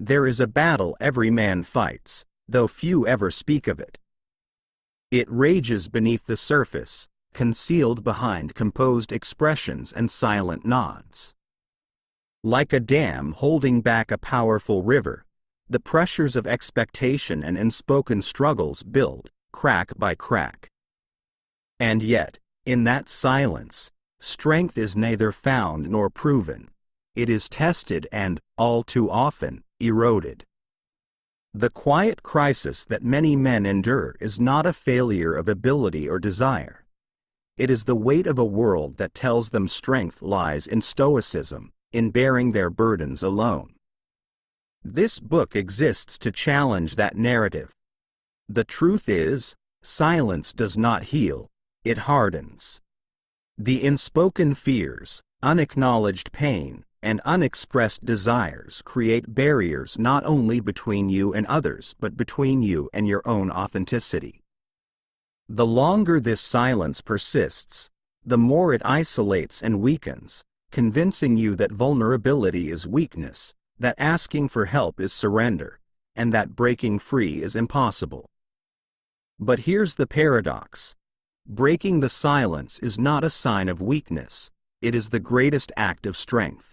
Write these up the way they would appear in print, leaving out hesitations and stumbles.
There is a battle every man fights, though few ever speak of it. It rages beneath the surface, concealed behind composed expressions and silent nods. Like a dam holding back a powerful river, the pressures of expectation and unspoken struggles build, crack by crack. And yet, in that silence, strength is neither found nor proven. It is tested and, all too often, eroded. The quiet crisis that many men endure is not a failure of ability or desire. It is the weight of a world that tells them strength lies in stoicism, in bearing their burdens alone. This book exists to challenge that narrative. The truth is, silence does not heal, it hardens. The unspoken fears, unacknowledged pain, and unexpressed desires create barriers not only between you and others but between you and your own authenticity. The longer this silence persists, the more it isolates and weakens, convincing you that vulnerability is weakness, that asking for help is surrender, and that breaking free is impossible. But here's the paradox. Breaking the silence is not a sign of weakness, it is the greatest act of strength.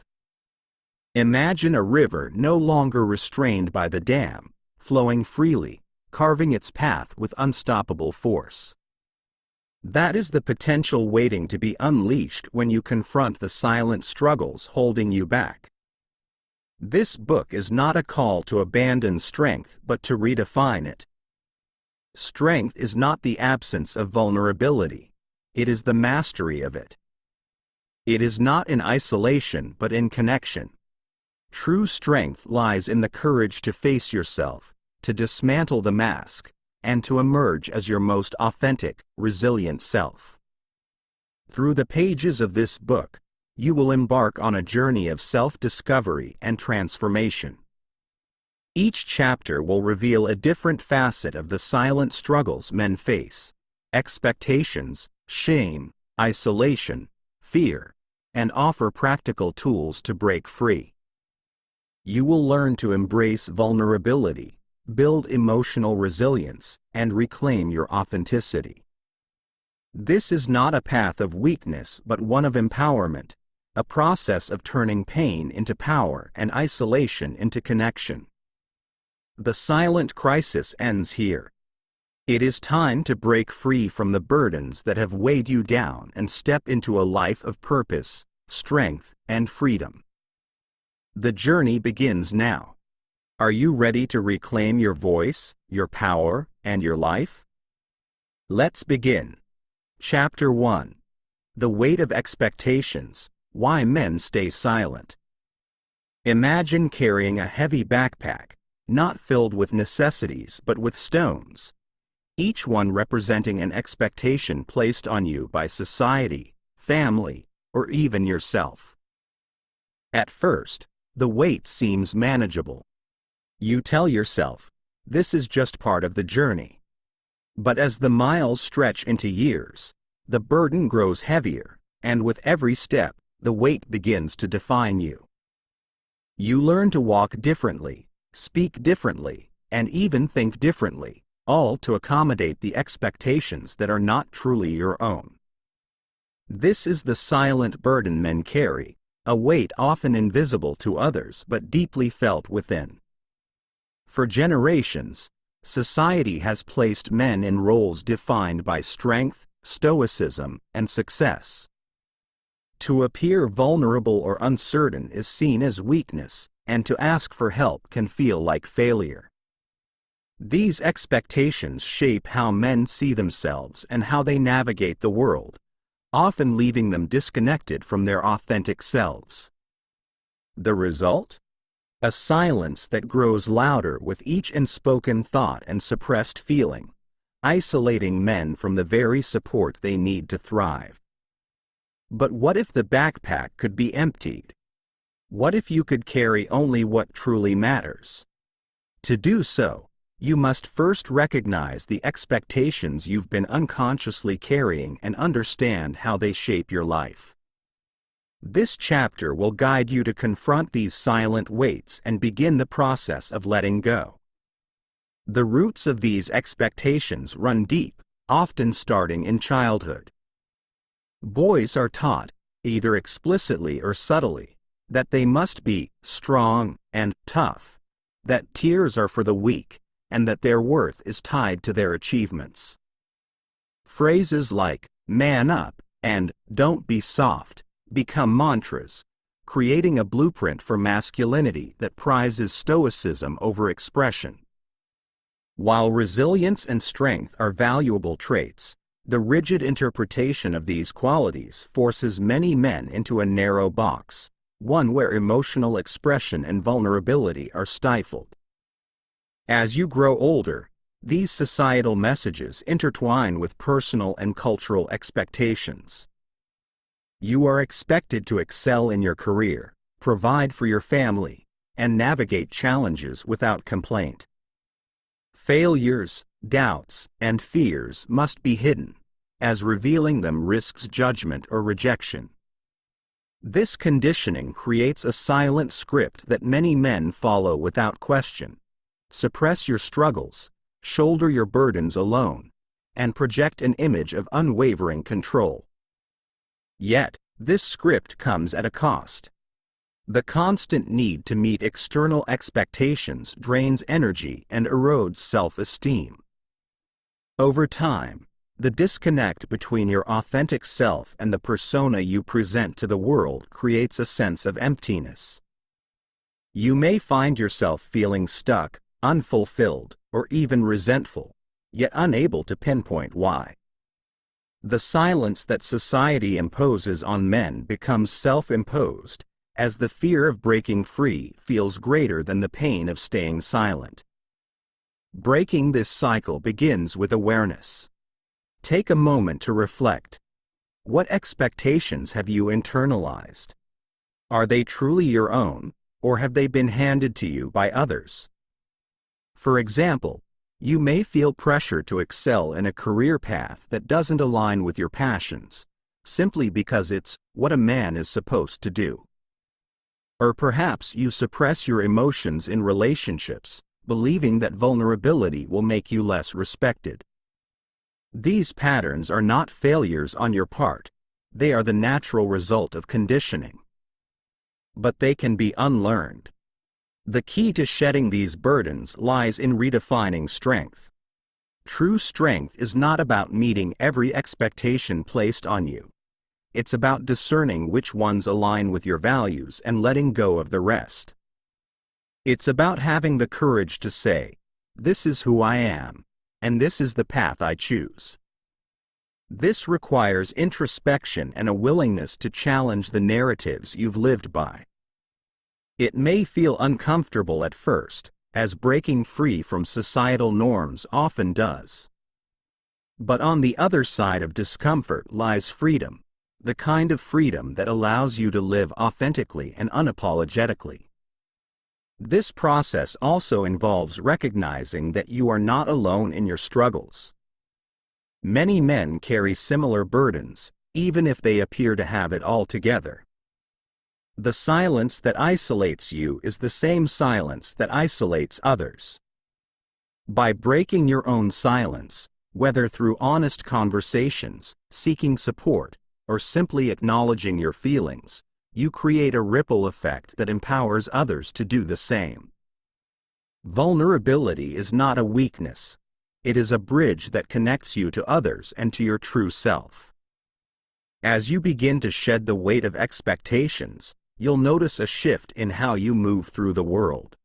Imagine a river no longer restrained by the dam, flowing freely, carving its path with unstoppable force. That is the potential waiting to be unleashed when you confront the silent struggles holding you back. This book is not a call to abandon strength but to redefine it. Strength is not the absence of vulnerability, it is the mastery of it. It is not in isolation but in connection. True strength lies in the courage to face yourself, to dismantle the mask, and to emerge as your most authentic, resilient self. Through the pages of this book, you will embark on a journey of self-discovery and transformation. Each chapter will reveal a different facet of the silent struggles men face: expectations, shame, isolation, fear, and offer practical tools to break free. You will learn to embrace vulnerability, build emotional resilience, and reclaim your authenticity. This is not a path of weakness but one of empowerment, a process of turning pain into power and isolation into connection. The silent crisis ends here. It is time to break free from the burdens that have weighed you down and step into a life of purpose, strength, and freedom. The journey begins now. Are you ready to reclaim your voice, your power, and your life? Let's begin. Chapter 1. The Weight of Expectations: Why Men Stay Silent. Imagine carrying a heavy backpack, not filled with necessities but with stones, each one representing an expectation placed on you by society, family, or even yourself. At first, the weight seems manageable. You tell yourself, this is just part of the journey. But as the miles stretch into years, the burden grows heavier, and with every step, the weight begins to define you. You learn to walk differently, speak differently, and even think differently, all to accommodate the expectations that are not truly your own. This is the silent burden men carry, a weight often invisible to others but deeply felt within. For generations, society has placed men in roles defined by strength, stoicism, and success. To appear vulnerable or uncertain is seen as weakness, and to ask for help can feel like failure. These expectations shape how men see themselves and how they navigate the world, often leaving them disconnected from their authentic selves. The result? A silence that grows louder with each unspoken thought and suppressed feeling, isolating men from the very support they need to thrive. But what if the backpack could be emptied? What if you could carry only what truly matters? To do so, you must first recognize the expectations you've been unconsciously carrying and understand how they shape your life. This chapter will guide you to confront these silent weights and begin the process of letting go. The roots of these expectations run deep, often starting in childhood. Boys are taught, either explicitly or subtly, that they must be strong and tough, that tears are for the weak, and that their worth is tied to their achievements. Phrases like, "man up," and "don't be soft," become mantras, creating a blueprint for masculinity that prizes stoicism over expression. While resilience and strength are valuable traits, the rigid interpretation of these qualities forces many men into a narrow box, one where emotional expression and vulnerability are stifled. As you grow older, these societal messages intertwine with personal and cultural expectations. You are expected to excel in your career, provide for your family, and navigate challenges without complaint. Failures, doubts, and fears must be hidden, as revealing them risks judgment or rejection. This conditioning creates a silent script that many men follow without question. Suppress your struggles, shoulder your burdens alone, and project an image of unwavering control. Yet, this script comes at a cost. The constant need to meet external expectations drains energy and erodes self-esteem. Over time, the disconnect between your authentic self and the persona you present to the world creates a sense of emptiness. You may find yourself feeling stuck, unfulfilled, or even resentful, yet unable to pinpoint why. The silence that society imposes on men becomes self-imposed, as the fear of breaking free feels greater than the pain of staying silent. Breaking this cycle begins with awareness. Take a moment to reflect. What expectations have you internalized? Are they truly your own, or have they been handed to you by others? For example, you may feel pressure to excel in a career path that doesn't align with your passions, simply because it's what a man is supposed to do. Or perhaps you suppress your emotions in relationships, believing that vulnerability will make you less respected. These patterns are not failures on your part, they are the natural result of conditioning. But they can be unlearned. The key to shedding these burdens lies in redefining strength. True strength is not about meeting every expectation placed on you. It's about discerning which ones align with your values and letting go of the rest. It's about having the courage to say, "This is who I am, and this is the path I choose." This requires introspection and a willingness to challenge the narratives you've lived by. It may feel uncomfortable at first, as breaking free from societal norms often does. But on the other side of discomfort lies freedom, the kind of freedom that allows you to live authentically and unapologetically. This process also involves recognizing that you are not alone in your struggles. Many men carry similar burdens, even if they appear to have it all together. The silence that isolates you is the same silence that isolates others. By breaking your own silence, whether through honest conversations, seeking support, or simply acknowledging your feelings, you create a ripple effect that empowers others to do the same. Vulnerability is not a weakness. It is a bridge that connects you to others and to your true self. As you begin to shed the weight of expectations, you'll notice a shift in how you move through the world.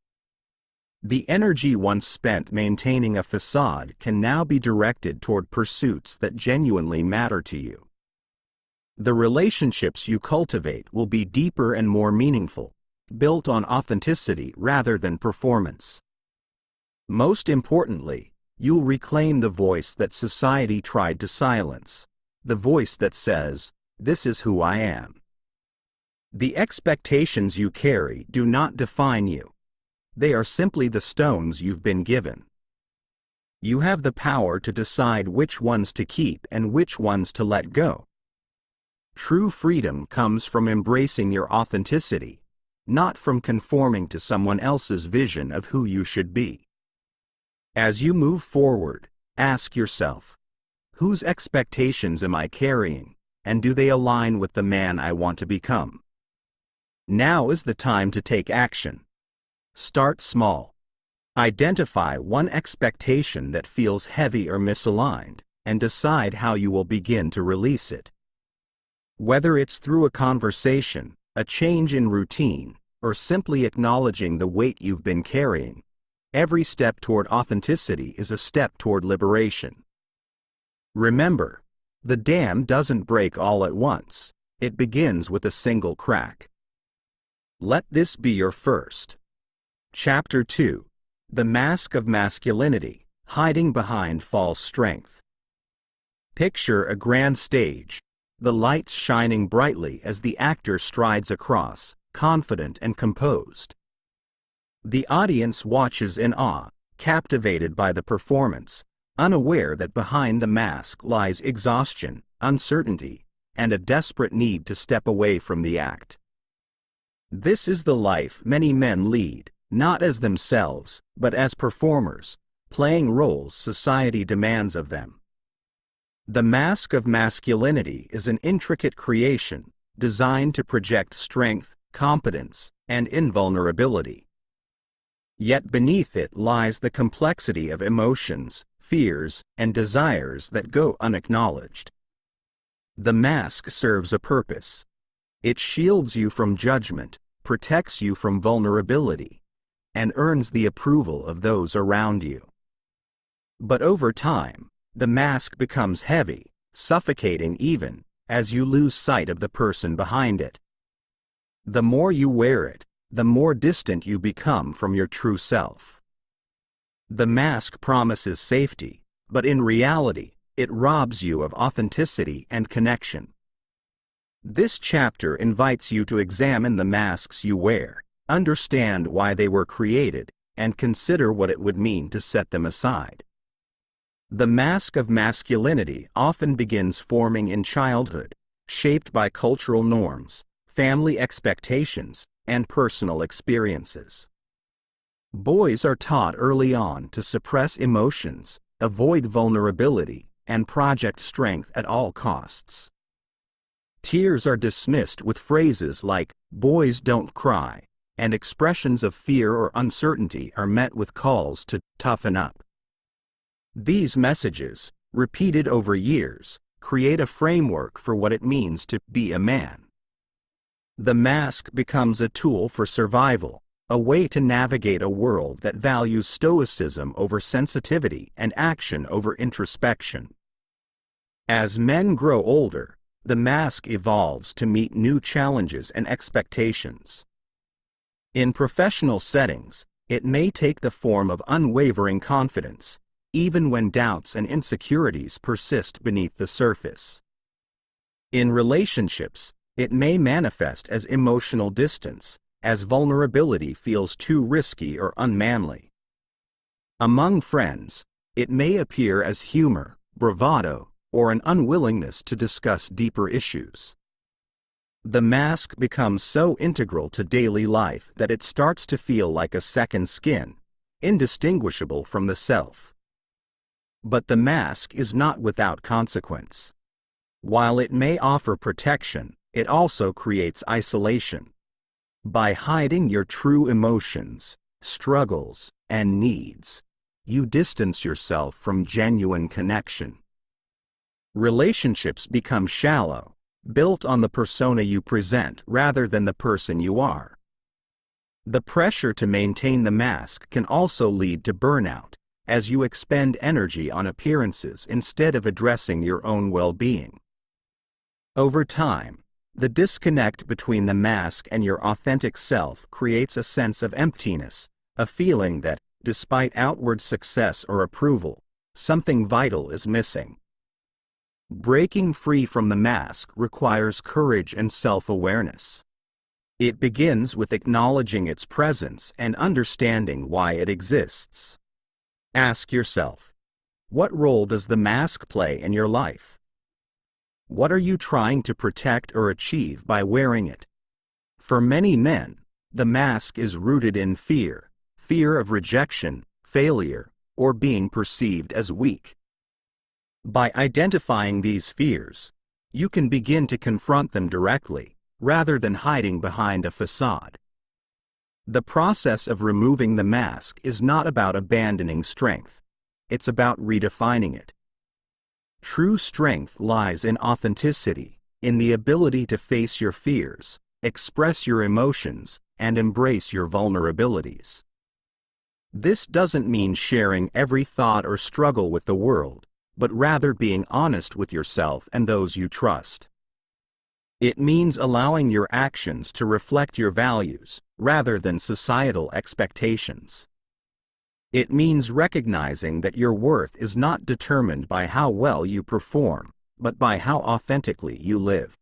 The energy once spent maintaining a facade can now be directed toward pursuits that genuinely matter to you. The relationships you cultivate will be deeper and more meaningful, built on authenticity rather than performance. Most importantly, you'll reclaim the voice that society tried to silence, the voice that says, "This is who I am." The expectations you carry do not define you. They are simply the stones you've been given. You have the power to decide which ones to keep and which ones to let go. True freedom comes from embracing your authenticity, not from conforming to someone else's vision of who you should be. As you move forward, ask yourself, whose expectations am I carrying, and do they align with the man I want to become? Now is the time to take action. Start small. Identify one expectation that feels heavy or misaligned, and decide how you will begin to release it. Whether it's through a conversation, a change in routine, or simply acknowledging the weight you've been carrying, every step toward authenticity is a step toward liberation. Remember, the dam doesn't break all at once. It begins with a single crack. Let this be your first. Chapter 2. The Mask of Masculinity, Hiding Behind False Strength. Picture a grand stage, the lights shining brightly as the actor strides across, confident and composed. The audience watches in awe, captivated by the performance, unaware that behind the mask lies exhaustion, uncertainty, and a desperate need to step away from the act. This is the life many men lead, not as themselves, but as performers, playing roles society demands of them. The mask of masculinity is an intricate creation, designed to project strength, competence, and invulnerability. Yet beneath it lies the complexity of emotions, fears, and desires that go unacknowledged. The mask serves a purpose. It shields you from judgment, protects you from vulnerability, and earns the approval of those around you. But over time, the mask becomes heavy, suffocating even, as you lose sight of the person behind it. The more you wear it, the more distant you become from your true self. The mask promises safety, but in reality, it robs you of authenticity and connection. This chapter invites you to examine the masks you wear, understand why they were created, and consider what it would mean to set them aside. The mask of masculinity often begins forming in childhood, shaped by cultural norms, family expectations, and personal experiences. Boys are taught early on to suppress emotions, avoid vulnerability, and project strength at all costs. Tears are dismissed with phrases like, "Boys don't cry," and expressions of fear or uncertainty are met with calls to toughen up. These messages, repeated over years, create a framework for what it means to be a man. The mask becomes a tool for survival, a way to navigate a world that values stoicism over sensitivity and action over introspection. As men grow older, the mask evolves to meet new challenges and expectations. In professional settings, it may take the form of unwavering confidence, even when doubts and insecurities persist beneath the surface. In relationships, it may manifest as emotional distance, as vulnerability feels too risky or unmanly. Among friends, it may appear as humor, bravado, or an unwillingness to discuss deeper issues. The mask becomes so integral to daily life that it starts to feel like a second skin, indistinguishable from the self. But the mask is not without consequence. While it may offer protection, it also creates isolation. By hiding your true emotions, struggles, and needs, you distance yourself from genuine connection. Relationships become shallow, built on the persona you present rather than the person you are. The pressure to maintain the mask can also lead to burnout, as you expend energy on appearances instead of addressing your own well-being. Over time, the disconnect between the mask and your authentic self creates a sense of emptiness, a feeling that, despite outward success or approval, something vital is missing. Breaking free from the mask requires courage and self-awareness. It begins with acknowledging its presence and understanding why it exists. Ask yourself, what role does the mask play in your life? What are you trying to protect or achieve by wearing it? For many men, the mask is rooted in fear, fear of rejection, failure, or being perceived as weak. By identifying these fears, you can begin to confront them directly, rather than hiding behind a facade. The process of removing the mask is not about abandoning strength. It's about redefining it. True strength lies in authenticity, in the ability to face your fears, express your emotions, and embrace your vulnerabilities. This doesn't mean sharing every thought or struggle with the world, but rather being honest with yourself and those you trust. It means allowing your actions to reflect your values, rather than societal expectations. It means recognizing that your worth is not determined by how well you perform, but by how authentically you live.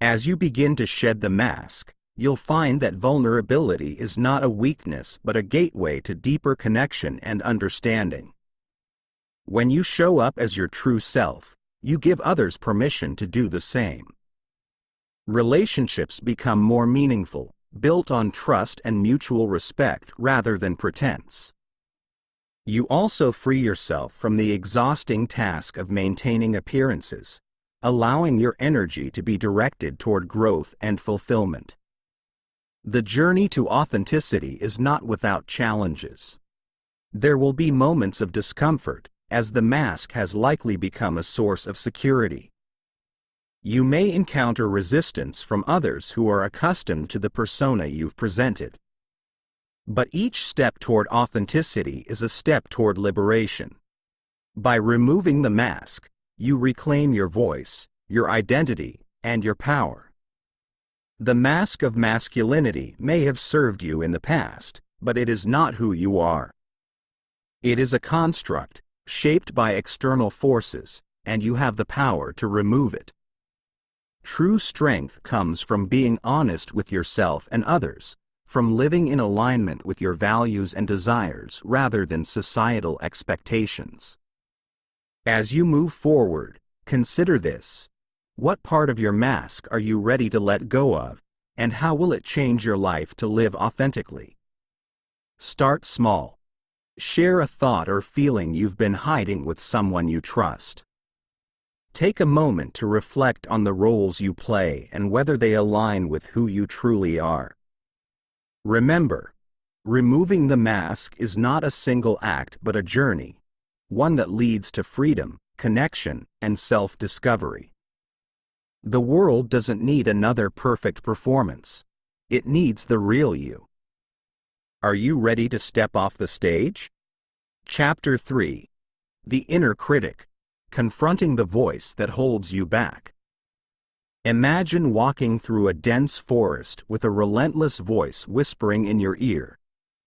As you begin to shed the mask, you'll find that vulnerability is not a weakness but a gateway to deeper connection and understanding. When you show up as your true self, you give others permission to do the same. Relationships become more meaningful, built on trust and mutual respect rather than pretense. You also free yourself from the exhausting task of maintaining appearances, allowing your energy to be directed toward growth and fulfillment. The journey to authenticity is not without challenges. There will be moments of discomfort, as the mask has likely become a source of security. You may encounter resistance from others who are accustomed to the persona you've presented. But each step toward authenticity is a step toward liberation. By removing the mask, you reclaim your voice, your identity, and your power. The mask of masculinity may have served you in the past, but it is not who you are. It is a construct, shaped by external forces, and you have the power to remove it. True strength comes from being honest with yourself and others, from living in alignment with your values and desires rather than societal expectations. As you move forward, consider this. What part of your mask are you ready to let go of, and how will it change your life to live authentically? Start small. Share a thought or feeling you've been hiding with someone you trust. Take a moment to reflect on the roles you play and whether they align with who you truly are. Remember, removing the mask is not a single act but a journey, one that leads to freedom, connection, and self-discovery. The world doesn't need another perfect performance. It needs the real you. Are you ready to step off the stage? Chapter 3. The Inner Critic. Confronting the voice that holds you back. Imagine walking through a dense forest with a relentless voice whispering in your ear,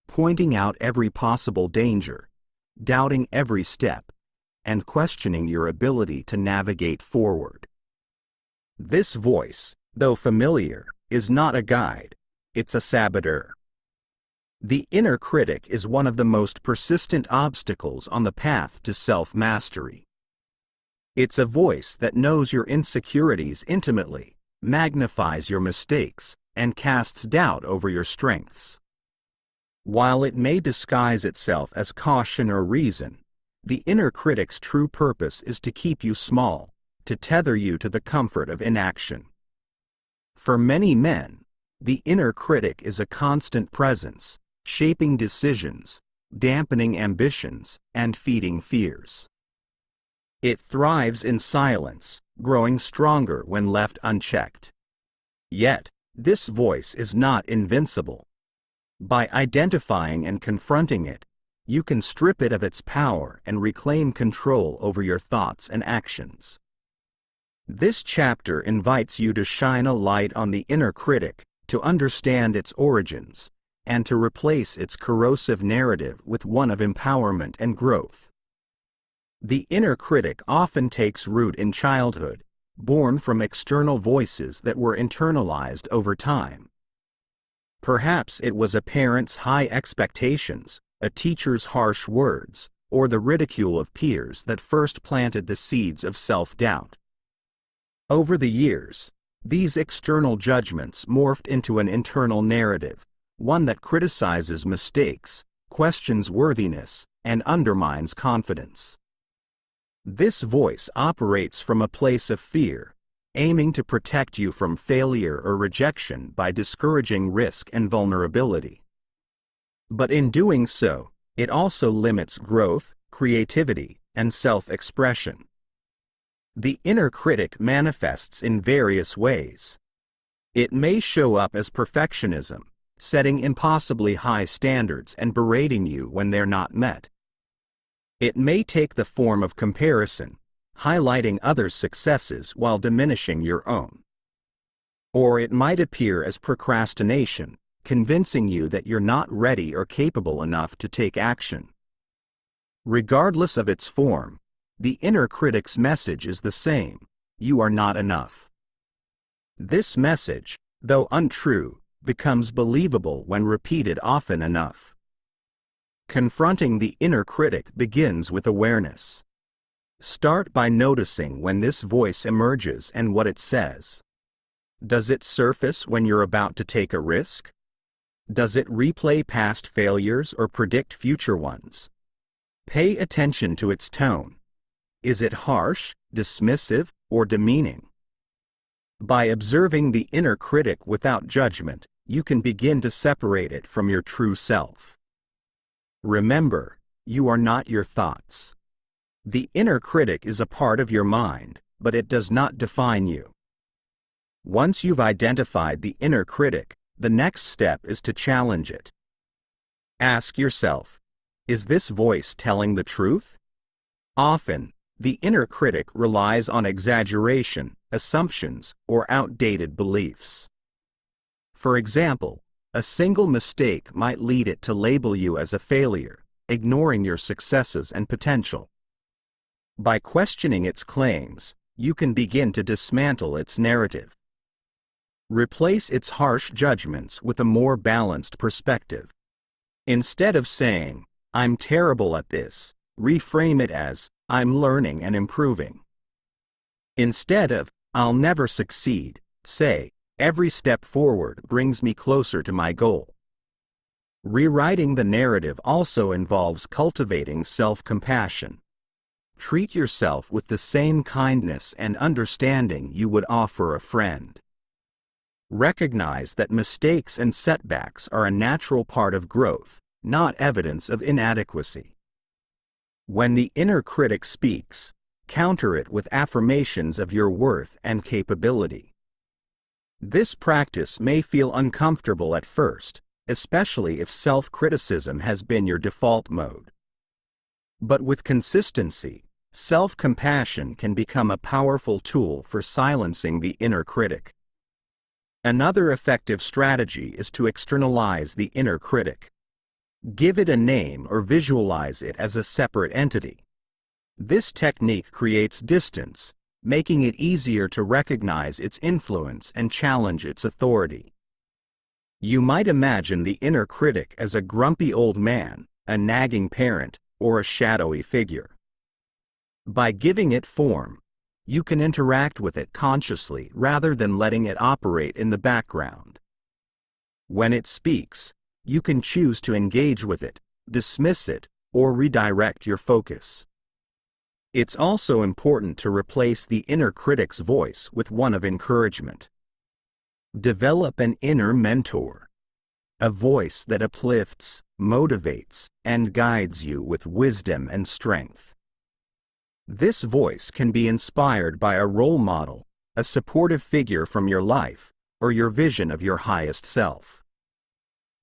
pointing out every possible danger, doubting every step, and questioning your ability to navigate forward. This voice, though familiar, is not a guide, it's a saboteur. The inner critic is one of the most persistent obstacles on the path to self-mastery. It's a voice that knows your insecurities intimately, magnifies your mistakes, and casts doubt over your strengths. While it may disguise itself as caution or reason, the inner critic's true purpose is to keep you small, to tether you to the comfort of inaction. For many men, the inner critic is a constant presence, shaping decisions, dampening ambitions, and feeding fears. It thrives in silence, growing stronger when left unchecked. Yet, this voice is not invincible. By identifying and confronting it, you can strip it of its power and reclaim control over your thoughts and actions. This chapter invites you to shine a light on the inner critic, to understand its origins, and to replace its corrosive narrative with one of empowerment and growth. The inner critic often takes root in childhood, born from external voices that were internalized over time. Perhaps it was a parent's high expectations, a teacher's harsh words, or the ridicule of peers that first planted the seeds of self-doubt. Over the years, these external judgments morphed into an internal narrative, one that criticizes mistakes, questions worthiness, and undermines confidence. This voice operates from a place of fear, aiming to protect you from failure or rejection by discouraging risk and vulnerability. But in doing so, it also limits growth, creativity, and self-expression. The inner critic manifests in various ways. It may show up as perfectionism, setting impossibly high standards and berating you when they're not met. It may take the form of comparison, highlighting others' successes while diminishing your own. Or it might appear as procrastination, convincing you that you're not ready or capable enough to take action. Regardless of its form, the inner critic's message is the same: you are not enough. This message, though untrue, becomes believable when repeated often enough. Confronting the inner critic begins with awareness. Start by noticing when this voice emerges and what it says. Does it surface when you're about to take a risk? Does it replay past failures or predict future ones? Pay attention to its tone. Is it harsh, dismissive, or demeaning? By observing the inner critic without judgment, you can begin to separate it from your true self. Remember, you are not your thoughts. The inner critic is a part of your mind, but it does not define you. Once you've identified the inner critic, the next step is to challenge it. Ask yourself, is this voice telling the truth? Often, the inner critic relies on exaggeration, assumptions, or outdated beliefs. For example, a single mistake might lead it to label you as a failure, ignoring your successes and potential. By questioning its claims, you can begin to dismantle its narrative. Replace its harsh judgments with a more balanced perspective. Instead of saying, "I'm terrible at this," reframe it as, "I'm learning and improving." Instead of, "I'll never succeed," say, "Every step forward brings me closer to my goal." Rewriting the narrative also involves cultivating self-compassion. Treat yourself with the same kindness and understanding you would offer a friend. Recognize that mistakes and setbacks are a natural part of growth, not evidence of inadequacy. When the inner critic speaks, counter it with affirmations of your worth and capability. This practice may feel uncomfortable at first, especially if self-criticism has been your default mode. But with consistency, self-compassion can become a powerful tool for silencing the inner critic. Another effective strategy is to externalize the inner critic. Give it a name or visualize it as a separate entity. This technique creates distance, making it easier to recognize its influence and challenge its authority. You might imagine the inner critic as a grumpy old man, a nagging parent, or a shadowy figure. By giving it form, you can interact with it consciously rather than letting it operate in the background. When it speaks, you can choose to engage with it, dismiss it, or redirect your focus. It's also important to replace the inner critic's voice with one of encouragement. Develop an inner mentor, a voice that uplifts, motivates, and guides you with wisdom and strength. This voice can be inspired by a role model, a supportive figure from your life, or your vision of your highest self.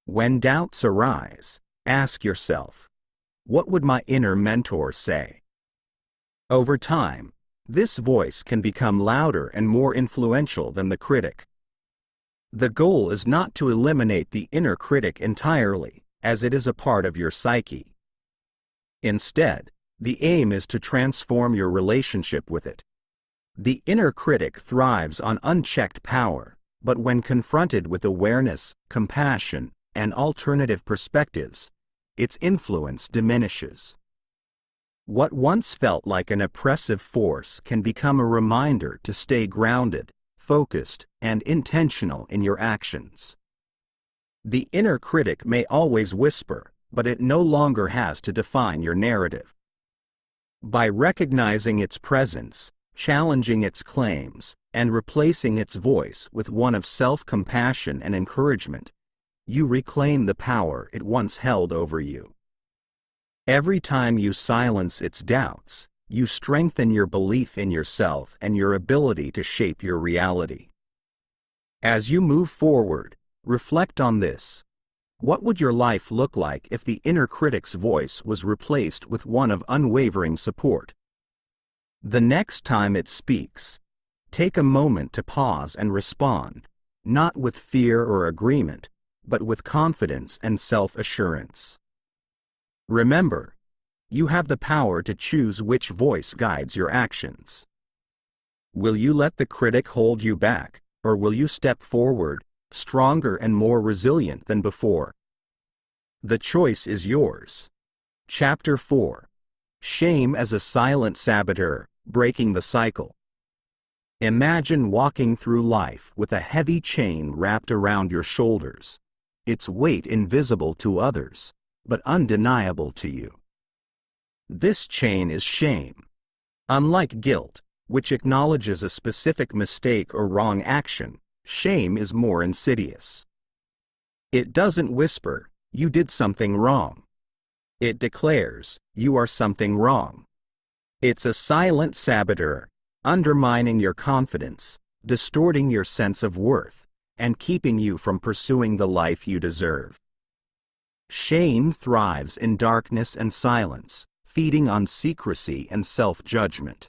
When doubts arise, ask yourself, what would my inner mentor say? Over time, this voice can become louder and more influential than the critic. The goal is not to eliminate the inner critic entirely, as it is a part of your psyche. Instead, the aim is to transform your relationship with it. The inner critic thrives on unchecked power, but when confronted with awareness, compassion, and alternative perspectives, its influence diminishes. What once felt like an oppressive force can become a reminder to stay grounded, focused, and intentional in your actions. The inner critic may always whisper, but it no longer has to define your narrative. By recognizing its presence, challenging its claims, and replacing its voice with one of self-compassion and encouragement, you reclaim the power it once held over you. Every time you silence its doubts, you strengthen your belief in yourself and your ability to shape your reality. As you move forward, reflect on this. What would your life look like if the inner critic's voice was replaced with one of unwavering support? The next time it speaks, take a moment to pause and respond, not with fear or agreement, but with confidence and self-assurance. Remember, you have the power to choose which voice guides your actions. Will you let the critic hold you back, or will you step forward, stronger and more resilient than before? The choice is yours. Chapter 4. Shame as a silent saboteur, breaking the cycle. Imagine walking through life with a heavy chain wrapped around your shoulders, its weight invisible to others, but undeniable to you. This chain is shame. Unlike guilt, which acknowledges a specific mistake or wrong action, shame is more insidious. It doesn't whisper, "You did something wrong." It declares, "You are something wrong." It's a silent saboteur, undermining your confidence, distorting your sense of worth, and keeping you from pursuing the life you deserve. Shame thrives in darkness and silence, feeding on secrecy and self-judgment.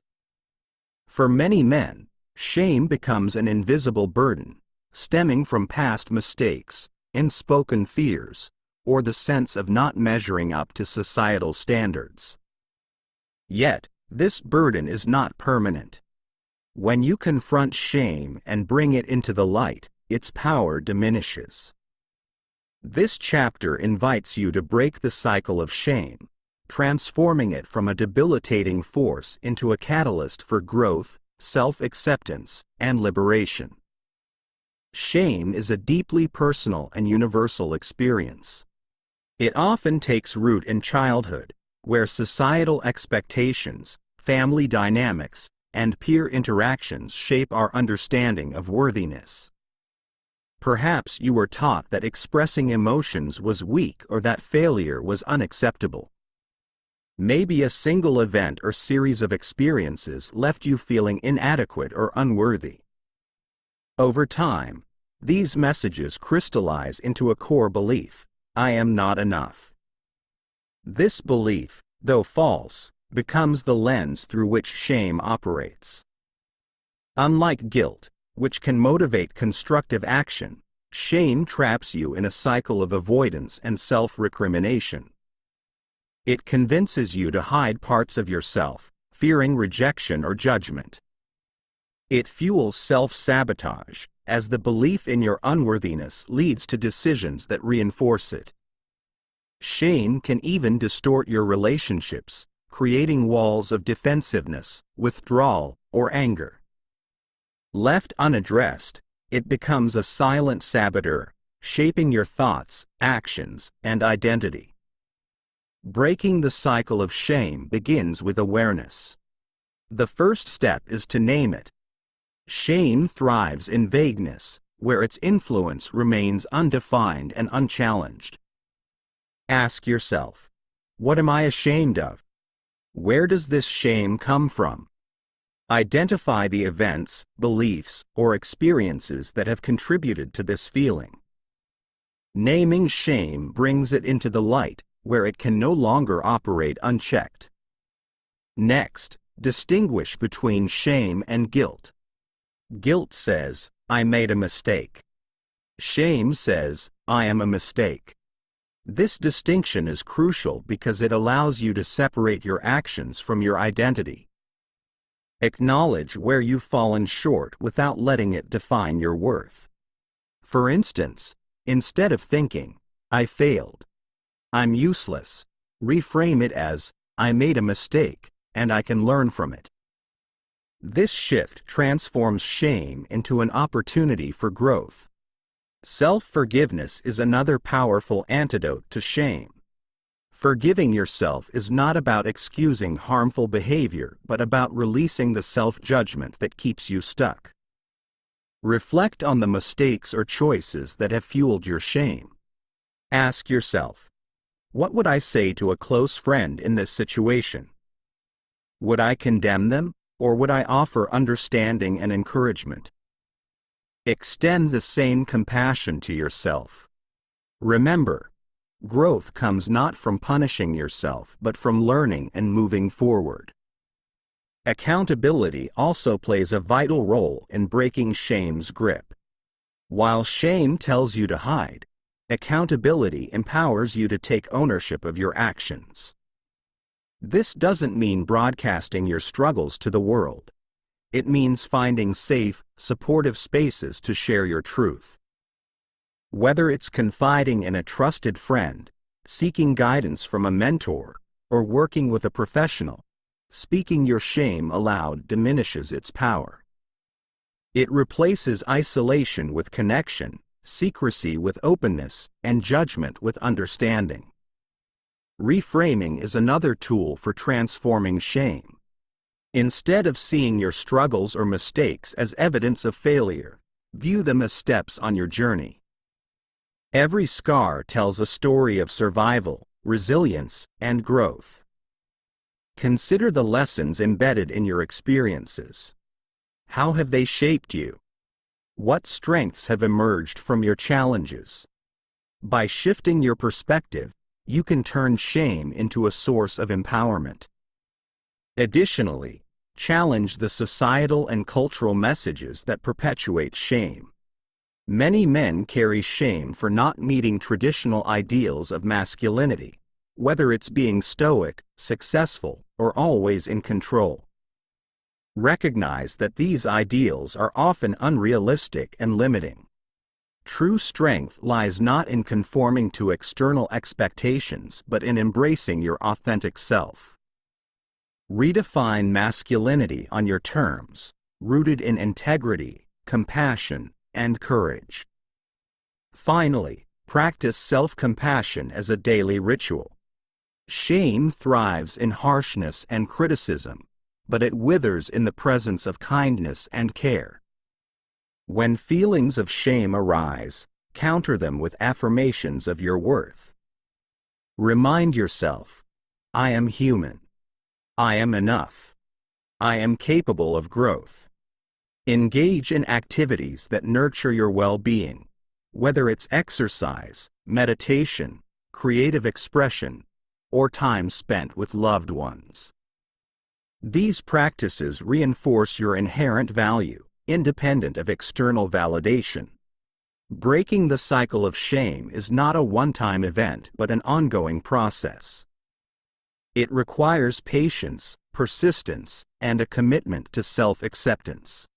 For many men, shame becomes an invisible burden, stemming from past mistakes, unspoken fears, or the sense of not measuring up to societal standards. Yet, this burden is not permanent. When you confront shame and bring it into the light, its power diminishes. This chapter invites you to break the cycle of shame, transforming it from a debilitating force into a catalyst for growth, self-acceptance, and liberation. Shame is a deeply personal and universal experience. It often takes root in childhood, where societal expectations, family dynamics, and peer interactions shape our understanding of worthiness. Perhaps you were taught that expressing emotions was weak or that failure was unacceptable. Maybe a single event or series of experiences left you feeling inadequate or unworthy. Over time, these messages crystallize into a core belief: I am not enough. This belief, though false, becomes the lens through which shame operates. Unlike guilt, which can motivate constructive action, shame traps you in a cycle of avoidance and self-recrimination. It convinces you to hide parts of yourself, fearing rejection or judgment. It fuels self-sabotage, as the belief in your unworthiness leads to decisions that reinforce it. Shame can even distort your relationships, creating walls of defensiveness, withdrawal, or anger. Left unaddressed, it becomes a silent saboteur, shaping your thoughts, actions, and identity. Breaking the cycle of shame begins with awareness. The first step is to name it. Shame thrives in vagueness, where its influence remains undefined and unchallenged. Ask yourself, what am I ashamed of? Where does this shame come from? Identify the events, beliefs, or experiences that have contributed to this feeling. Naming shame brings it into the light, where it can no longer operate unchecked. Next, distinguish between shame and guilt. Guilt says, I made a mistake. Shame says, I am a mistake. This distinction is crucial because it allows you to separate your actions from your identity. Acknowledge where you've fallen short without letting it define your worth. For instance, instead of thinking, I failed, I'm useless, reframe it as, I made a mistake, and I can learn from it. This shift transforms shame into an opportunity for growth. Self-forgiveness is another powerful antidote to shame. Forgiving yourself is not about excusing harmful behavior but about releasing the self-judgment that keeps you stuck. Reflect on the mistakes or choices that have fueled your shame. Ask yourself, what would I say to a close friend in this situation? Would I condemn them, or would I offer understanding and encouragement? Extend the same compassion to yourself. Remember, growth comes not from punishing yourself but from learning and moving forward. Accountability also plays a vital role in breaking shame's grip. While shame tells you to hide, accountability empowers you to take ownership of your actions. This doesn't mean broadcasting your struggles to the world. It means finding safe, supportive spaces to share your truth. Whether it's confiding in a trusted friend, seeking guidance from a mentor, or working with a professional, speaking your shame aloud diminishes its power. It replaces isolation with connection, secrecy with openness, and judgment with understanding. Reframing is another tool for transforming shame. Instead of seeing your struggles or mistakes as evidence of failure, view them as steps on your journey. Every scar tells a story of survival, resilience, and growth. Consider the lessons embedded in your experiences. How have they shaped you? What strengths have emerged from your challenges? By shifting your perspective, you can turn shame into a source of empowerment. Additionally, challenge the societal and cultural messages that perpetuate shame. Many men carry shame for not meeting traditional ideals of masculinity, whether it's being stoic, successful, or always in control. Recognize that these ideals are often unrealistic and limiting. True strength lies not in conforming to external expectations but in embracing your authentic self. Redefine masculinity on your terms, rooted in integrity, compassion, and courage. Finally, practice self-compassion as a daily ritual. Shame thrives in harshness and criticism, but it withers in the presence of kindness and care. When feelings of shame arise, counter them with affirmations of your worth. Remind yourself, I am human. I am enough. I am capable of growth. Engage in activities that nurture your well-being, whether it's exercise, meditation, creative expression, or time spent with loved ones. These practices reinforce your inherent value, independent of external validation. Breaking the cycle of shame is not a one-time event but an ongoing process. It requires patience, persistence, and a commitment to self-acceptance.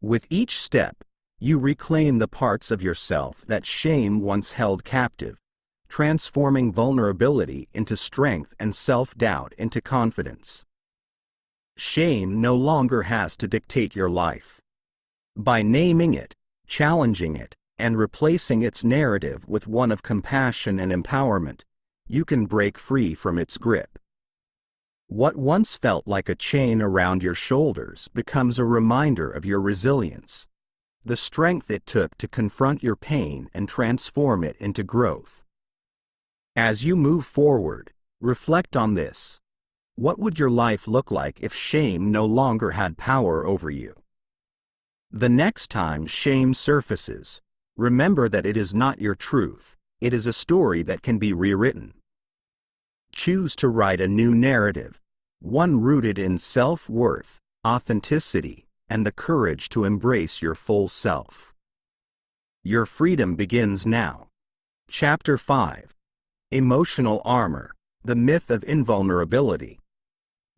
With each step, you reclaim the parts of yourself that shame once held captive, transforming vulnerability into strength and self-doubt into confidence. Shame no longer has to dictate your life. By naming it, challenging it, and replacing its narrative with one of compassion and empowerment, you can break free from its grip. What once felt like a chain around your shoulders becomes a reminder of your resilience, the strength it took to confront your pain and transform it into growth. As you move forward, reflect on this. What would your life look like if shame no longer had power over you? The next time shame surfaces, remember that it is not your truth, it is a story that can be rewritten. Choose to write a new narrative, one rooted in self-worth, authenticity, and the courage to embrace your full self. Your freedom begins now. Chapter 5. Emotional Armor, the Myth of Invulnerability.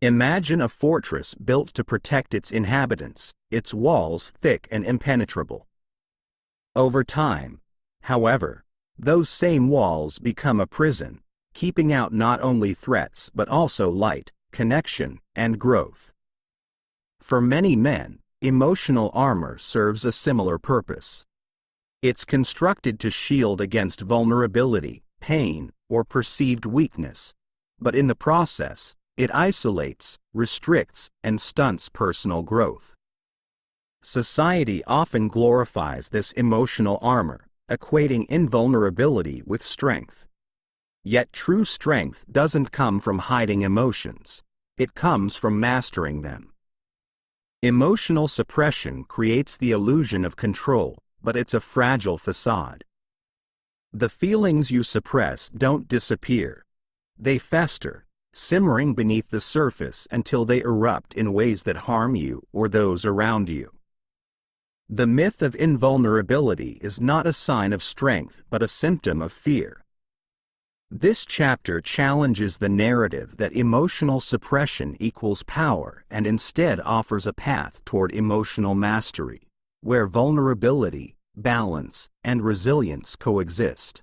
Imagine a fortress built to protect its inhabitants, its walls thick and impenetrable. Over time, however, those same walls become a prison, keeping out not only threats but also light, connection, and growth. For many men, emotional armor serves a similar purpose. It's constructed to shield against vulnerability, pain, or perceived weakness, but in the process, it isolates, restricts, and stunts personal growth. Society often glorifies this emotional armor, equating invulnerability with strength. Yet true strength doesn't come from hiding emotions, it comes from mastering them. Emotional suppression creates the illusion of control, but it's a fragile facade. The feelings you suppress don't disappear. They fester, simmering beneath the surface until they erupt in ways that harm you or those around you. The myth of invulnerability is not a sign of strength but a symptom of fear. This chapter challenges the narrative that emotional suppression equals power and instead offers a path toward emotional mastery, where vulnerability, balance, and resilience coexist.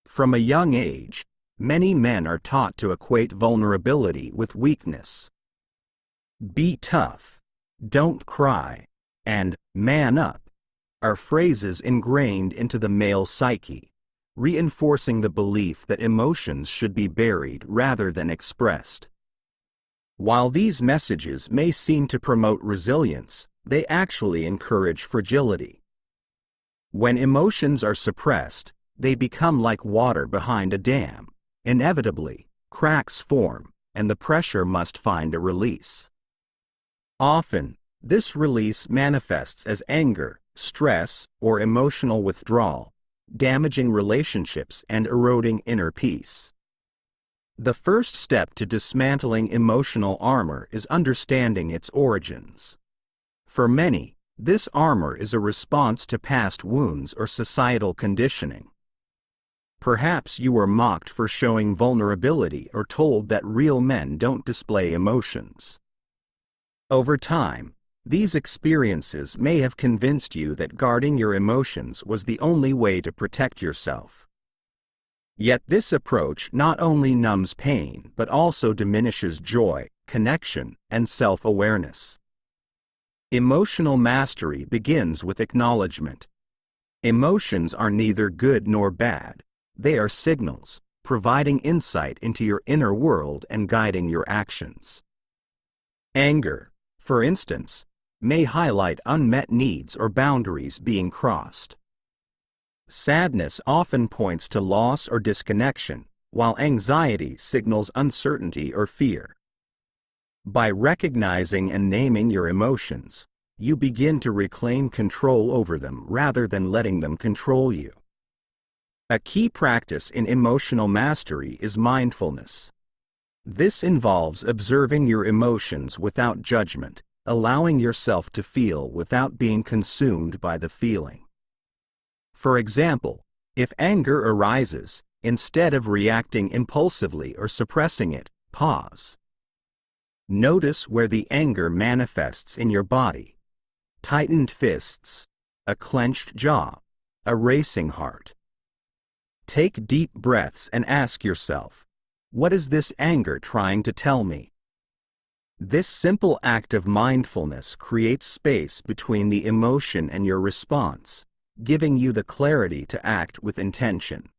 From a young age, many men are taught to equate vulnerability with weakness. Be tough, don't cry, and man up are phrases ingrained into the male psyche, reinforcing the belief that emotions should be buried rather than expressed. While these messages may seem to promote resilience, they actually encourage fragility. When emotions are suppressed, they become like water behind a dam. Inevitably, cracks form, and the pressure must find a release. Often, this release manifests as anger, stress, or emotional withdrawal, damaging relationships and eroding inner peace. The first step to dismantling emotional armor is understanding its origins. For many, this armor is a response to past wounds or societal conditioning. Perhaps you were mocked for showing vulnerability or told that real men don't display emotions. Over time, these experiences may have convinced you that guarding your emotions was the only way to protect yourself. Yet this approach not only numbs pain but also diminishes joy, connection, and self-awareness. Emotional mastery begins with acknowledgement. Emotions are neither good nor bad. They are signals, providing insight into your inner world and guiding your actions. Anger, for instance, may highlight unmet needs or boundaries being crossed. Sadness often points to loss or disconnection, while anxiety signals uncertainty or fear. By recognizing and naming your emotions, you begin to reclaim control over them rather than letting them control you. A key practice in emotional mastery is mindfulness. This involves observing your emotions without judgment, allowing yourself to feel without being consumed by the feeling. For example, if anger arises, instead of reacting impulsively or suppressing it, pause. Notice where the anger manifests in your body. Tightened fists, a clenched jaw, a racing heart. Take deep breaths and ask yourself, what is this anger trying to tell me? This simple act of mindfulness creates space between the emotion and your response, giving you the clarity to act with intention.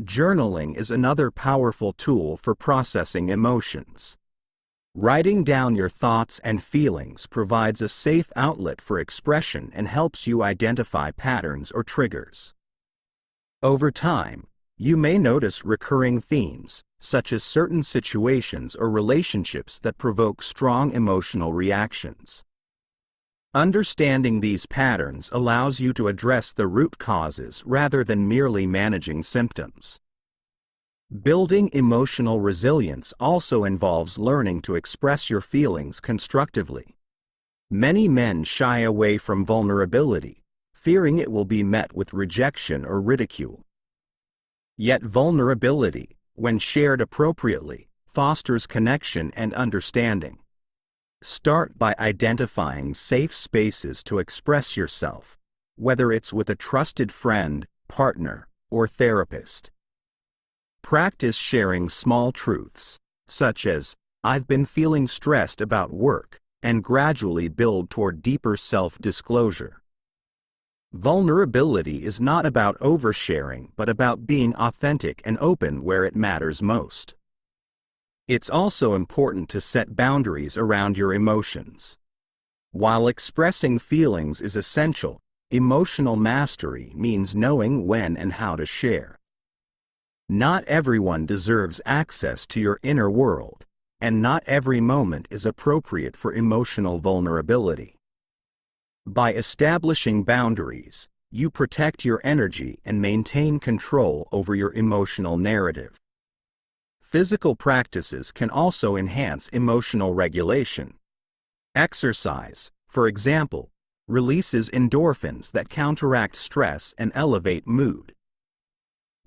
Journaling is another powerful tool for processing emotions. Writing down your thoughts and feelings provides a safe outlet for expression and helps you identify patterns or triggers. Over time, you may notice recurring themes, such as certain situations or relationships that provoke strong emotional reactions. Understanding these patterns allows you to address the root causes rather than merely managing symptoms. Building emotional resilience also involves learning to express your feelings constructively. Many men shy away from vulnerability, fearing it will be met with rejection or ridicule. Yet vulnerability, when shared appropriately, fosters connection and understanding. Start by identifying safe spaces to express yourself, whether it's with a trusted friend, partner, or therapist. Practice sharing small truths, such as, "I've been feeling stressed about work," and gradually build toward deeper self-disclosure. Vulnerability is not about oversharing but about being authentic and open where it matters most. It's also important to set boundaries around your emotions. While expressing feelings is essential, emotional mastery means knowing when and how to share. Not everyone deserves access to your inner world, and not every moment is appropriate for emotional vulnerability. By establishing boundaries, you protect your energy and maintain control over your emotional narrative. Physical practices can also enhance emotional regulation. Exercise, for example, releases endorphins that counteract stress and elevate mood.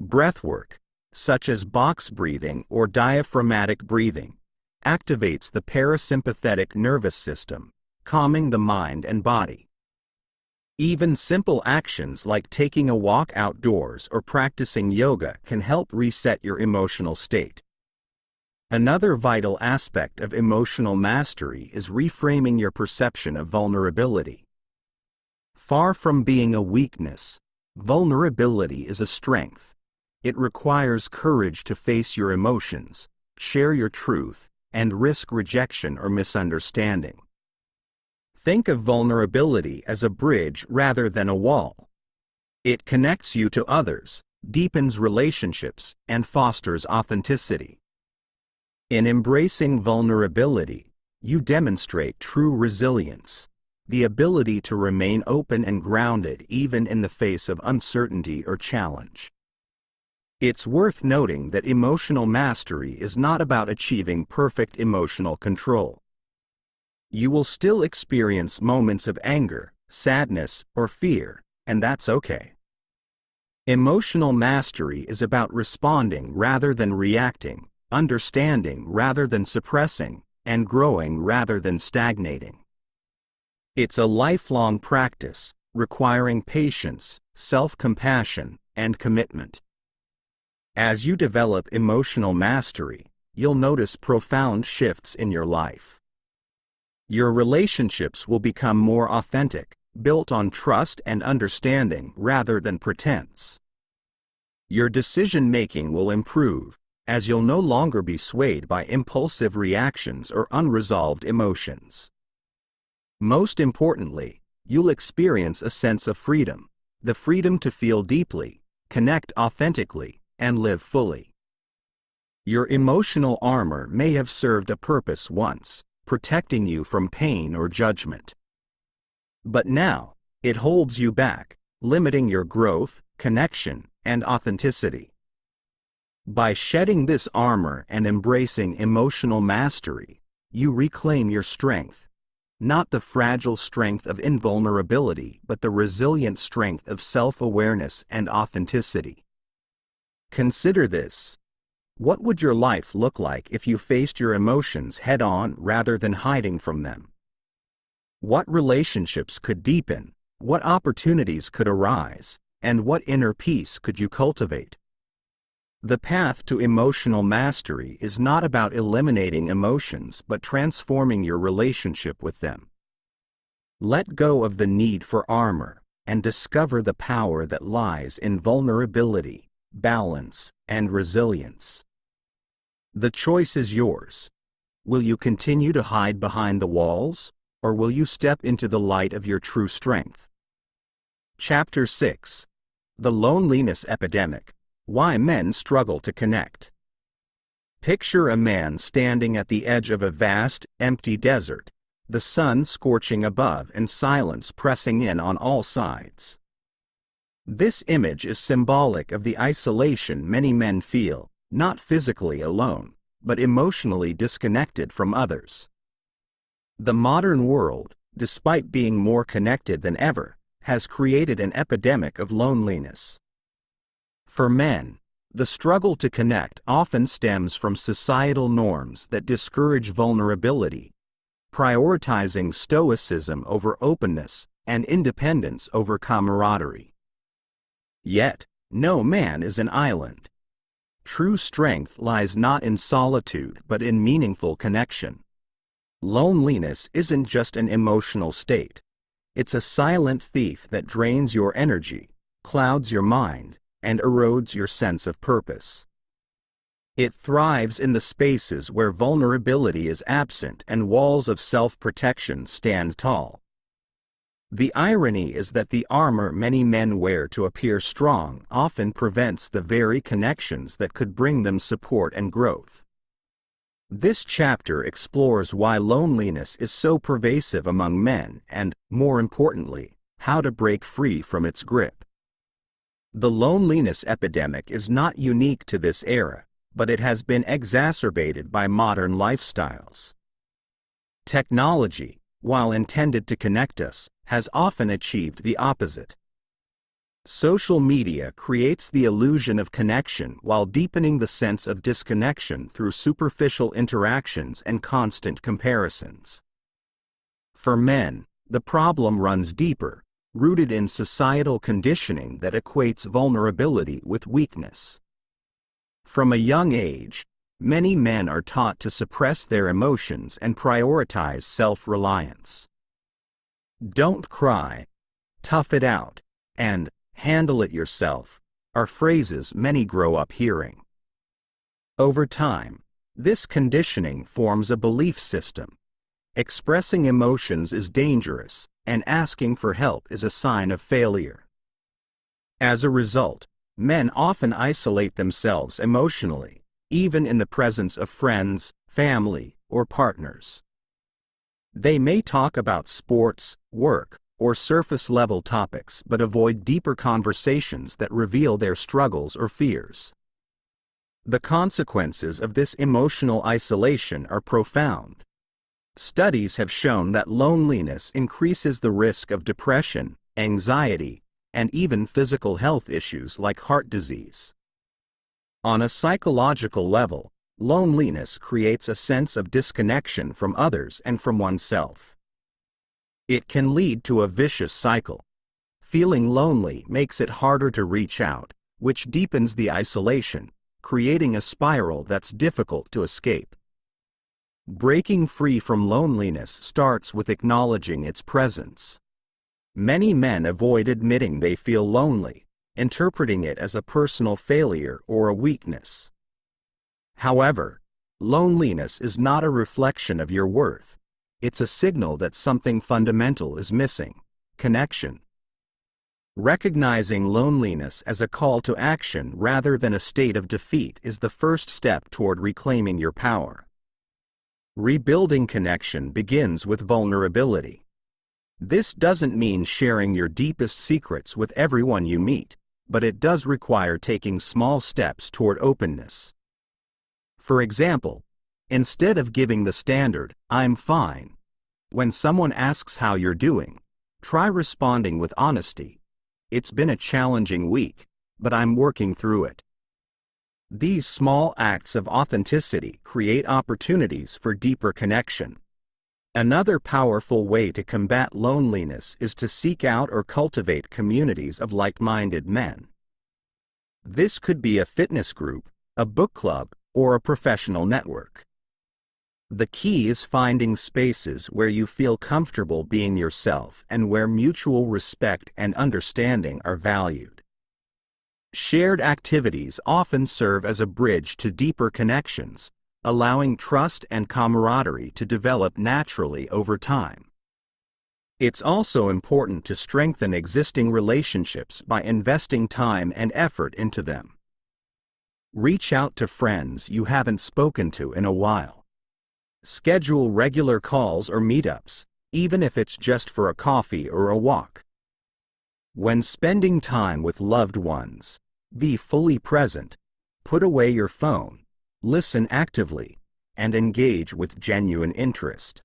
Breathwork, such as box breathing or diaphragmatic breathing, activates the parasympathetic nervous system, calming the mind and body. Even simple actions like taking a walk outdoors or practicing yoga can help reset your emotional state. Another vital aspect of emotional mastery is reframing your perception of vulnerability. Far from being a weakness, vulnerability is a strength. It requires courage to face your emotions, share your truth, and risk rejection or misunderstanding. Think of vulnerability as a bridge rather than a wall. It connects you to others, deepens relationships, and fosters authenticity. In embracing vulnerability, you demonstrate true resilience, the ability to remain open and grounded even in the face of uncertainty or challenge. It's worth noting that emotional mastery is not about achieving perfect emotional control. You will still experience moments of anger, sadness, or fear, and that's okay. Emotional mastery is about responding rather than reacting, understanding rather than suppressing, and growing rather than stagnating. It's a lifelong practice, requiring patience, self-compassion, and commitment. As you develop emotional mastery, you'll notice profound shifts in your life. Your relationships will become more authentic, built on trust and understanding rather than pretense. Your decision-making will improve, as you'll no longer be swayed by impulsive reactions or unresolved emotions. Most importantly, you'll experience a sense of freedom, the freedom to feel deeply, connect authentically, and live fully. Your emotional armor may have served a purpose once, protecting you from pain or judgment. But now, it holds you back, limiting your growth, connection, and authenticity. By shedding this armor and embracing emotional mastery, you reclaim your strength, not the fragile strength of invulnerability but the resilient strength of self-awareness and authenticity. Consider this. What would your life look like if you faced your emotions head-on rather than hiding from them? What relationships could deepen, what opportunities could arise, and what inner peace could you cultivate? The path to emotional mastery is not about eliminating emotions but transforming your relationship with them. Let go of the need for armor and discover the power that lies in vulnerability, balance, and resilience. The choice is yours. Will you continue to hide behind the walls, or will you step into the light of your true strength? Chapter 6. The Loneliness Epidemic: Why Men Struggle to Connect. Picture a man standing at the edge of a vast, empty desert, the sun scorching above and silence pressing in on all sides. This image is symbolic of the isolation many men feel, not physically alone, but emotionally disconnected from others. The modern world, despite being more connected than ever, has created an epidemic of loneliness. For men, the struggle to connect often stems from societal norms that discourage vulnerability, prioritizing stoicism over openness and independence over camaraderie. Yet, no man is an island. True strength lies not in solitude but in meaningful connection. Loneliness isn't just an emotional state. It's a silent thief that drains your energy, clouds your mind, and erodes your sense of purpose. It thrives in the spaces where vulnerability is absent and walls of self-protection stand tall. The irony is that the armor many men wear to appear strong often prevents the very connections that could bring them support and growth. This chapter explores why loneliness is so pervasive among men and, more importantly, how to break free from its grip. The loneliness epidemic is not unique to this era, but it has been exacerbated by modern lifestyles. Technology, while intended to connect us, has often achieved the opposite. Social media creates the illusion of connection while deepening the sense of disconnection through superficial interactions and constant comparisons. For men, the problem runs deeper, rooted in societal conditioning that equates vulnerability with weakness. From a young age, many men are taught to suppress their emotions and prioritize self-reliance. "Don't cry," "tough it out," and "handle it yourself" are phrases many grow up hearing. Over time, this conditioning forms a belief system. Expressing emotions is dangerous, and asking for help is a sign of failure. As a result, men often isolate themselves emotionally, even in the presence of friends, family, or partners. They may talk about sports, work, or surface-level topics but avoid deeper conversations that reveal their struggles or fears. The consequences of this emotional isolation are profound. Studies have shown that loneliness increases the risk of depression, anxiety, and even physical health issues like heart disease. On a psychological level, loneliness creates a sense of disconnection from others and from oneself. It can lead to a vicious cycle. Feeling lonely makes it harder to reach out, which deepens the isolation, creating a spiral that's difficult to escape. Breaking free from loneliness starts with acknowledging its presence. Many men avoid admitting they feel lonely, interpreting it as a personal failure or a weakness. However, loneliness is not a reflection of your worth. It's a signal that something fundamental is missing: connection. Recognizing loneliness as a call to action rather than a state of defeat is the first step toward reclaiming your power. Rebuilding connection begins with vulnerability. This doesn't mean sharing your deepest secrets with everyone you meet, but it does require taking small steps toward openness. For example, instead of giving the standard, "I'm fine," when someone asks how you're doing, try responding with honesty, "It's been a challenging week, but I'm working through it." These small acts of authenticity create opportunities for deeper connection. Another powerful way to combat loneliness is to seek out or cultivate communities of like-minded men. This could be a fitness group, a book club, or a professional network. The key is finding spaces where you feel comfortable being yourself and where mutual respect and understanding are valued. Shared activities often serve as a bridge to deeper connections, allowing trust and camaraderie to develop naturally over time. It's also important to strengthen existing relationships by investing time and effort into them. Reach out to friends you haven't spoken to in a while. Schedule regular calls or meetups, even if it's just for a coffee or a walk. When spending time with loved ones, be fully present, put away your phone, listen actively, and engage with genuine interest.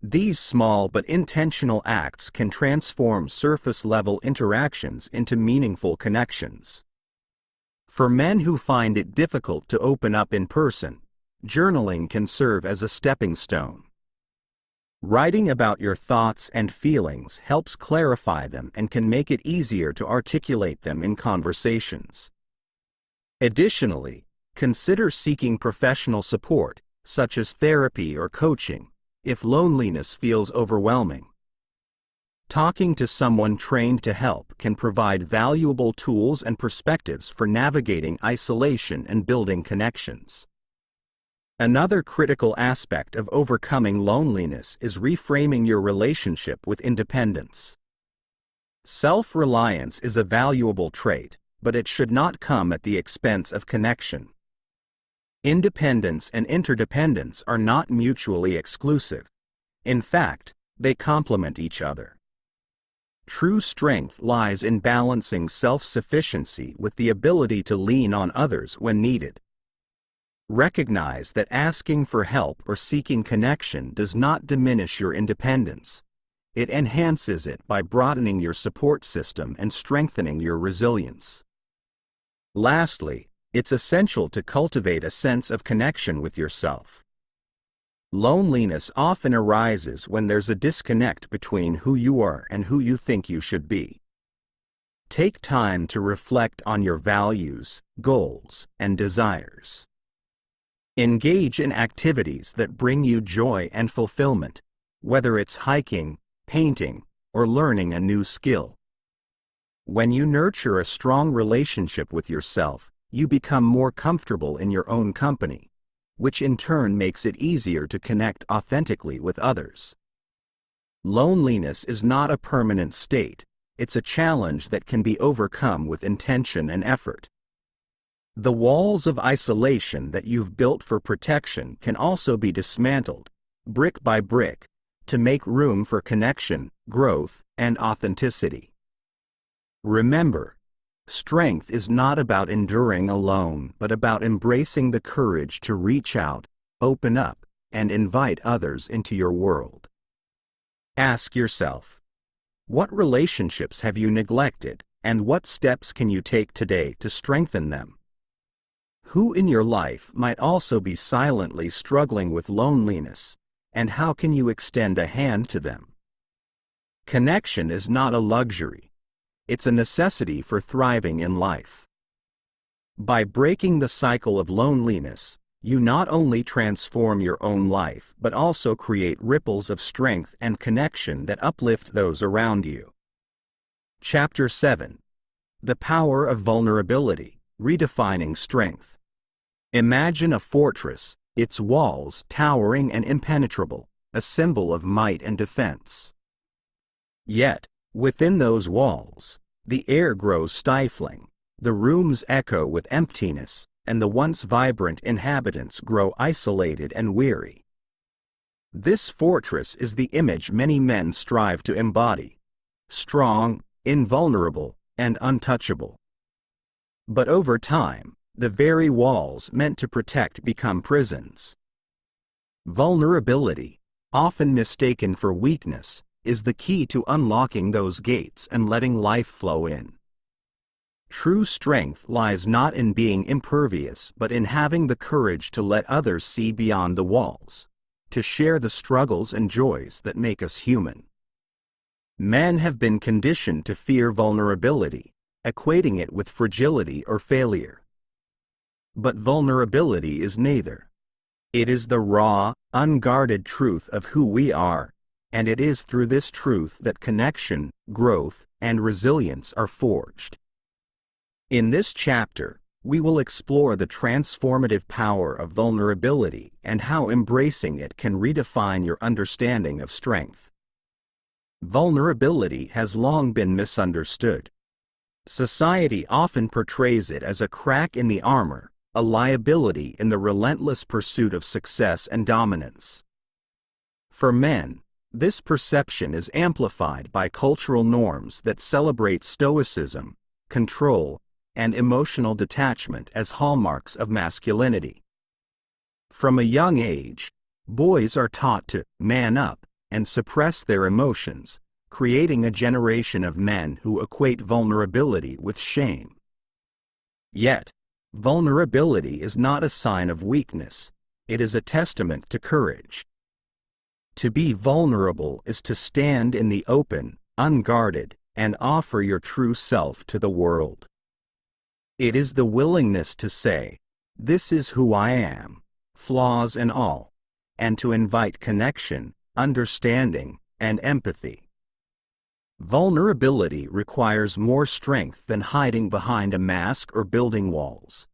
These small but intentional acts can transform surface-level interactions into meaningful connections. For men who find it difficult to open up in person, journaling can serve as a stepping stone. Writing about your thoughts and feelings helps clarify them and can make it easier to articulate them in conversations. Additionally, consider seeking professional support, such as therapy or coaching, if loneliness feels overwhelming. Talking to someone trained to help can provide valuable tools and perspectives for navigating isolation and building connections. Another critical aspect of overcoming loneliness is reframing your relationship with independence. Self-reliance is a valuable trait, but it should not come at the expense of connection. Independence and interdependence are not mutually exclusive. In fact, they complement each other. True strength lies in balancing self-sufficiency with the ability to lean on others when needed. Recognize that asking for help or seeking connection does not diminish your independence. It enhances it by broadening your support system and strengthening your resilience. Lastly, it's essential to cultivate a sense of connection with yourself. Loneliness often arises when there's a disconnect between who you are and who you think you should be. Take time to reflect on your values, goals, and desires. Engage in activities that bring you joy and fulfillment, whether it's hiking, painting, or learning a new skill. When you nurture a strong relationship with yourself, you become more comfortable in your own company, which in turn makes it easier to connect authentically with others. Loneliness is not a permanent state, it's a challenge that can be overcome with intention and effort. The walls of isolation that you've built for protection can also be dismantled, brick by brick, to make room for connection, growth, and authenticity. Remember, strength is not about enduring alone, but about embracing the courage to reach out, open up, and invite others into your world. Ask yourself, what relationships have you neglected, and what steps can you take today to strengthen them? Who in your life might also be silently struggling with loneliness, and how can you extend a hand to them? Connection is not a luxury. It's a necessity for thriving in life. By breaking the cycle of loneliness, you not only transform your own life but also create ripples of strength and connection that uplift those around you. Chapter 7. The Power of Vulnerability, Redefining Strength. Imagine a fortress, its walls towering and impenetrable, a symbol of might and defense. Yet, within those walls, the air grows stifling, the rooms echo with emptiness, and the once vibrant inhabitants grow isolated and weary. This fortress is the image many men strive to embody: strong, invulnerable, and untouchable. But over time, the very walls meant to protect become prisons. Vulnerability, often mistaken for weakness, is the key to unlocking those gates and letting life flow in. True strength lies not in being impervious but in having the courage to let others see beyond the walls, to share the struggles and joys that make us human. Men have been conditioned to fear vulnerability, equating it with fragility or failure. But vulnerability is neither. It is the raw, unguarded truth of who we are, and it is through this truth that connection, growth, and resilience are forged. In this chapter, we will explore the transformative power of vulnerability and how embracing it can redefine your understanding of strength. Vulnerability has long been misunderstood. Society often portrays it as a crack in the armor, a liability in the relentless pursuit of success and dominance. For men, this perception is amplified by cultural norms that celebrate stoicism, control, and emotional detachment as hallmarks of masculinity. From a young age, boys are taught to man up and suppress their emotions, creating a generation of men who equate vulnerability with shame. Yet, vulnerability is not a sign of weakness, it is a testament to courage. To be vulnerable is to stand in the open, unguarded, and offer your true self to the world. It is the willingness to say, "This is who I am, flaws and all," and to invite connection, understanding, and empathy. Vulnerability requires more strength than hiding behind a mask or building walls,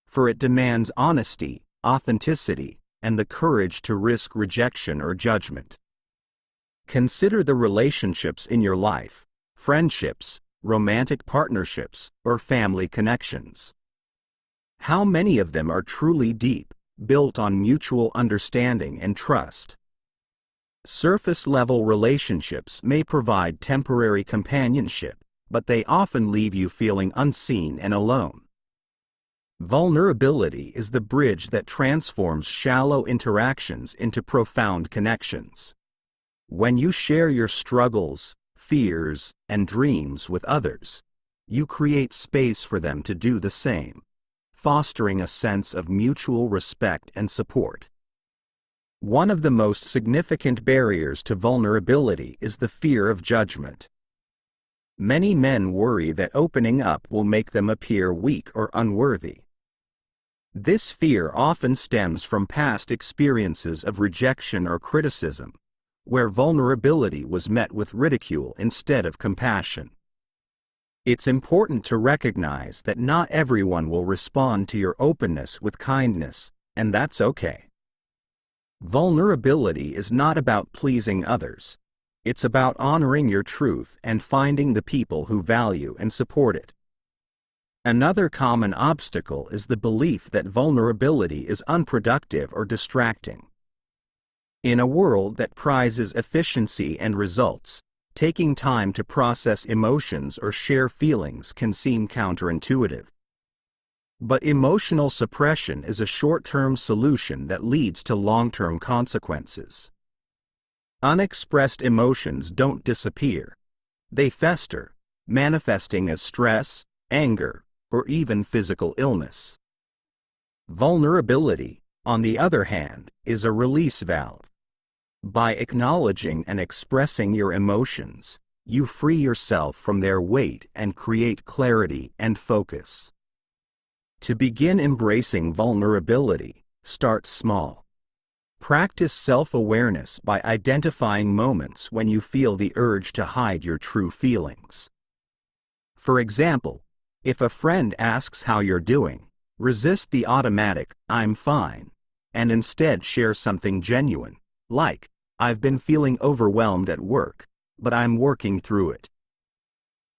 for it demands honesty, authenticity, and the courage to risk rejection or judgment. Consider the relationships in your life: friendships, romantic partnerships, or family connections. How many of them are truly deep, built on mutual understanding and trust? Surface-level relationships may provide temporary companionship, but they often leave you feeling unseen and alone. Vulnerability is the bridge that transforms shallow interactions into profound connections. When you share your struggles, fears, and dreams with others, you create space for them to do the same, fostering a sense of mutual respect and support. One of the most significant barriers to vulnerability is the fear of judgment. Many men worry that opening up will make them appear weak or unworthy. This fear often stems from past experiences of rejection or criticism, where vulnerability was met with ridicule instead of compassion. It's important to recognize that not everyone will respond to your openness with kindness, and that's okay. Vulnerability is not about pleasing others. It's about honoring your truth and finding the people who value and support it. Another common obstacle is the belief that vulnerability is unproductive or distracting. In a world that prizes efficiency and results, taking time to process emotions or share feelings can seem counterintuitive. But emotional suppression is a short-term solution that leads to long-term consequences. Unexpressed emotions don't disappear. They fester, manifesting as stress, anger, or even physical illness. Vulnerability, on the other hand, is a release valve. By acknowledging and expressing your emotions, you free yourself from their weight and create clarity and focus. To begin embracing vulnerability, start small. Practice self-awareness by identifying moments when you feel the urge to hide your true feelings. For example, if a friend asks how you're doing, resist the automatic "I'm fine," and instead share something genuine, like, "I've been feeling overwhelmed at work, but I'm working through it."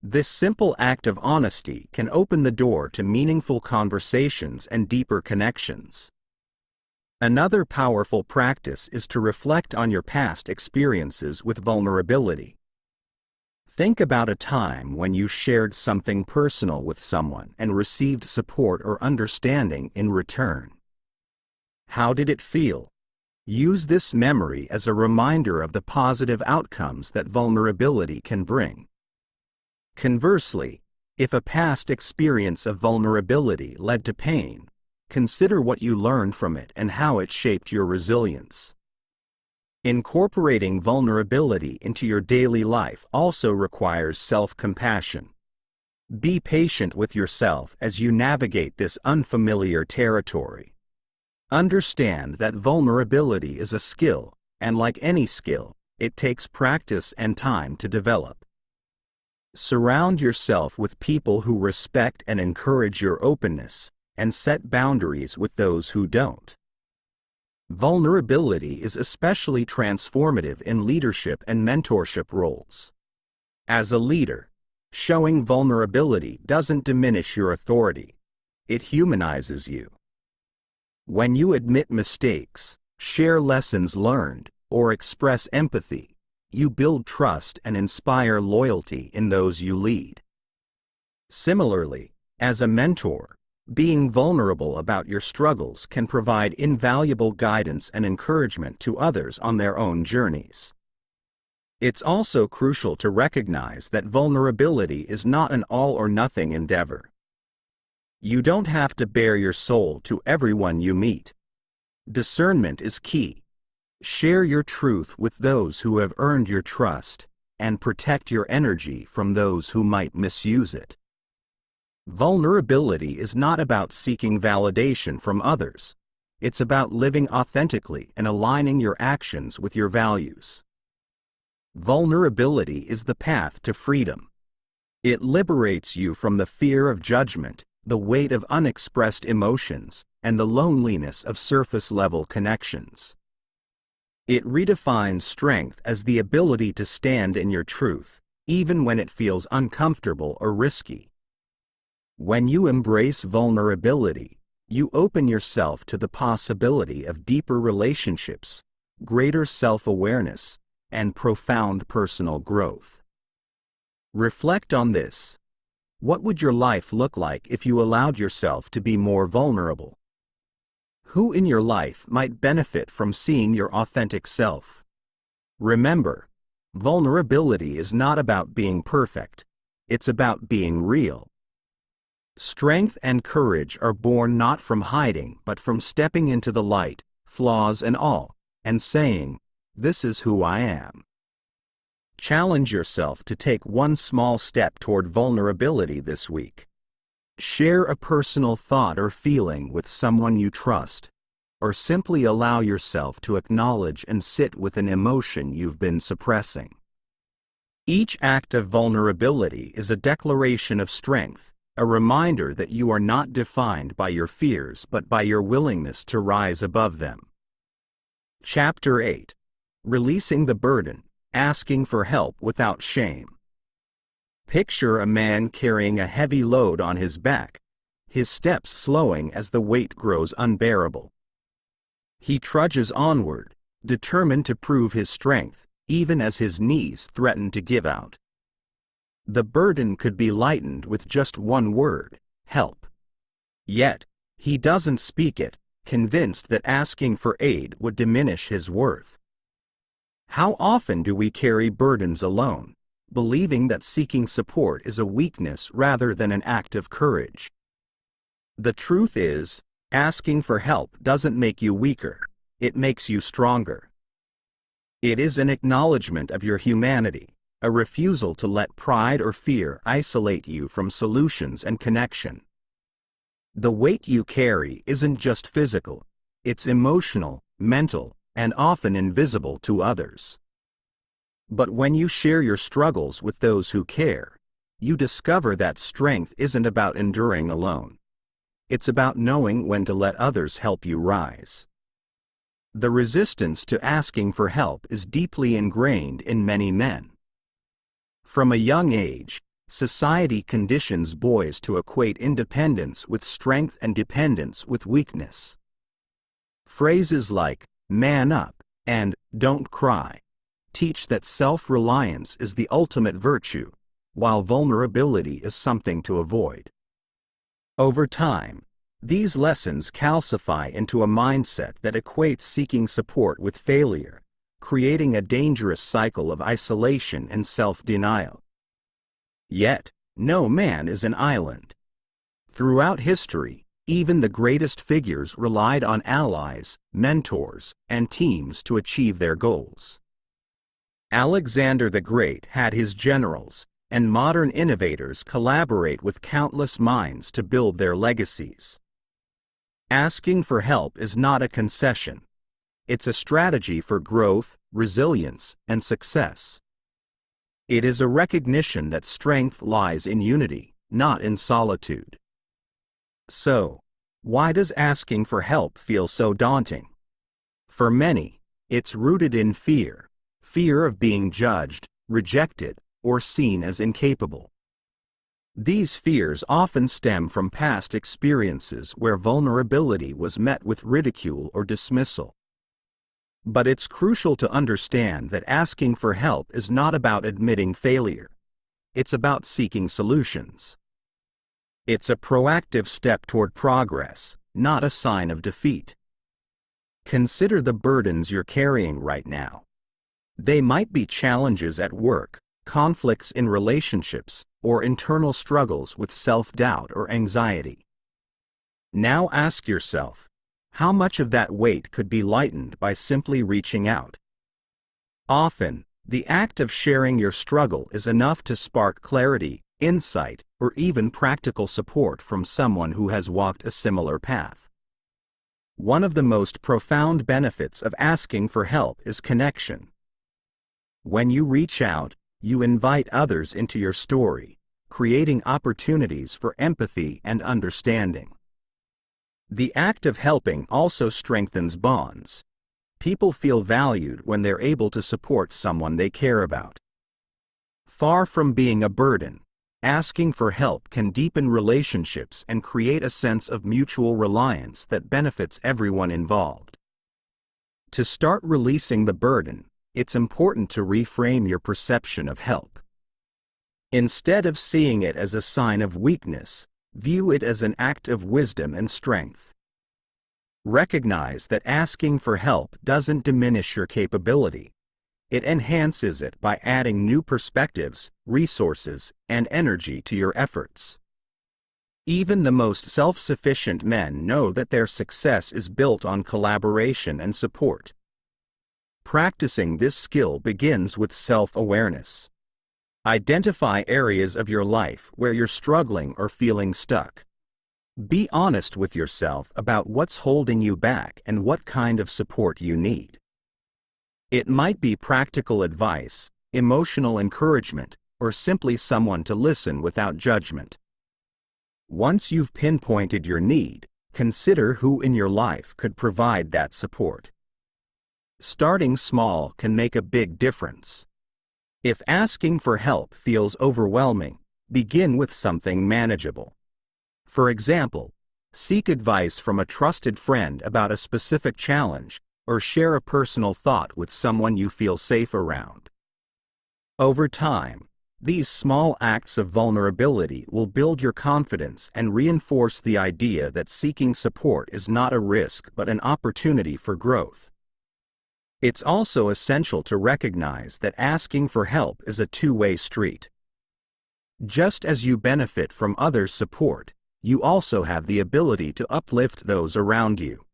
This simple act of honesty can open the door to meaningful conversations and deeper connections. Another powerful practice is to reflect on your past experiences with vulnerability. Think about a time when you shared something personal with someone and received support or understanding in return. How did it feel? Use this memory as a reminder of the positive outcomes that vulnerability can bring. Conversely, if a past experience of vulnerability led to pain, consider what you learned from it and how it shaped your resilience. Incorporating vulnerability into your daily life also requires self-compassion. Be patient with yourself as you navigate this unfamiliar territory. Understand that vulnerability is a skill, and like any skill, it takes practice and time to develop. Surround yourself with people who respect and encourage your openness, and set boundaries with those who don't. Vulnerability is especially transformative in leadership and mentorship roles. As a leader, showing vulnerability doesn't diminish your authority. It humanizes you. When you admit mistakes, share lessons learned, or express empathy, you build trust and inspire loyalty in those you lead. Similarly, as a mentor, being vulnerable about your struggles can provide invaluable guidance and encouragement to others on their own journeys. It's also crucial to recognize that vulnerability is not an all-or-nothing endeavor. You don't have to bare your soul to everyone you meet. Discernment is key. Share your truth with those who have earned your trust, and protect your energy from those who might misuse it. Vulnerability is not about seeking validation from others. It's about living authentically and aligning your actions with your values. Vulnerability is the path to freedom. It liberates you from the fear of judgment, the weight of unexpressed emotions, and the loneliness of surface-level connections. It redefines strength as the ability to stand in your truth, even when it feels uncomfortable or risky. When you embrace vulnerability, you open yourself to the possibility of deeper relationships, greater self-awareness, and profound personal growth. Reflect on this. What would your life look like if you allowed yourself to be more vulnerable? Who in your life might benefit from seeing your authentic self? Remember, vulnerability is not about being perfect. It's about being real. Strength and courage are born not from hiding but from stepping into the light, flaws and all, and saying, "This is who I am." Challenge yourself to take one small step toward vulnerability this week. Share a personal thought or feeling with someone you trust, or simply allow yourself to acknowledge and sit with an emotion you've been suppressing. Each act of vulnerability is a declaration of strength, a reminder that you are not defined by your fears but by your willingness to rise above them. Chapter 8. Releasing the burden, asking for help without shame. Picture a man carrying a heavy load on his back, his steps slowing as the weight grows unbearable. He trudges onward, determined to prove his strength, even as his knees threaten to give out. The burden could be lightened with just one word: help. Yet, he doesn't speak it, convinced that asking for aid would diminish his worth. How often do we carry burdens alone, believing that seeking support is a weakness rather than an act of courage? The truth is, asking for help doesn't make you weaker, it makes you stronger. It is an acknowledgement of your humanity, a refusal to let pride or fear isolate you from solutions and connection. The weight you carry isn't just physical, it's emotional, mental, and often invisible to others. But when you share your struggles with those who care, you discover that strength isn't about enduring alone. It's about knowing when to let others help you rise. The resistance to asking for help is deeply ingrained in many men. From a young age, society conditions boys to equate independence with strength and dependence with weakness. Phrases like, "man up," and "don't cry," teach that self-reliance is the ultimate virtue, while vulnerability is something to avoid. Over time, these lessons calcify into a mindset that equates seeking support with failure, creating a dangerous cycle of isolation and self-denial. Yet, no man is an island. Throughout history, even the greatest figures relied on allies, mentors, and teams to achieve their goals. Alexander the Great had his generals, and modern innovators collaborate with countless minds to build their legacies. Asking for help is not a concession. It's a strategy for growth, resilience, and success. It is a recognition that strength lies in unity, not in solitude. So, why does asking for help feel so daunting? For many, it's rooted in fear, fear of being judged, rejected, or seen as incapable. These fears often stem from past experiences where vulnerability was met with ridicule or dismissal. But it's crucial to understand that asking for help is not about admitting failure. It's about seeking solutions. It's a proactive step toward progress, not a sign of defeat. Consider the burdens you're carrying right now. They might be challenges at work, conflicts in relationships, or internal struggles with self-doubt or anxiety. Now ask yourself, how much of that weight could be lightened by simply reaching out? Often, the act of sharing your struggle is enough to spark clarity, insight, or even practical support from someone who has walked a similar path. One of the most profound benefits of asking for help is connection. When you reach out, you invite others into your story, creating opportunities for empathy and understanding. The act of helping also strengthens bonds. People feel valued when they're able to support someone they care about. Far from being a burden, asking for help can deepen relationships and create a sense of mutual reliance that benefits everyone involved. To start releasing the burden, it's important to reframe your perception of help. Instead of seeing it as a sign of weakness, view it as an act of wisdom and strength. Recognize that asking for help doesn't diminish your capability. It enhances it by adding new perspectives, resources, and energy to your efforts. Even the most self-sufficient men know that their success is built on collaboration and support. Practicing this skill begins with self-awareness. Identify areas of your life where you're struggling or feeling stuck. Be honest with yourself about what's holding you back and what kind of support you need. It might be practical advice, emotional encouragement, or simply someone to listen without judgment. Once you've pinpointed your need, consider who in your life could provide that support. Starting small can make a big difference. If asking for help feels overwhelming, begin with something manageable. For example, seek advice from a trusted friend about a specific challenge, or share a personal thought with someone you feel safe around. Over time, these small acts of vulnerability will build your confidence and reinforce the idea that seeking support is not a risk but an opportunity for growth. It's also essential to recognize that asking for help is a two-way street. Just as you benefit from others' support, you also have the ability to uplift those around you.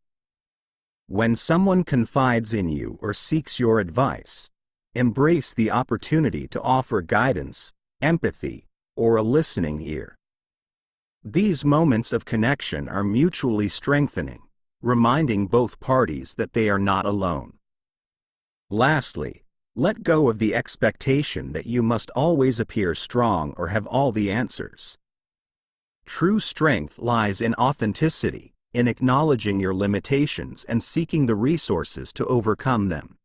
When someone confides in you or seeks your advice, embrace the opportunity to offer guidance, empathy, or a listening ear. These moments of connection are mutually strengthening, reminding both parties that they are not alone. Lastly, let go of the expectation that you must always appear strong or have all the answers. True strength lies in authenticity, in acknowledging your limitations and seeking the resources to overcome them.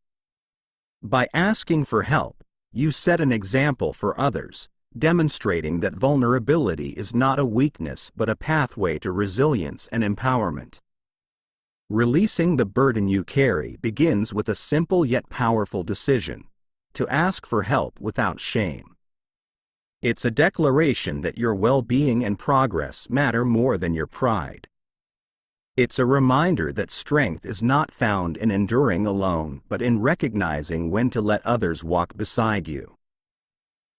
By asking for help, you set an example for others, demonstrating that vulnerability is not a weakness but a pathway to resilience and empowerment. Releasing the burden you carry begins with a simple yet powerful decision: to ask for help without shame. It's a declaration that your well-being and progress matter more than your pride. It's a reminder that strength is not found in enduring alone but in recognizing when to let others walk beside you.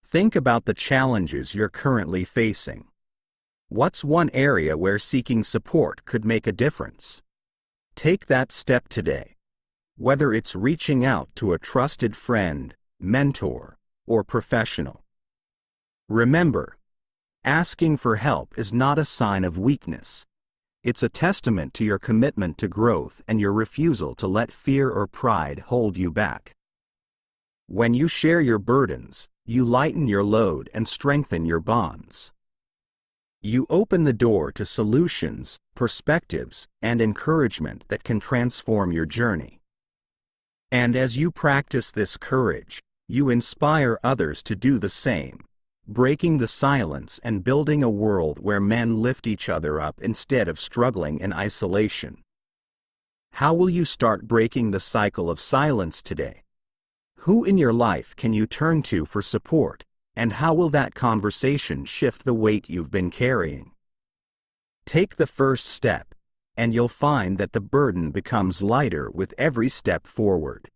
Think about the challenges you're currently facing. What's one area where seeking support could make a difference? Take that step today. Whether it's reaching out to a trusted friend, mentor, or professional. Remember, asking for help is not a sign of weakness. It's a testament to your commitment to growth and your refusal to let fear or pride hold you back. When you share your burdens, you lighten your load and strengthen your bonds. You open the door to solutions, perspectives, and encouragement that can transform your journey. And as you practice this courage, you inspire others to do the same, breaking the silence and building a world where men lift each other up instead of struggling in isolation. How will you start breaking the cycle of silence today? Who in your life can you turn to for support, and how will that conversation shift the weight you've been carrying? Take the first step, and you'll find that the burden becomes lighter with every step forward.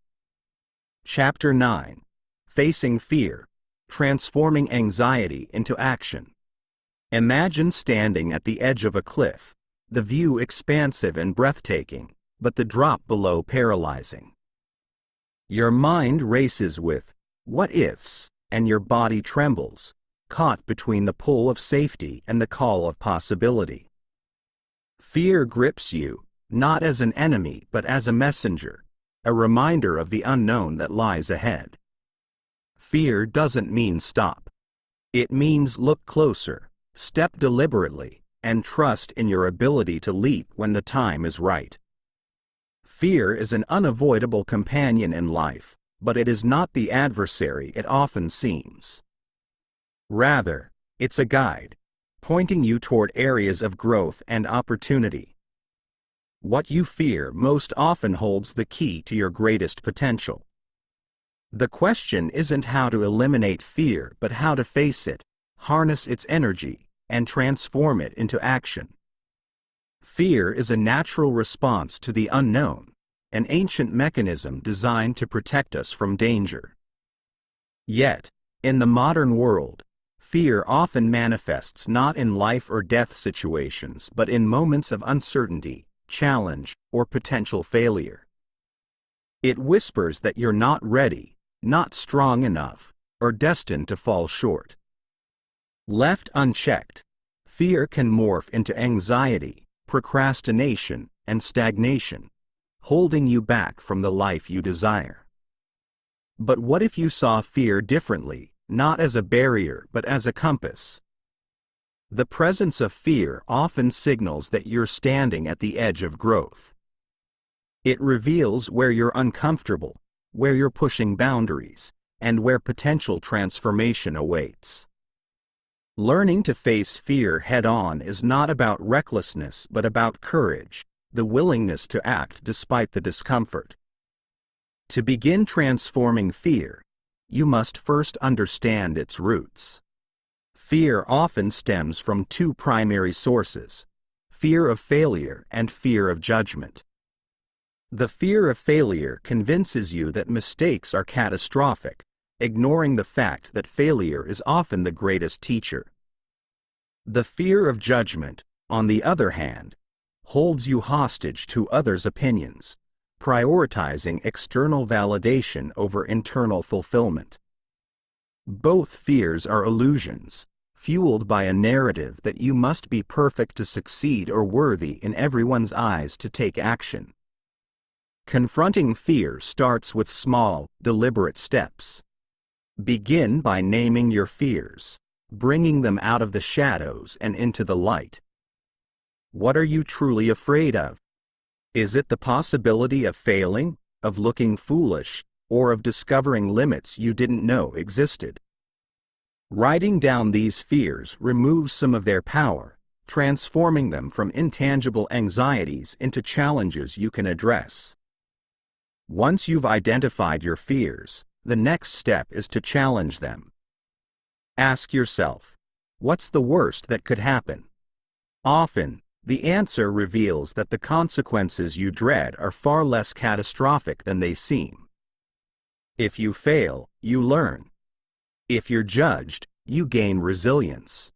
Chapter 9. Facing Fear. Transforming anxiety into action. Imagine standing at the edge of a cliff, the view expansive and breathtaking, but the drop below paralyzing. Your mind races with what ifs, and your body trembles, caught between the pull of safety and the call of possibility. Fear grips you, not as an enemy but as a messenger, a reminder of the unknown that lies ahead. Fear doesn't mean stop. It means look closer, step deliberately, and trust in your ability to leap when the time is right. Fear is an unavoidable companion in life, but it is not the adversary it often seems. Rather, it's a guide, pointing you toward areas of growth and opportunity. What you fear most often holds the key to your greatest potential. The question isn't how to eliminate fear but how to face it, harness its energy, and transform it into action. Fear is a natural response to the unknown, an ancient mechanism designed to protect us from danger. Yet, in the modern world, fear often manifests not in life or death situations but in moments of uncertainty, challenge, or potential failure. It whispers that you're not ready, not strong enough, or destined to fall short. Left unchecked, fear can morph into anxiety, procrastination, and stagnation, holding you back from the life you desire. But what if you saw fear differently, not as a barrier but as a compass? The presence of fear often signals that you're standing at the edge of growth. It reveals where you're uncomfortable, where you're pushing boundaries, and where potential transformation awaits. Learning to face fear head-on is not about recklessness but about courage, the willingness to act despite the discomfort. To begin transforming fear, you must first understand its roots. Fear often stems from two primary sources: fear of failure and fear of judgment. The fear of failure convinces you that mistakes are catastrophic, ignoring the fact that failure is often the greatest teacher. The fear of judgment, on the other hand, holds you hostage to others' opinions, prioritizing external validation over internal fulfillment. Both fears are illusions, fueled by a narrative that you must be perfect to succeed or worthy in everyone's eyes to take action. Confronting fear starts with small, deliberate steps. Begin by naming your fears, bringing them out of the shadows and into the light. What are you truly afraid of? Is it the possibility of failing, of looking foolish, or of discovering limits you didn't know existed? Writing down these fears removes some of their power, transforming them from intangible anxieties into challenges you can address. Once you've identified your fears, the next step is to challenge them. Ask yourself, what's the worst that could happen? Often, the answer reveals that the consequences you dread are far less catastrophic than they seem. If you fail, you learn. If you're judged, you gain resilience.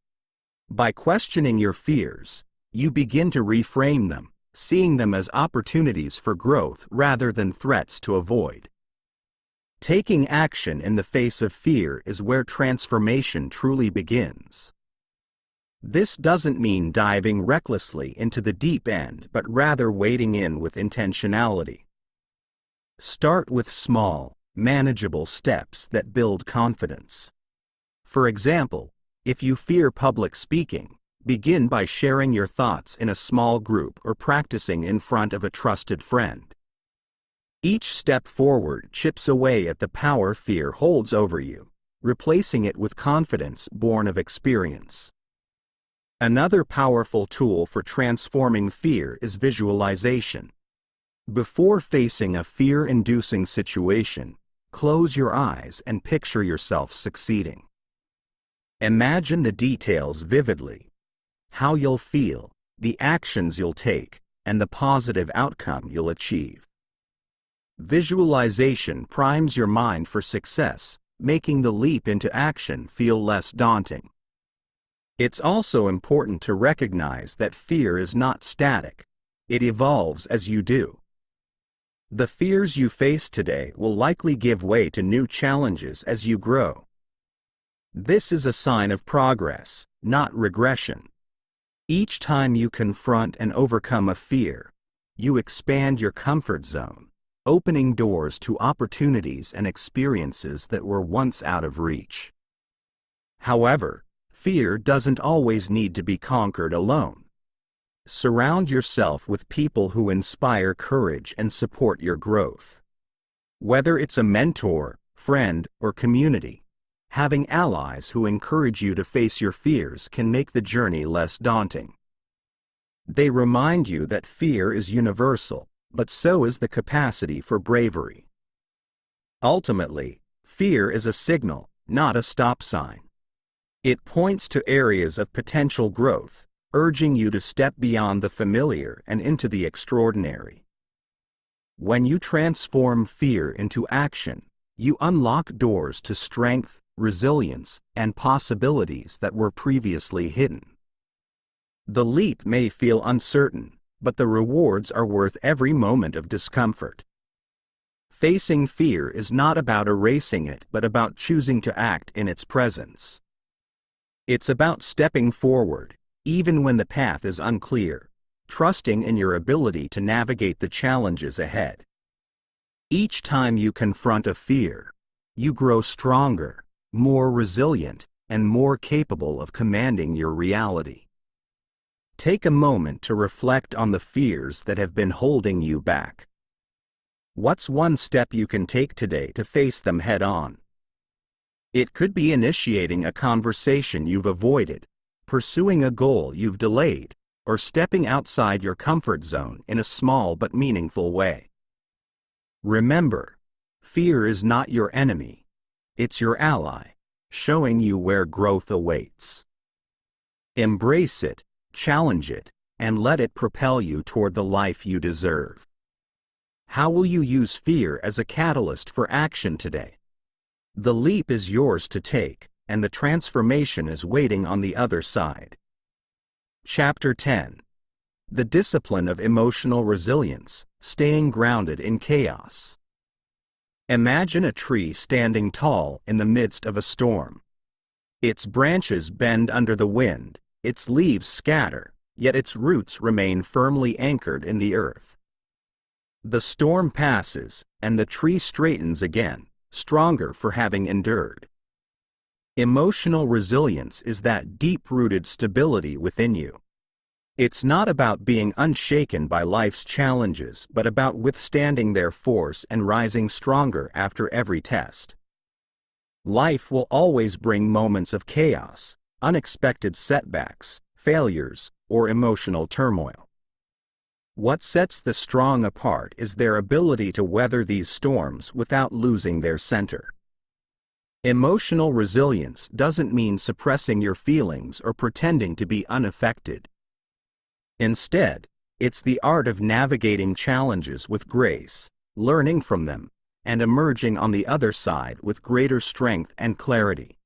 By questioning your fears, you begin to reframe them, seeing them as opportunities for growth rather than threats to avoid. Taking action in the face of fear is where transformation truly begins. This doesn't mean diving recklessly into the deep end, but rather wading in with intentionality. Start with small, manageable steps that build confidence. For example, if you fear public speaking, begin by sharing your thoughts in a small group or practicing in front of a trusted friend. Each step forward chips away at the power fear holds over you, replacing it with confidence born of experience. Another powerful tool for transforming fear is visualization. Before facing a fear-inducing situation, close your eyes and picture yourself succeeding. Imagine the details vividly: how you'll feel, the actions you'll take, and the positive outcome you'll achieve. Visualization primes your mind for success, making the leap into action feel less daunting. It's also important to recognize that fear is not static. It evolves as you do. The fears you face today will likely give way to new challenges as you grow. This is a sign of progress, not regression. Each time you confront and overcome a fear, you expand your comfort zone, opening doors to opportunities and experiences that were once out of reach. However, fear doesn't always need to be conquered alone. Surround yourself with people who inspire courage and support your growth. Whether it's a mentor, friend, or community, having allies who encourage you to face your fears can make the journey less daunting. They remind you that fear is universal, but so is the capacity for bravery. Ultimately, fear is a signal, not a stop sign. It points to areas of potential growth, urging you to step beyond the familiar and into the extraordinary. When you transform fear into action, you unlock doors to strength, resilience, and possibilities that were previously hidden. The leap may feel uncertain, but the rewards are worth every moment of discomfort. Facing fear is not about erasing it, but about choosing to act in its presence. It's about stepping forward, even when the path is unclear, trusting in your ability to navigate the challenges ahead. Each time you confront a fear, you grow stronger, more resilient, and more capable of commanding your reality. Take a moment to reflect on the fears that have been holding you back. What's one step you can take today to face them head-on? It could be initiating a conversation you've avoided, pursuing a goal you've delayed, or stepping outside your comfort zone in a small but meaningful way. Remember, fear is not your enemy. It's your ally, showing you where growth awaits. Embrace it, challenge it, and let it propel you toward the life you deserve. How will you use fear as a catalyst for action today? The leap is yours to take, and the transformation is waiting on the other side. Chapter 10. The Discipline of Emotional Resilience, Staying Grounded in Chaos. Imagine a tree standing tall in the midst of a storm. Its branches bend under the wind, its leaves scatter, yet its roots remain firmly anchored in the earth. The storm passes, and the tree straightens again, stronger for having endured. Emotional resilience is that deep-rooted stability within you. It's not about being unshaken by life's challenges, but about withstanding their force and rising stronger after every test. Life will always bring moments of chaos, unexpected setbacks, failures, or emotional turmoil. What sets the strong apart is their ability to weather these storms without losing their center. Emotional resilience doesn't mean suppressing your feelings or pretending to be unaffected. Instead, it's the art of navigating challenges with grace, learning from them, and emerging on the other side with greater strength and clarity.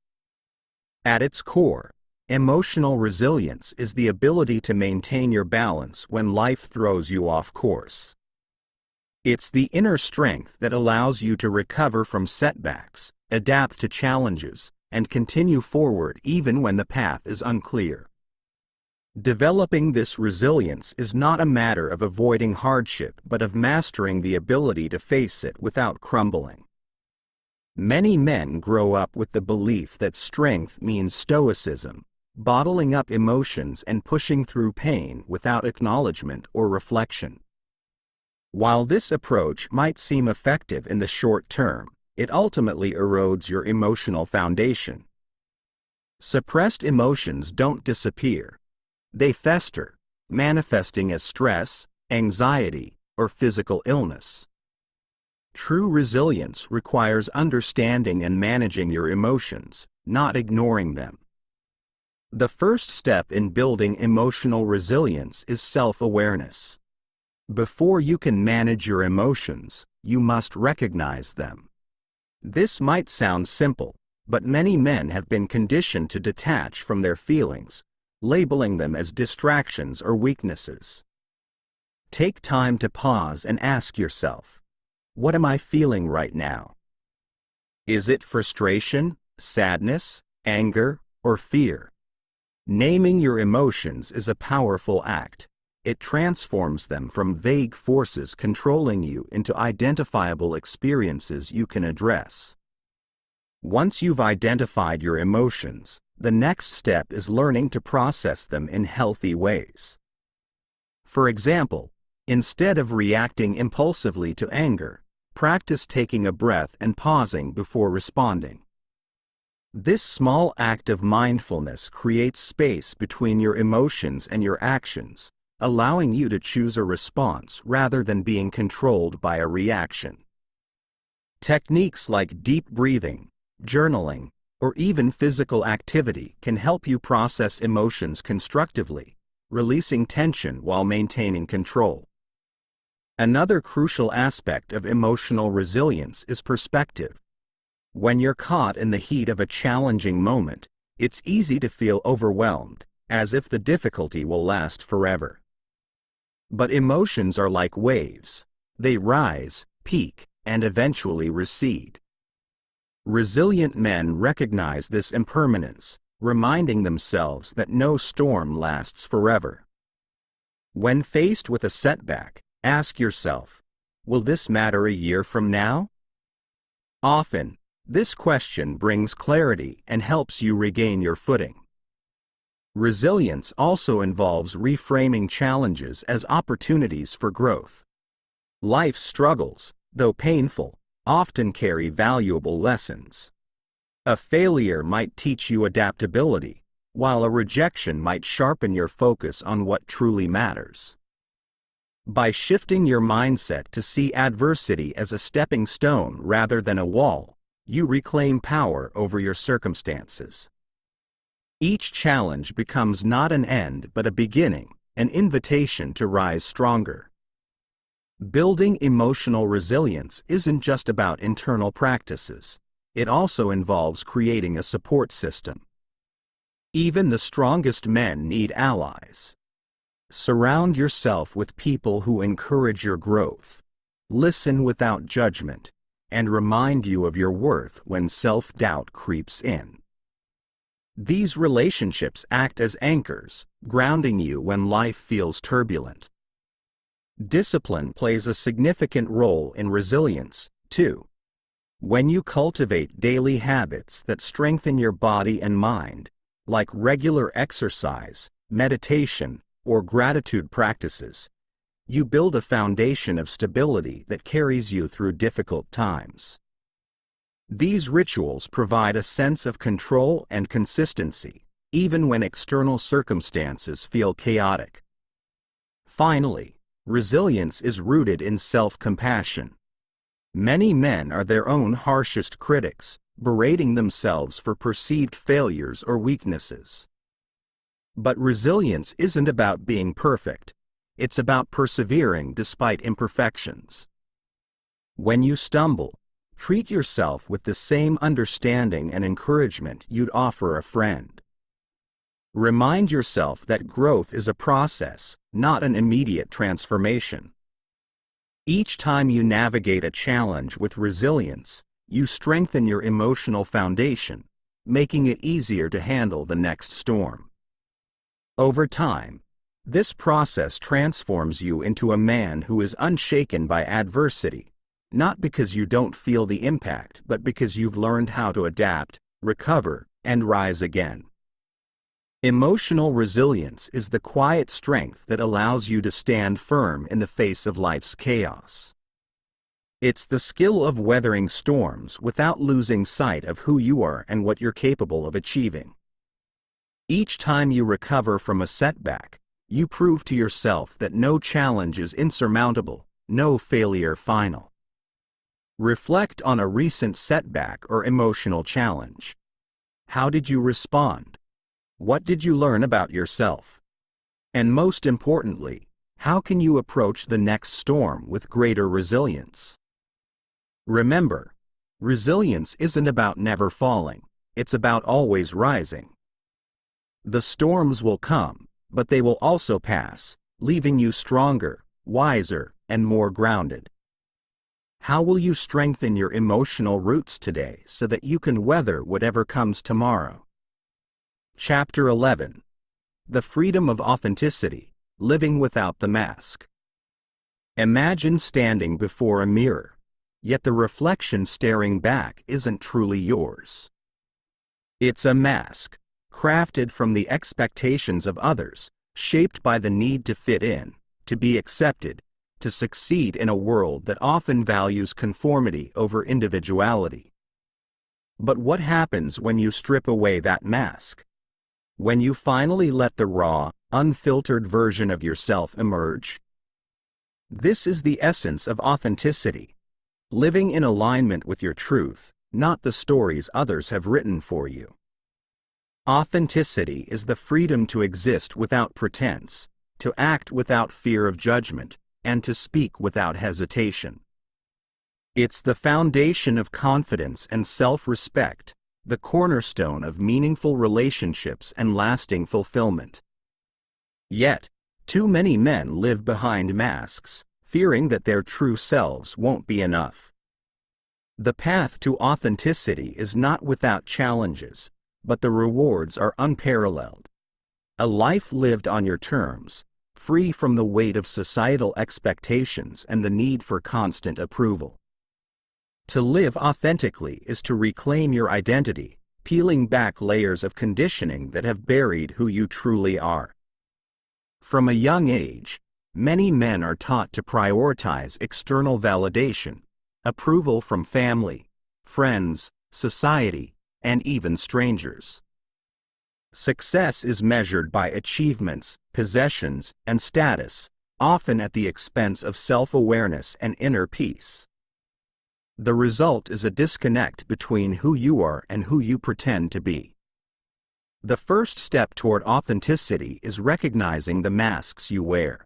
At its core, emotional resilience is the ability to maintain your balance when life throws you off course. It's the inner strength that allows you to recover from setbacks, adapt to challenges, and continue forward even when the path is unclear. Developing this resilience is not a matter of avoiding hardship but of mastering the ability to face it without crumbling. Many men grow up with the belief that strength means stoicism, bottling up emotions and pushing through pain without acknowledgement or reflection. While this approach might seem effective in the short term, it ultimately erodes your emotional foundation. Suppressed emotions don't disappear. They fester, manifesting as stress, anxiety, or physical illness. True resilience requires understanding and managing your emotions, not ignoring them. The first step in building emotional resilience is self-awareness. Before you can manage your emotions, you must recognize them. This might sound simple, but many men have been conditioned to detach from their feelings, labeling them as distractions or weaknesses. Take time to pause and ask yourself, what am I feeling right now? Is it frustration, sadness, anger, or fear. Naming your emotions is a powerful act. It transforms them from vague forces controlling you into identifiable experiences you can address. Once you've identified your emotions, the next step is learning to process them in healthy ways. For example, instead of reacting impulsively to anger, practice taking a breath and pausing before responding. This small act of mindfulness creates space between your emotions and your actions, allowing you to choose a response rather than being controlled by a reaction. Techniques like deep breathing, journaling, or even physical activity can help you process emotions constructively, releasing tension while maintaining control. Another crucial aspect of emotional resilience is perspective. When you're caught in the heat of a challenging moment, it's easy to feel overwhelmed, as if the difficulty will last forever. But emotions are like waves. They rise, peak, and eventually recede. Resilient men recognize this impermanence, reminding themselves that no storm lasts forever. When faced with a setback, ask yourself, will this matter a year from now? Often, this question brings clarity and helps you regain your footing. Resilience also involves reframing challenges as opportunities for growth. Life's struggles, though painful, often carry valuable lessons. A failure might teach you adaptability, while a rejection might sharpen your focus on what truly matters. By shifting your mindset to see adversity as a stepping stone rather than a wall, you reclaim power over your circumstances. Each challenge becomes not an end but a beginning, an invitation to rise stronger. Building emotional resilience isn't just about internal practices. It also involves creating a support system. Even the strongest men need allies. Surround yourself with people who encourage your growth, listen without judgment, and remind you of your worth when self-doubt creeps in. These relationships act as anchors, grounding you when life feels turbulent. Discipline plays a significant role in resilience, too. When you cultivate daily habits that strengthen your body and mind, like regular exercise, meditation, or gratitude practices, you build a foundation of stability that carries you through difficult times. These rituals provide a sense of control and consistency, even when external circumstances feel chaotic. Finally, resilience is rooted in self-compassion. Many men are their own harshest critics, berating themselves for perceived failures or weaknesses. But resilience isn't about being perfect. It's about persevering despite imperfections. When you stumble, treat yourself with the same understanding and encouragement you'd offer a friend. Remind yourself that growth is a process, not an immediate transformation. Each time you navigate a challenge with resilience, you strengthen your emotional foundation, making it easier to handle the next storm. Over time, this process transforms you into a man who is unshaken by adversity, not because you don't feel the impact, but because you've learned how to adapt, recover, and rise again. Emotional resilience is the quiet strength that allows you to stand firm in the face of life's chaos. It's the skill of weathering storms without losing sight of who you are and what you're capable of achieving. Each time you recover from a setback, you prove to yourself that no challenge is insurmountable, no failure final. Reflect on a recent setback or emotional challenge. How did you respond? What did you learn about yourself? And most importantly, how can you approach the next storm with greater resilience? Remember, resilience isn't about never falling, it's about always rising. The storms will come, but they will also pass, leaving you stronger, wiser, and more grounded. How will you strengthen your emotional roots today so that you can weather whatever comes tomorrow? Chapter 11. The Freedom of Authenticity, Living Without the Mask. Imagine standing before a mirror, yet the reflection staring back isn't truly yours. It's a mask, crafted from the expectations of others, shaped by the need to fit in, to be accepted, to succeed in a world that often values conformity over individuality. But what happens when you strip away that mask? When you finally let the raw, unfiltered version of yourself emerge? This is the essence of authenticity, living in alignment with your truth, not the stories others have written for you. Authenticity is the freedom to exist without pretense, to act without fear of judgment, and to speak without hesitation. It's the foundation of confidence and self-respect, the cornerstone of meaningful relationships and lasting fulfillment. Yet, too many men live behind masks, fearing that their true selves won't be enough. The path to authenticity is not without challenges, but the rewards are unparalleled. A life lived on your terms, free from the weight of societal expectations and the need for constant approval. To live authentically is to reclaim your identity, peeling back layers of conditioning that have buried who you truly are. From a young age, many men are taught to prioritize external validation, approval from family, friends, society, and even strangers. Success is measured by achievements, possessions, and status, often at the expense of self-awareness and inner peace. The result is a disconnect between who you are and who you pretend to be. The first step toward authenticity is recognizing the masks you wear.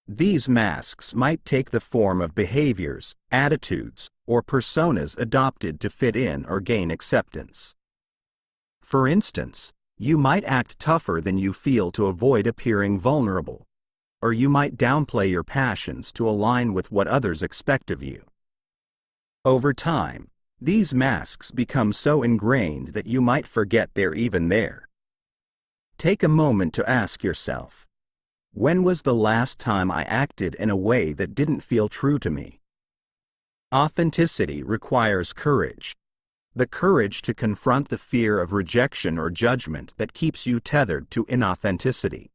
These masks might take the form of behaviors, attitudes, or personas adopted to fit in or gain acceptance. For instance, you might act tougher than you feel to avoid appearing vulnerable, or you might downplay your passions to align with what others expect of you. Over time, these masks become so ingrained that you might forget they're even there. Take a moment to ask yourself, when was the last time I acted in a way that didn't feel true to me? Authenticity requires courage. The courage to confront the fear of rejection or judgment that keeps you tethered to inauthenticity.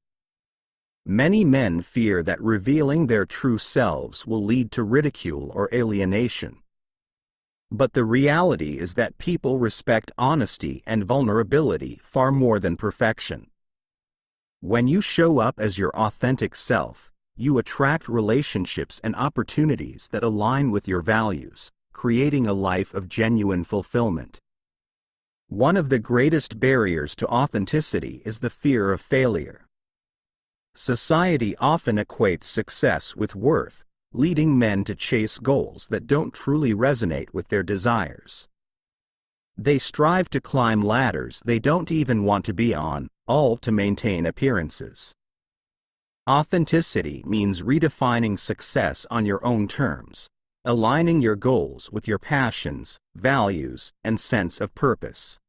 Many men fear that revealing their true selves will lead to ridicule or alienation. But the reality is that people respect honesty and vulnerability far more than perfection. When you show up as your authentic self, you attract relationships and opportunities that align with your values, creating a life of genuine fulfillment. One of the greatest barriers to authenticity is the fear of failure. Society often equates success with worth, leading men to chase goals that don't truly resonate with their desires. They strive to climb ladders they don't even want to be on, all to maintain appearances. Authenticity means redefining success on your own terms, aligning your goals with your passions, values, and sense of purpose.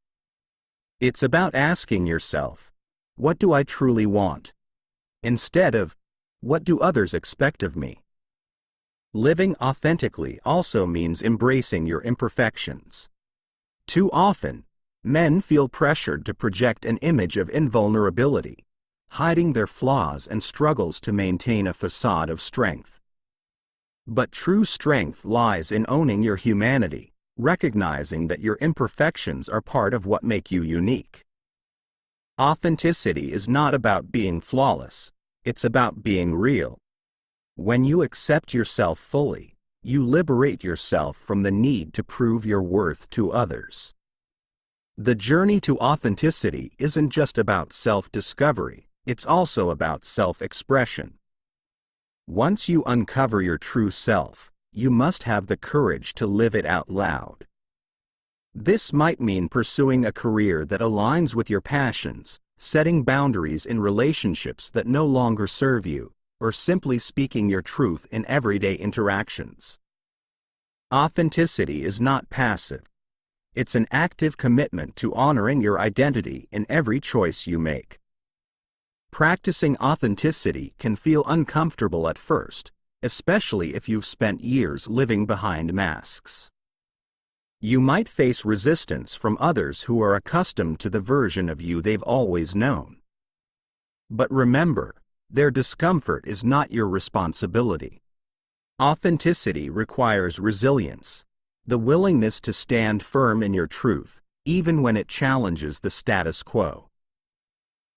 It's about asking yourself, what do I truly want? Instead of, what do others expect of me? Living authentically also means embracing your imperfections. Too often, men feel pressured to project an image of invulnerability, hiding their flaws and struggles to maintain a facade of strength. But true strength lies in owning your humanity, recognizing that your imperfections are part of what make you unique. Authenticity is not about being flawless, it's about being real. When you accept yourself fully, you liberate yourself from the need to prove your worth to others. The journey to authenticity isn't just about self-discovery, it's also about self-expression. Once you uncover your true self, you must have the courage to live it out loud. This might mean pursuing a career that aligns with your passions, setting boundaries in relationships that no longer serve you, or simply speaking your truth in everyday interactions. Authenticity is not passive. It's an active commitment to honoring your identity in every choice you make. Practicing authenticity can feel uncomfortable at first, especially if you've spent years living behind masks. You might face resistance from others who are accustomed to the version of you they've always known. But remember, their discomfort is not your responsibility. Authenticity requires resilience, the willingness to stand firm in your truth, even when it challenges the status quo.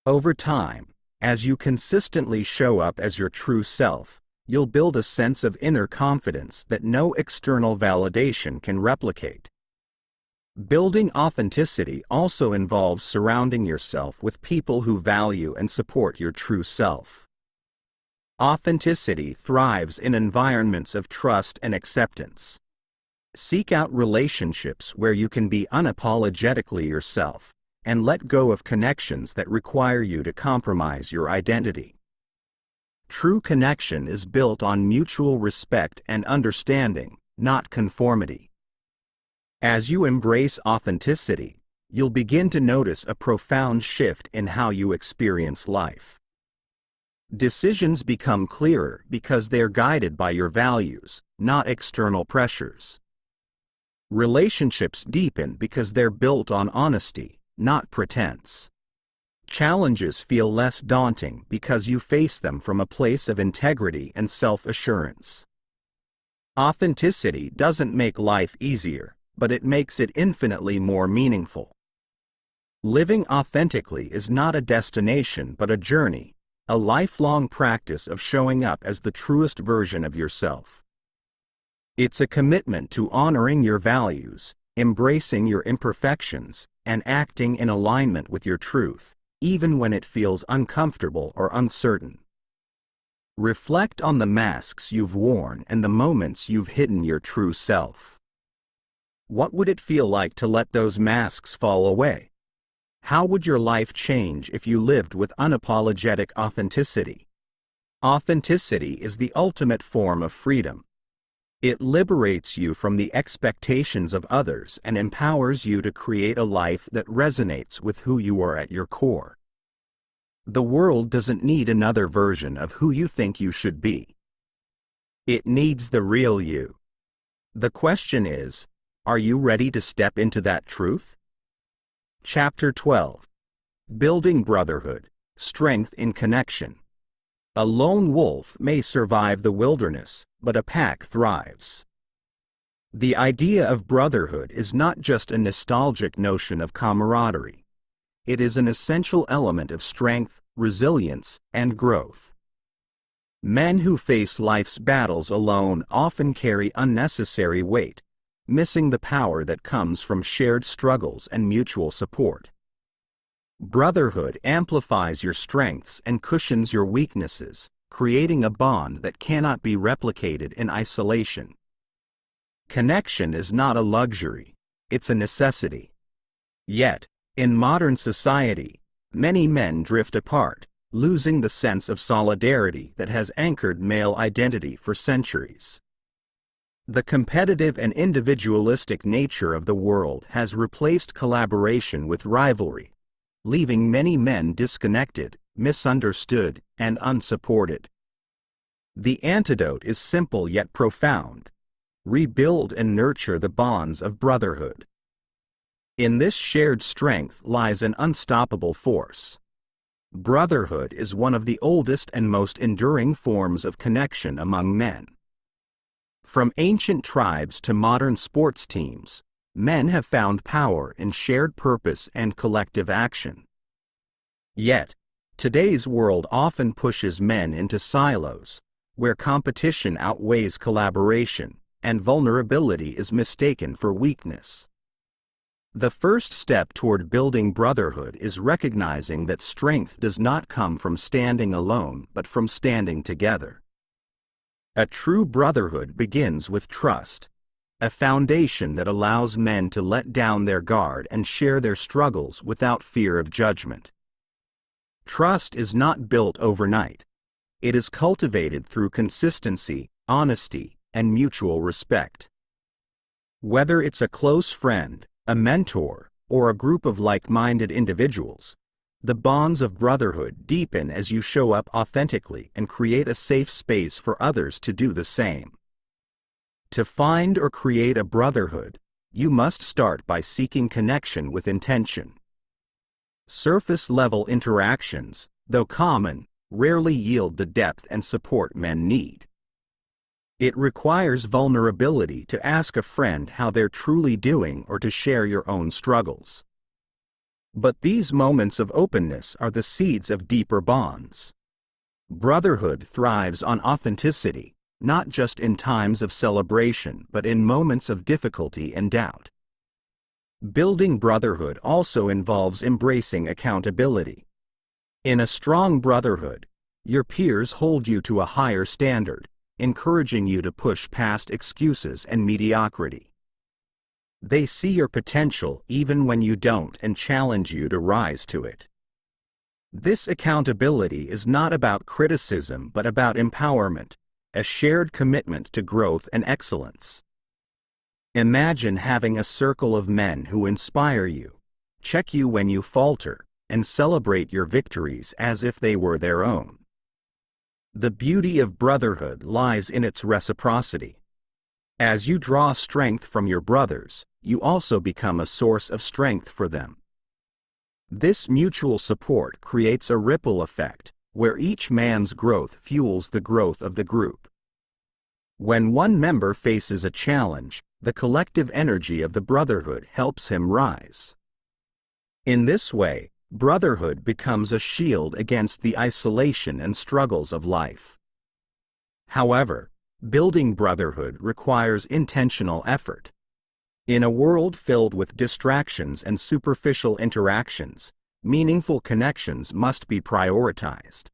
Over time, as you consistently show up as your true self, you'll build a sense of inner confidence that no external validation can replicate. Building authenticity also involves surrounding yourself with people who value and support your true self. Authenticity thrives in environments of trust and acceptance. Seek out relationships where you can be unapologetically yourself, and let go of connections that require you to compromise your identity. True connection is built on mutual respect and understanding, not conformity. As you embrace authenticity, you'll begin to notice a profound shift in how you experience life. Decisions become clearer because they're guided by your values, not external pressures. Relationships deepen because they're built on honesty, not pretense. Challenges feel less daunting because you face them from a place of integrity and self-assurance. Authenticity doesn't make life easier, but it makes it infinitely more meaningful. Living authentically is not a destination but a journey, a lifelong practice of showing up as the truest version of yourself. It's a commitment to honoring your values, embracing your imperfections, and acting in alignment with your truth, even when it feels uncomfortable or uncertain. Reflect on the masks you've worn and the moments you've hidden your true self. What would it feel like to let those masks fall away? How would your life change if you lived with unapologetic authenticity? Authenticity is the ultimate form of freedom. It liberates you from the expectations of others and empowers you to create a life that resonates with who you are at your core. The world doesn't need another version of who you think you should be. It needs the real you. The question is, are you ready to step into that truth? Chapter 12. Building Brotherhood, Strength in Connection. A lone wolf may survive the wilderness, but a pack thrives. The idea of brotherhood is not just a nostalgic notion of camaraderie. It is an essential element of strength, resilience, and growth. Men who face life's battles alone often carry unnecessary weight, missing the power that comes from shared struggles and mutual support. Brotherhood amplifies your strengths and cushions your weaknesses, creating a bond that cannot be replicated in isolation. Connection is not a luxury, it's a necessity. Yet, in modern society, many men drift apart, losing the sense of solidarity that has anchored male identity for centuries. The competitive and individualistic nature of the world has replaced collaboration with rivalry, leaving many men disconnected, misunderstood, and unsupported. The antidote is simple yet profound: rebuild and nurture the bonds of brotherhood. In this shared strength lies an unstoppable force. Brotherhood is one of the oldest and most enduring forms of connection among men. From ancient tribes to modern sports teams, men have found power in shared purpose and collective action. Yet, today's world often pushes men into silos, where competition outweighs collaboration, and vulnerability is mistaken for weakness. The first step toward building brotherhood is recognizing that strength does not come from standing alone but from standing together. A true brotherhood begins with trust, a foundation that allows men to let down their guard and share their struggles without fear of judgment. Trust is not built overnight. It is cultivated through consistency, honesty, and mutual respect. Whether it's a close friend, a mentor, or a group of like-minded individuals, the bonds of brotherhood deepen as you show up authentically and create a safe space for others to do the same. To find or create a brotherhood, you must start by seeking connection with intention. Surface-level interactions, though common, rarely yield the depth and support men need. It requires vulnerability to ask a friend how they're truly doing or to share your own struggles. But these moments of openness are the seeds of deeper bonds. Brotherhood thrives on authenticity, not just in times of celebration but in moments of difficulty and doubt. Building brotherhood also involves embracing accountability. In a strong brotherhood, your peers hold you to a higher standard, encouraging you to push past excuses and mediocrity. They see your potential even when you don't and challenge you to rise to it. This accountability is not about criticism but about empowerment, a shared commitment to growth and excellence. Imagine having a circle of men who inspire you, check you when you falter, and celebrate your victories as if they were their own. The beauty of brotherhood lies in its reciprocity. As you draw strength from your brothers, you also become a source of strength for them. This mutual support creates a ripple effect, where each man's growth fuels the growth of the group. When one member faces a challenge, the collective energy of the brotherhood helps him rise. In this way, brotherhood becomes a shield against the isolation and struggles of life. However, building brotherhood requires intentional effort. In a world filled with distractions and superficial interactions, meaningful connections must be prioritized.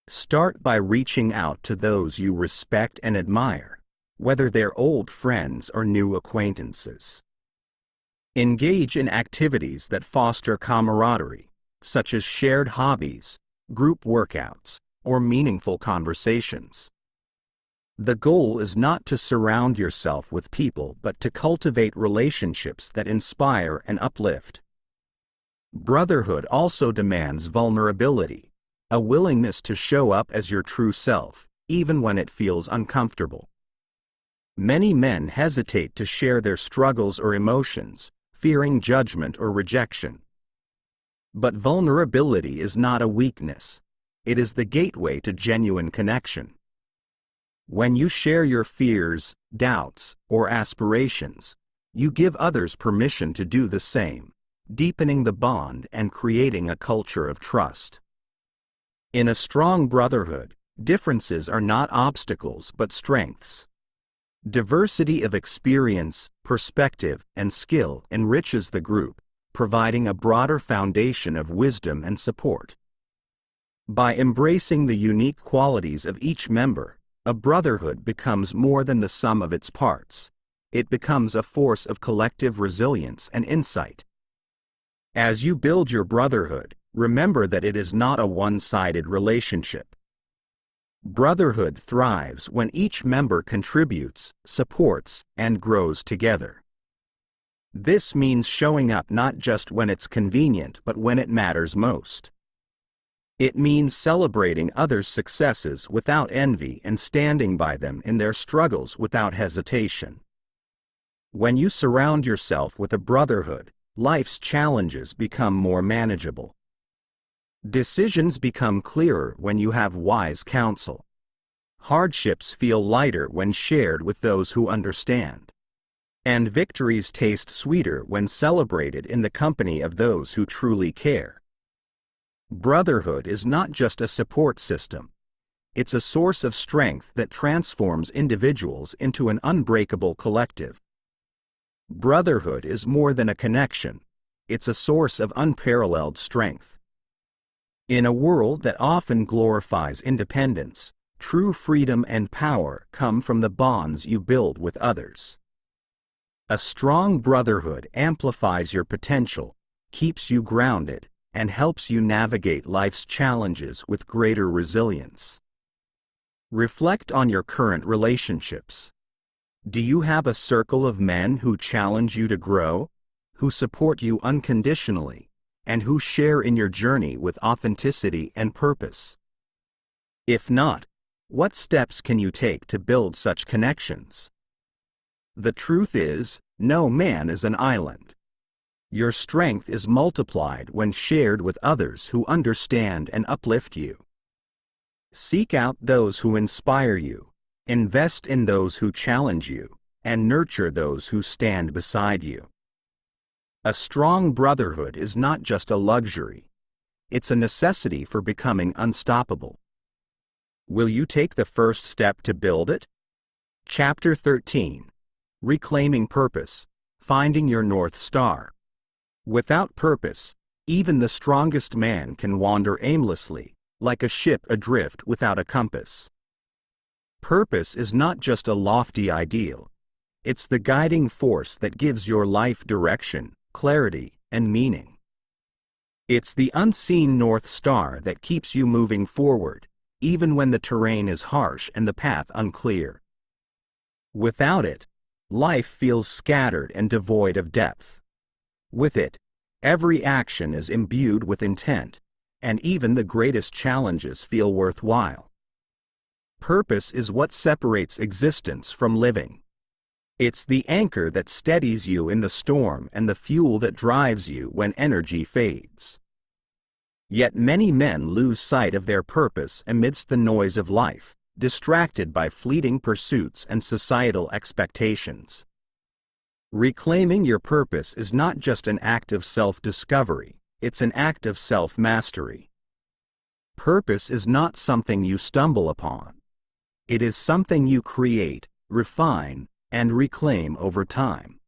Start by reaching out to those you respect and admire, whether they're old friends or new acquaintances. Engage in activities that foster camaraderie, such as shared hobbies, group workouts, or meaningful conversations. The goal is not to surround yourself with people but to cultivate relationships that inspire and uplift. Brotherhood also demands vulnerability, a willingness to show up as your true self, even when it feels uncomfortable. Many men hesitate to share their struggles or emotions, fearing judgment or rejection. But vulnerability is not a weakness. It is the gateway to genuine connection. When you share your fears, doubts, or aspirations, you give others permission to do the same, deepening the bond and creating a culture of trust. In a strong brotherhood, differences are not obstacles but strengths. Diversity of experience, perspective, and skill enriches the group, providing a broader foundation of wisdom and support. By embracing the unique qualities of each member, a brotherhood becomes more than the sum of its parts. It becomes a force of collective resilience and insight. As you build your brotherhood, remember that it is not a one-sided relationship. Brotherhood thrives when each member contributes, supports, and grows together. This means showing up not just when it's convenient but when it matters most. It means celebrating others' successes without envy and standing by them in their struggles without hesitation. When you surround yourself with a brotherhood, life's challenges become more manageable. Decisions become clearer when you have wise counsel. Hardships feel lighter when shared with those who understand. And victories taste sweeter when celebrated in the company of those who truly care. Brotherhood is not just a support system. It's a source of strength that transforms individuals into an unbreakable collective. Brotherhood is more than a connection. It's a source of unparalleled strength. In a world that often glorifies independence, true freedom and power come from the bonds you build with others. A strong brotherhood amplifies your potential, keeps you grounded, and helps you navigate life's challenges with greater resilience. Reflect on your current relationships. Do you have a circle of men who challenge you to grow, who support you unconditionally, and who share in your journey with authenticity and purpose. If not, what steps can you take to build such connections? The truth is, no man is an island. Your strength is multiplied when shared with others who understand and uplift you. Seek out those who inspire you, invest in those who challenge you, and nurture those who stand beside you. A strong brotherhood is not just a luxury, it's a necessity for becoming unstoppable. Will you take the first step to build it? Chapter 13. Reclaiming Purpose, Finding Your North Star. Without purpose, even the strongest man can wander aimlessly, like a ship adrift without a compass. Purpose is not just a lofty ideal, it's the guiding force that gives your life direction, clarity, and meaning. It's the unseen North Star that keeps you moving forward, even when the terrain is harsh and the path unclear. Without it, life feels scattered and devoid of depth. With it, every action is imbued with intent, and even the greatest challenges feel worthwhile. Purpose is what separates existence from living. It's the anchor that steadies you in the storm and the fuel that drives you when energy fades. Yet many men lose sight of their purpose amidst the noise of life, distracted by fleeting pursuits and societal expectations. Reclaiming your purpose is not just an act of self-discovery, it's an act of self-mastery. Purpose is not something you stumble upon. It is something you create, refine, and reclaim over time.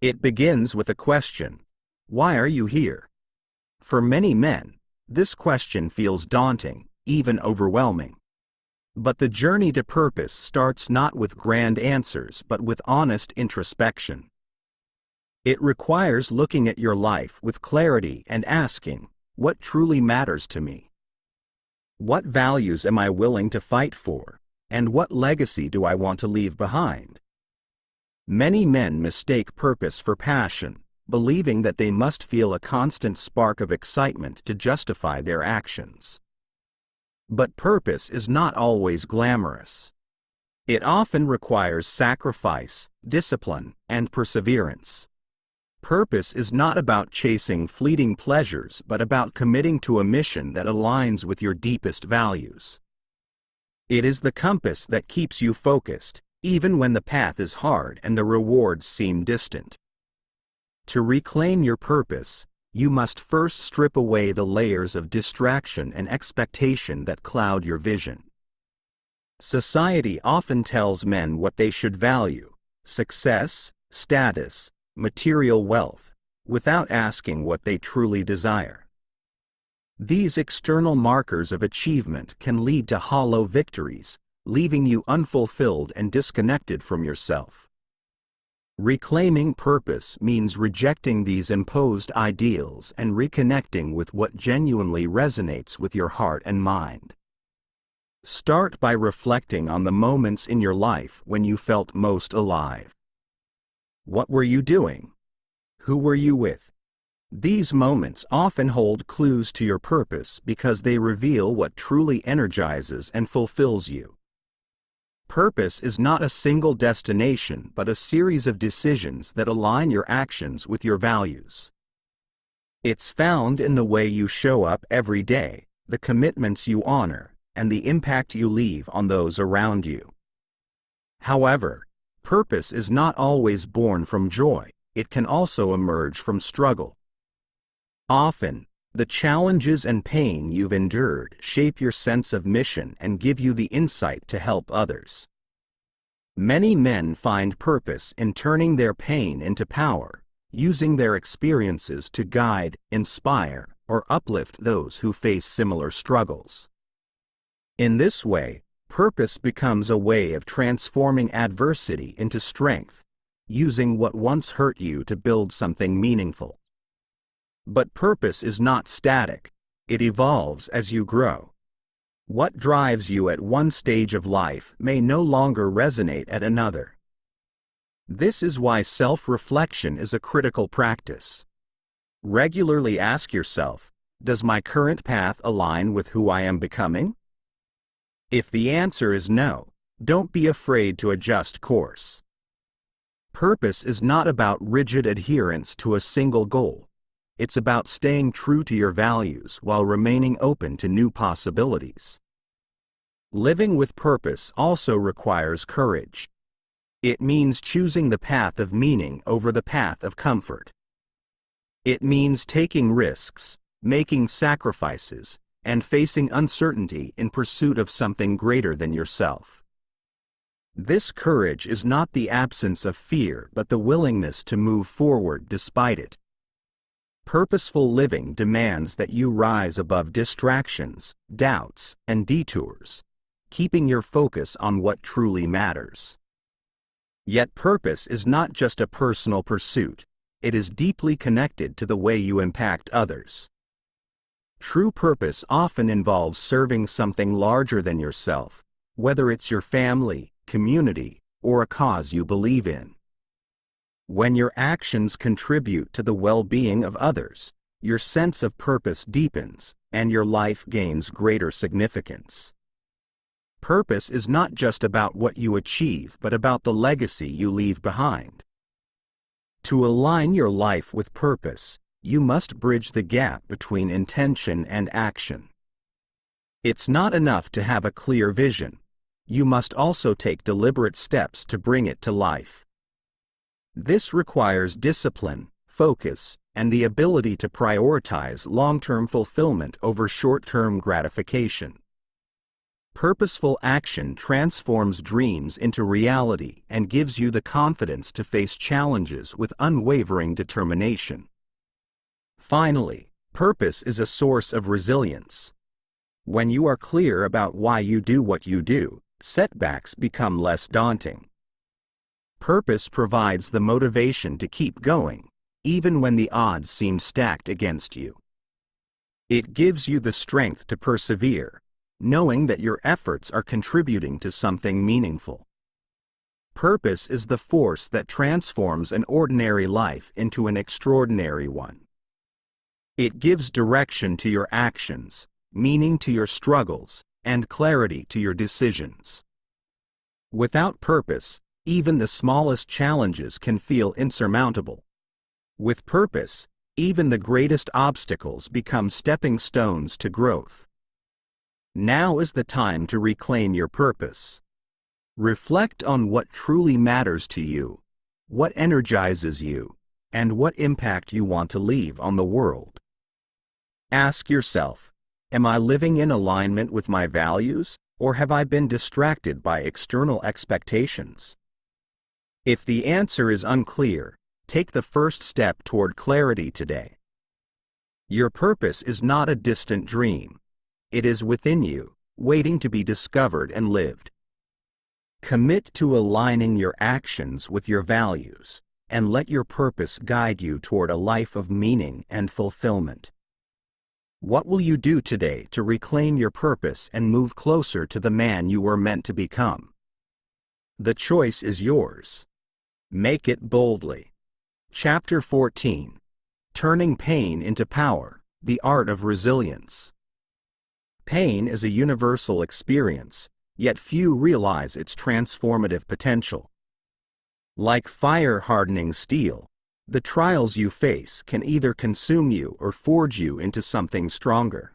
It begins with a question: why are you here? For many men, this question feels daunting, even overwhelming. But the journey to purpose starts not with grand answers but with honest introspection. It requires looking at your life with clarity and asking, what truly matters to me? What values am I willing to fight for, and what legacy do I want to leave behind? Many men mistake purpose for passion, believing that they must feel a constant spark of excitement to justify their actions. But purpose is not always glamorous. It often requires sacrifice, discipline, and perseverance. Purpose is not about chasing fleeting pleasures but about committing to a mission that aligns with your deepest values. It is the compass that keeps you focused, even when the path is hard and the rewards seem distant. To reclaim your purpose, you must first strip away the layers of distraction and expectation that cloud your vision. Society often tells men what they should value: success, status, material wealth, without asking what they truly desire. These external markers of achievement can lead to hollow victories, leaving you unfulfilled and disconnected from yourself. Reclaiming purpose means rejecting these imposed ideals and reconnecting with what genuinely resonates with your heart and mind. Start by reflecting on the moments in your life when you felt most alive. What were you doing? Who were you with? These moments often hold clues to your purpose because they reveal what truly energizes and fulfills you. Purpose is not a single destination but a series of decisions that align your actions with your values. It's found in the way you show up every day, the commitments you honor, and the impact you leave on those around you. However, purpose is not always born from joy, it can also emerge from struggle. Often, the challenges and pain you've endured shape your sense of mission and give you the insight to help others. Many men find purpose in turning their pain into power, using their experiences to guide, inspire, or uplift those who face similar struggles. In this way, purpose becomes a way of transforming adversity into strength, using what once hurt you to build something meaningful. But purpose is not static, it evolves as you grow. What drives you at one stage of life may no longer resonate at another. This is why self-reflection is a critical practice. Regularly ask yourself, does my current path align with who I am becoming? If the answer is no, don't be afraid to adjust course. Purpose is not about rigid adherence to a single goal. It's about staying true to your values while remaining open to new possibilities. Living with purpose also requires courage. It means choosing the path of meaning over the path of comfort. It means taking risks, making sacrifices, and facing uncertainty in pursuit of something greater than yourself. This courage is not the absence of fear but the willingness to move forward despite it. Purposeful living demands that you rise above distractions, doubts, and detours, keeping your focus on what truly matters. Yet purpose is not just a personal pursuit, it is deeply connected to the way you impact others. True purpose often involves serving something larger than yourself, whether it's your family, community, or a cause you believe in. When your actions contribute to the well-being of others, your sense of purpose deepens, and your life gains greater significance. Purpose is not just about what you achieve but about the legacy you leave behind. To align your life with purpose, you must bridge the gap between intention and action. It's not enough to have a clear vision. You must also take deliberate steps to bring it to life. This requires discipline, focus, and the ability to prioritize long-term fulfillment over short-term gratification. Purposeful action transforms dreams into reality and gives you the confidence to face challenges with unwavering determination. Finally, purpose is a source of resilience. When you are clear about why you do what you do, setbacks become less daunting. Purpose provides the motivation to keep going, even when the odds seem stacked against you. It gives you the strength to persevere, knowing that your efforts are contributing to something meaningful. Purpose is the force that transforms an ordinary life into an extraordinary one. It gives direction to your actions, meaning to your struggles, and clarity to your decisions. Without purpose, even the smallest challenges can feel insurmountable. With purpose, even the greatest obstacles become stepping stones to growth. Now is the time to reclaim your purpose. Reflect on what truly matters to you, what energizes you, and what impact you want to leave on the world. Ask yourself, am I living in alignment with my values, or have I been distracted by external expectations? If the answer is unclear, take the first step toward clarity today. Your purpose is not a distant dream. It is within you, waiting to be discovered and lived. Commit to aligning your actions with your values, and let your purpose guide you toward a life of meaning and fulfillment. What will you do today to reclaim your purpose and move closer to the man you were meant to become? The choice is yours. Make it boldly. Chapter 14. Turning Pain into Power, the Art of Resilience. Pain is a universal experience, yet few realize its transformative potential. Like fire-hardening steel, the trials you face can either consume you or forge you into something stronger.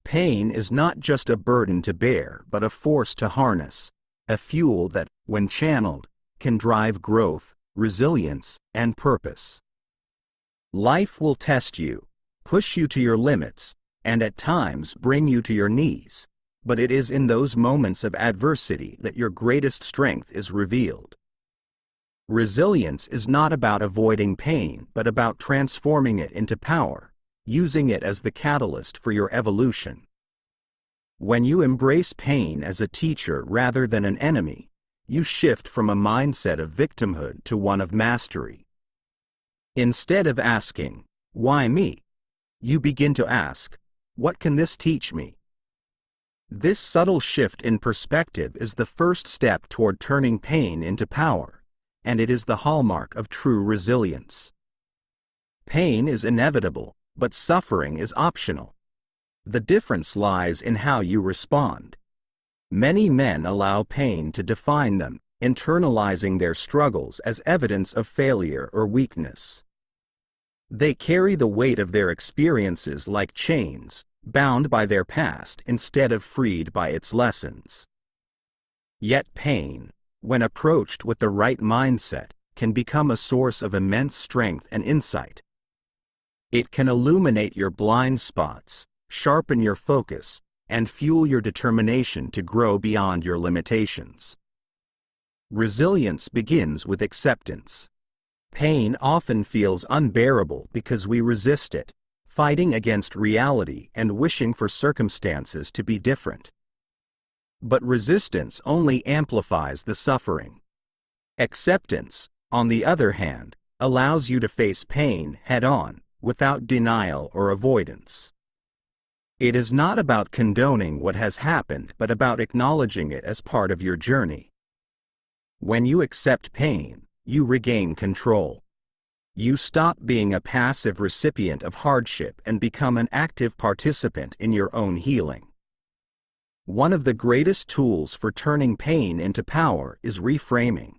Pain is not just a burden to bear but a force to harness, a fuel that, when channeled, can drive growth, resilience, and purpose. Life will test you, push you to your limits, and at times bring you to your knees, but it is in those moments of adversity that your greatest strength is revealed. Resilience is not about avoiding pain but about transforming it into power, using it as the catalyst for your evolution. When you embrace pain as a teacher rather than an enemy, you shift from a mindset of victimhood to one of mastery. Instead of asking, "Why me?" you begin to ask, "What can this teach me?" This subtle shift in perspective is the first step toward turning pain into power, and it is the hallmark of true resilience. Pain is inevitable, but suffering is optional. The difference lies in how you respond. Many men allow pain to define them, internalizing their struggles as evidence of failure or weakness. They carry the weight of their experiences like chains, bound by their past instead of freed by its lessons. Yet pain, when approached with the right mindset, can become a source of immense strength and insight. It can illuminate your blind spots, sharpen your focus, and fuel your determination to grow beyond your limitations. Resilience begins with acceptance. Pain often feels unbearable because we resist it, fighting against reality and wishing for circumstances to be different. But resistance only amplifies the suffering. Acceptance, on the other hand, allows you to face pain head-on, without denial or avoidance. It is not about condoning what has happened but about acknowledging it as part of your journey. When you accept pain, you regain control. You stop being a passive recipient of hardship and become an active participant in your own healing. One of the greatest tools for turning pain into power is reframing.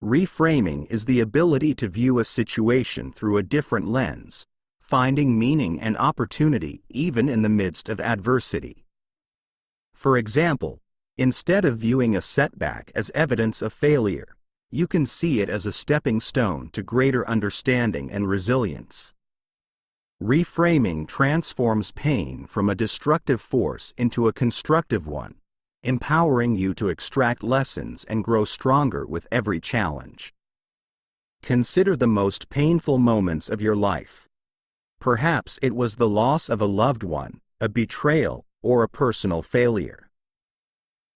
Reframing is the ability to view a situation through a different lens, finding meaning and opportunity even in the midst of adversity. For example, instead of viewing a setback as evidence of failure, you can see it as a stepping stone to greater understanding and resilience. Reframing transforms pain from a destructive force into a constructive one, empowering you to extract lessons and grow stronger with every challenge. Consider the most painful moments of your life. Perhaps it was the loss of a loved one, a betrayal, or a personal failure.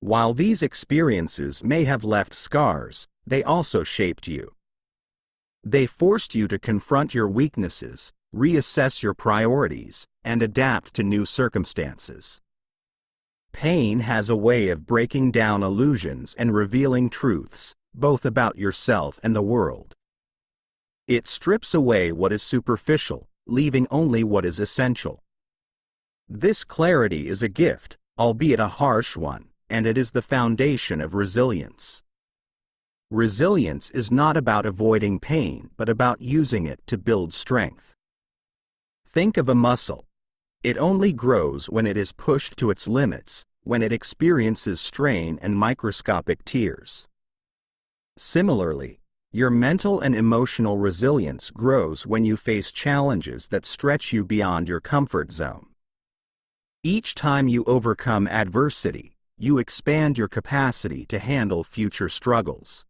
While these experiences may have left scars, they also shaped you. They forced you to confront your weaknesses, reassess your priorities, and adapt to new circumstances. Pain has a way of breaking down illusions and revealing truths, both about yourself and the world. It strips away what is superficial, leaving only what is essential. This clarity is a gift, albeit a harsh one, and it is the foundation of resilience. Resilience is not about avoiding pain but about using it to build strength. Think of a muscle. It only grows when it is pushed to its limits, when it experiences strain and microscopic tears. Similarly, your mental and emotional resilience grows when you face challenges that stretch you beyond your comfort zone. Each time you overcome adversity, you expand your capacity to handle future struggles.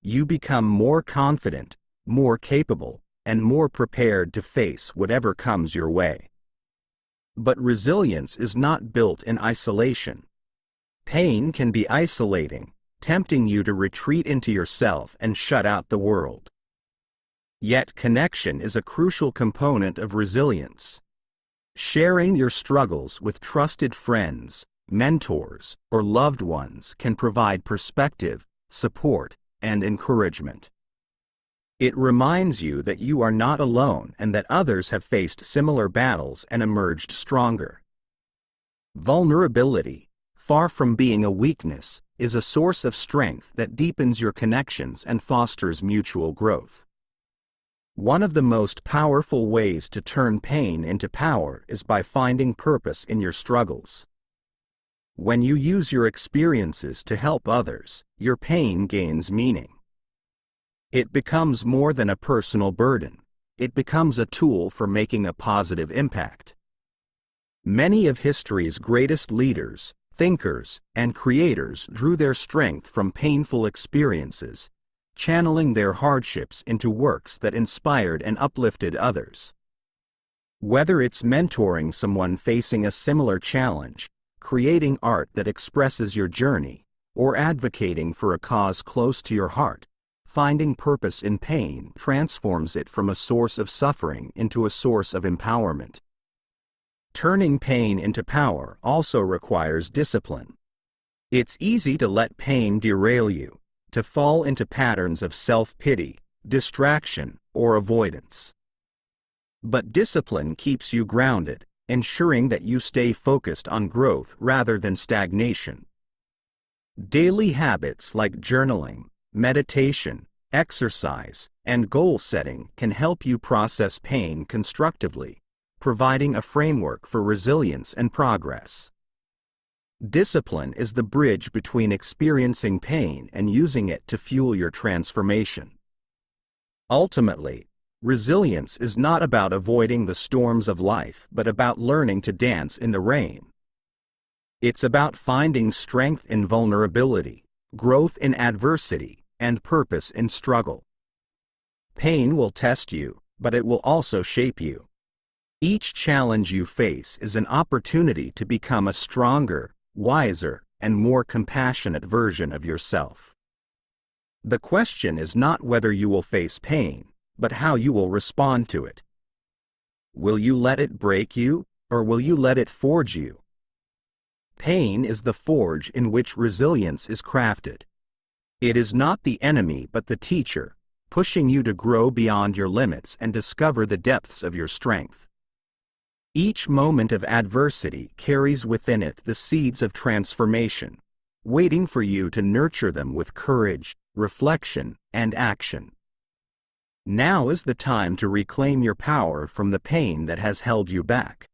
You become more confident, more capable, and more prepared to face whatever comes your way. But resilience is not built in isolation. Pain can be isolating, tempting you to retreat into yourself and shut out the world. Yet connection is a crucial component of resilience. Sharing your struggles with trusted friends, mentors, or loved ones can provide perspective, support, and encouragement. It reminds you that you are not alone and that others have faced similar battles and emerged stronger. Vulnerability, far from being a weakness, is a source of strength that deepens your connections and fosters mutual growth. One of the most powerful ways to turn pain into power is by finding purpose in your struggles. When you use your experiences to help others, your pain gains meaning. It becomes more than a personal burden. It becomes a tool for making a positive impact. Many of history's greatest leaders, thinkers, and creators drew their strength from painful experiences, channeling their hardships into works that inspired and uplifted others. Whether it's mentoring someone facing a similar challenge, creating art that expresses your journey, or advocating for a cause close to your heart, finding purpose in pain transforms it from a source of suffering into a source of empowerment. Turning pain into power also requires discipline. It's easy to let pain derail you, to fall into patterns of self-pity, distraction, or avoidance. But discipline keeps you grounded, ensuring that you stay focused on growth rather than stagnation. Daily habits like journaling, meditation, exercise, and goal setting can help you process pain constructively, providing a framework for resilience and progress. Discipline is the bridge between experiencing pain and using it to fuel your transformation. Ultimately, resilience is not about avoiding the storms of life but about learning to dance in the rain. It's about finding strength in vulnerability, growth in adversity, and purpose in struggle. Pain will test you, but it will also shape you. Each challenge you face is an opportunity to become a stronger, wiser, and more compassionate version of yourself. The question is not whether you will face pain, but how you will respond to it. Will you let it break you, or will you let it forge you? Pain is the forge in which resilience is crafted. It is not the enemy but the teacher, pushing you to grow beyond your limits and discover the depths of your strength. Each moment of adversity carries within it the seeds of transformation, waiting for you to nurture them with courage, reflection, and action. Now is the time to reclaim your power from the pain that has held you back.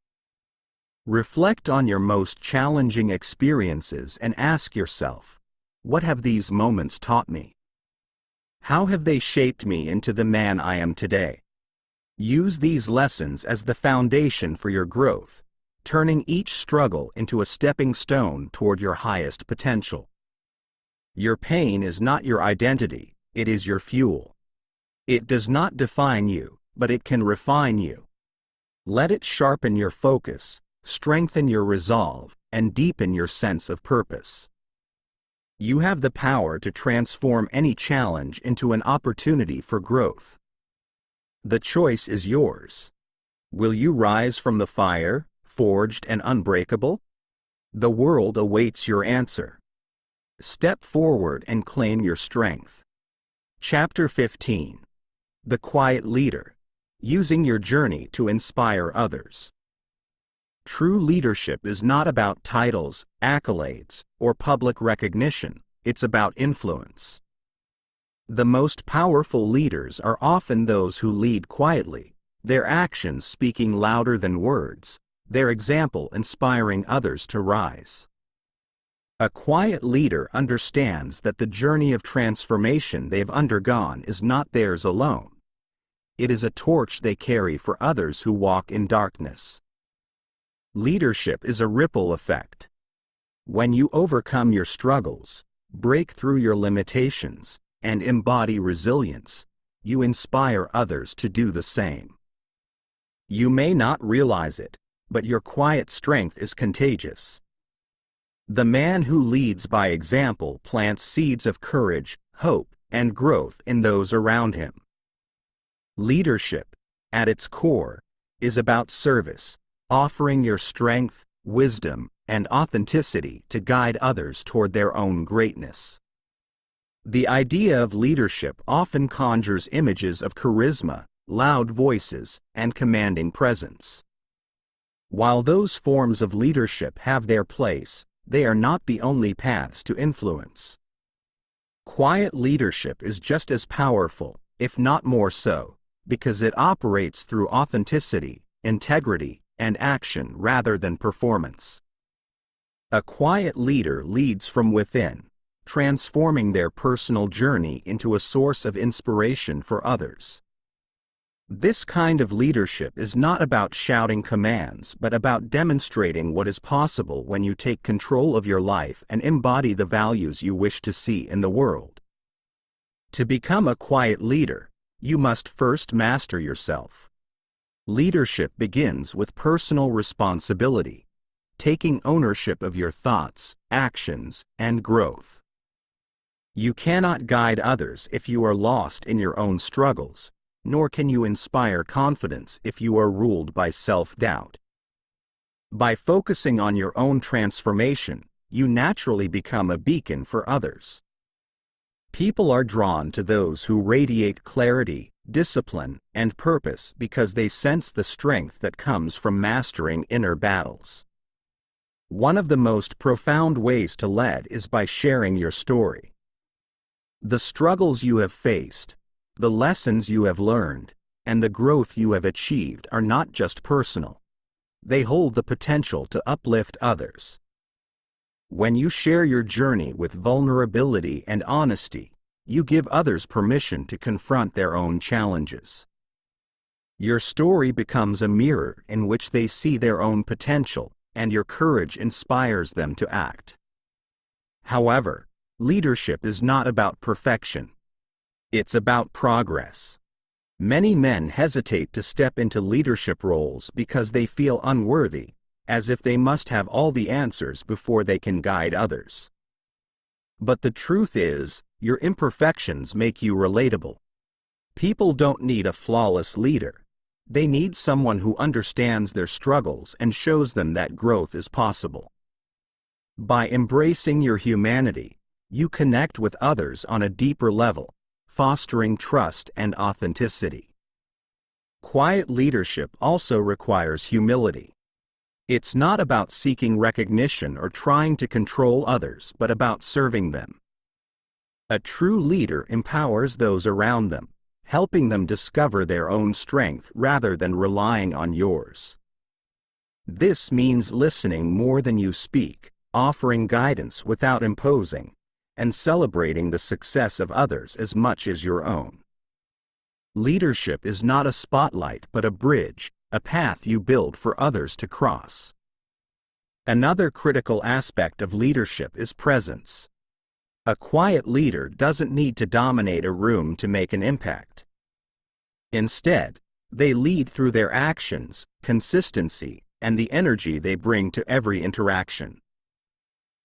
Reflect on your most challenging experiences and ask yourself, what have these moments taught me? How have they shaped me into the man I am today? Use these lessons as the foundation for your growth, turning each struggle into a stepping stone toward your highest potential. Your pain is not your identity, it is your fuel. It does not define you, but it can refine you. Let it sharpen your focus, strengthen your resolve, and deepen your sense of purpose. You have the power to transform any challenge into an opportunity for growth. The choice is yours. Will you rise from the fire, forged and unbreakable? The world awaits your answer. Step forward and claim your strength. Chapter 15. The Quiet Leader. Using your journey to inspire others. True leadership is not about titles, accolades, or public recognition, it's about influence. The most powerful leaders are often those who lead quietly, their actions speaking louder than words, their example inspiring others to rise. A quiet leader understands that the journey of transformation they've undergone is not theirs alone. It is a torch they carry for others who walk in darkness. Leadership is a ripple effect. When you overcome your struggles, break through your limitations, and embody resilience, you inspire others to do the same. You may not realize it, but your quiet strength is contagious. The man who leads by example plants seeds of courage, hope, and growth in those around him. Leadership, at its core, is about service, offering your strength, wisdom, and authenticity to guide others toward their own greatness. The idea of leadership often conjures images of charisma, loud voices, and commanding presence. While those forms of leadership have their place, they are not the only paths to influence. Quiet leadership is just as powerful, if not more so, because it operates through authenticity, integrity, and action rather than performance. A quiet leader leads from within, transforming their personal journey into a source of inspiration for others. This kind of leadership is not about shouting commands but about demonstrating what is possible when you take control of your life and embody the values you wish to see in the world. To become a quiet leader, you must first master yourself. Leadership begins with personal responsibility, taking ownership of your thoughts, actions, and growth. You cannot guide others if you are lost in your own struggles, nor can you inspire confidence if you are ruled by self-doubt. By focusing on your own transformation, you naturally become a beacon for others. People are drawn to those who radiate clarity, discipline, and purpose because they sense the strength that comes from mastering inner battles. One of the most profound ways to lead is by sharing your story. The struggles you have faced, the lessons you have learned, and the growth you have achieved are not just personal. They hold the potential to uplift others. When you share your journey with vulnerability and honesty, you give others permission to confront their own challenges. Your story becomes a mirror in which they see their own potential, and your courage inspires them to act. However, leadership is not about perfection. It's about progress. Many men hesitate to step into leadership roles because they feel unworthy, as if they must have all the answers before they can guide others. But the truth is, your imperfections make you relatable. People don't need a flawless leader. They need someone who understands their struggles and shows them that growth is possible. By embracing your humanity, you connect with others on a deeper level, fostering trust and authenticity. Quiet leadership also requires humility. It's not about seeking recognition or trying to control others, but about serving them. A true leader empowers those around them, helping them discover their own strength rather than relying on yours. This means listening more than you speak, offering guidance without imposing, and celebrating the success of others as much as your own. Leadership is not a spotlight but a bridge, a path you build for others to cross. Another critical aspect of leadership is presence. A quiet leader doesn't need to dominate a room to make an impact. Instead, they lead through their actions, consistency, and the energy they bring to every interaction.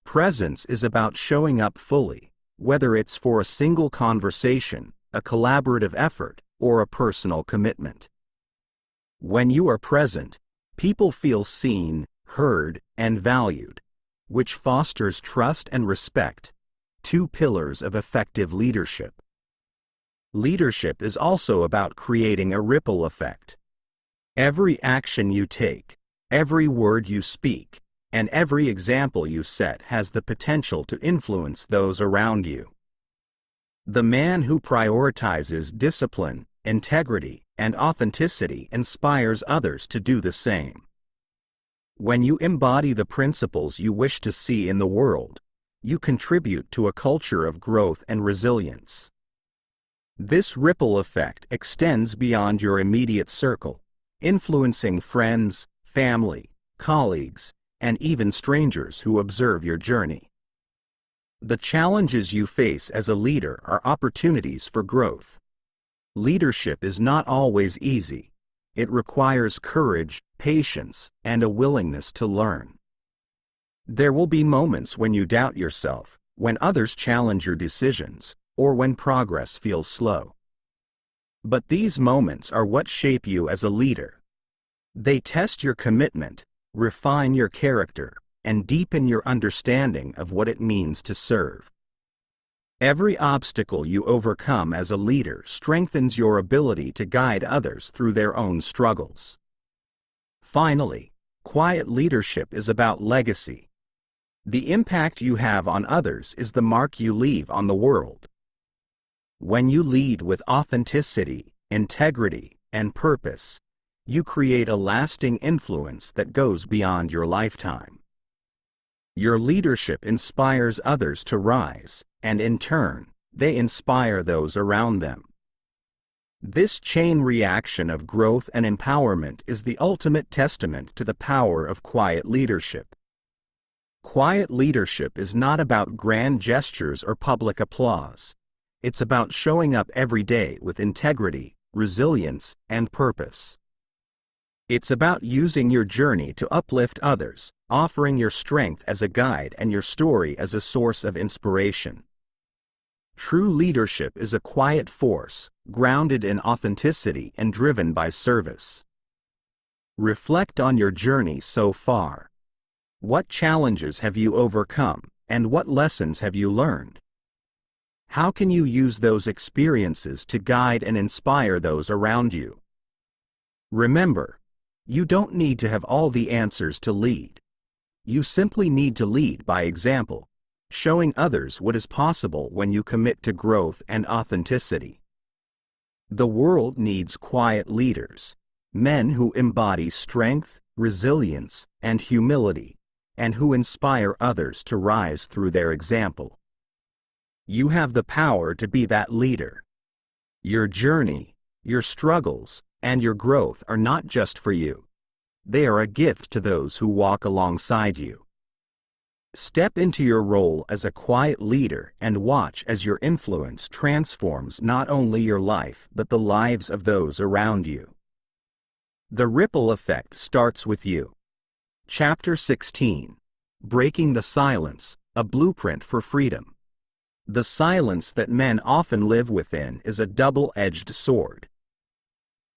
Presence is about showing up fully, whether it's for a single conversation, a collaborative effort, or a personal commitment. When you are present, people feel seen, heard, and valued, which fosters trust and respect, two pillars of effective leadership. Leadership is also about creating a ripple effect. Every action you take, every word you speak, and every example you set has the potential to influence those around you. The man who prioritizes discipline, integrity, and authenticity inspires others to do the same. When you embody the principles you wish to see in the world, you contribute to a culture of growth and resilience. This ripple effect extends beyond your immediate circle, influencing friends, family, colleagues, and even strangers who observe your journey. The challenges you face as a leader are opportunities for growth. Leadership is not always easy. It requires courage, patience, and a willingness to learn. There will be moments when you doubt yourself, when others challenge your decisions, or when progress feels slow. But these moments are what shape you as a leader. They test your commitment, refine your character, and deepen your understanding of what it means to serve. Every obstacle you overcome as a leader strengthens your ability to guide others through their own struggles. Finally, quiet leadership is about legacy. The impact you have on others is the mark you leave on the world. When you lead with authenticity, integrity, and purpose, you create a lasting influence that goes beyond your lifetime. Your leadership inspires others to rise, and in turn, they inspire those around them. This chain reaction of growth and empowerment is the ultimate testament to the power of quiet leadership. Quiet leadership is not about grand gestures or public applause. It's about showing up every day with integrity, resilience, and purpose. It's about using your journey to uplift others, offering your strength as a guide and your story as a source of inspiration. True leadership is a quiet force, grounded in authenticity and driven by service. Reflect on your journey so far. What challenges have you overcome, and what lessons have you learned? How can you use those experiences to guide and inspire those around you? Remember, you don't need to have all the answers to lead. You simply need to lead by example, showing others what is possible when you commit to growth and authenticity. The world needs quiet leaders, men who embody strength, resilience, and humility, and who inspire others to rise through their example. You have the power to be that leader. Your journey, your struggles, and your growth are not just for you. They are a gift to those who walk alongside you. Step into your role as a quiet leader and watch as your influence transforms not only your life but the lives of those around you. The ripple effect starts with you. Chapter 16. Breaking the Silence, a Blueprint for Freedom. The silence that men often live within is a double-edged sword.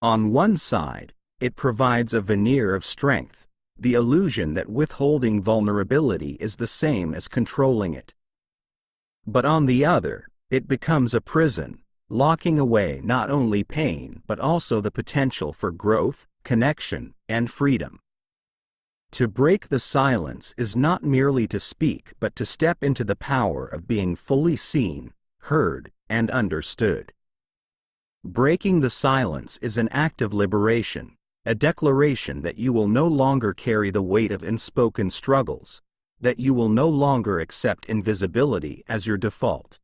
On one side, it provides a veneer of strength, the illusion that withholding vulnerability is the same as controlling it. But on the other, it becomes a prison, locking away not only pain but also the potential for growth, connection, and freedom. To break the silence is not merely to speak but to step into the power of being fully seen, heard, and understood. Breaking the silence is an act of liberation, a declaration that you will no longer carry the weight of unspoken struggles, that you will no longer accept invisibility as your default.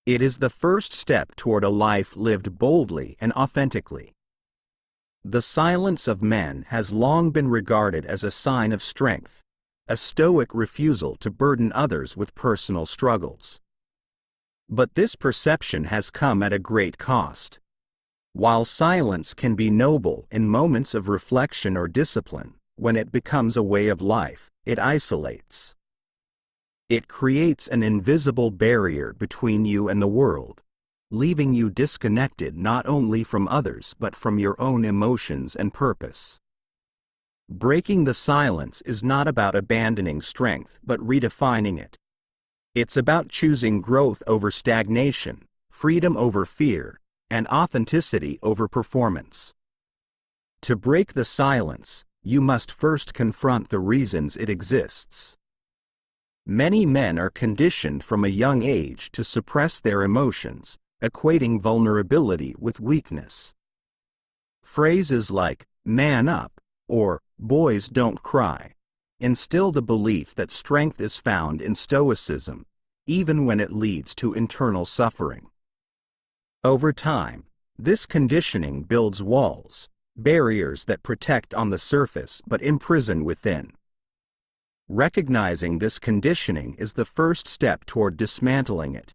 It is the first step toward a life lived boldly and authentically. The silence of men has long been regarded as a sign of strength, a stoic refusal to burden others with personal struggles. But this perception has come at a great cost. While silence can be noble in moments of reflection or discipline, when it becomes a way of life, it isolates. It creates an invisible barrier between you and the world, leaving you disconnected not only from others but from your own emotions and purpose. Breaking the silence is not about abandoning strength but redefining it. It's about choosing growth over stagnation, freedom over fear, and authenticity over performance. To break the silence, you must first confront the reasons it exists. Many men are conditioned from a young age to suppress their emotions, equating vulnerability with weakness. Phrases like, "man up," or "boys don't cry," instill the belief that strength is found in stoicism, even when it leads to internal suffering. Over time, this conditioning builds walls, barriers that protect on the surface but imprison within. Recognizing this conditioning is the first step toward dismantling it.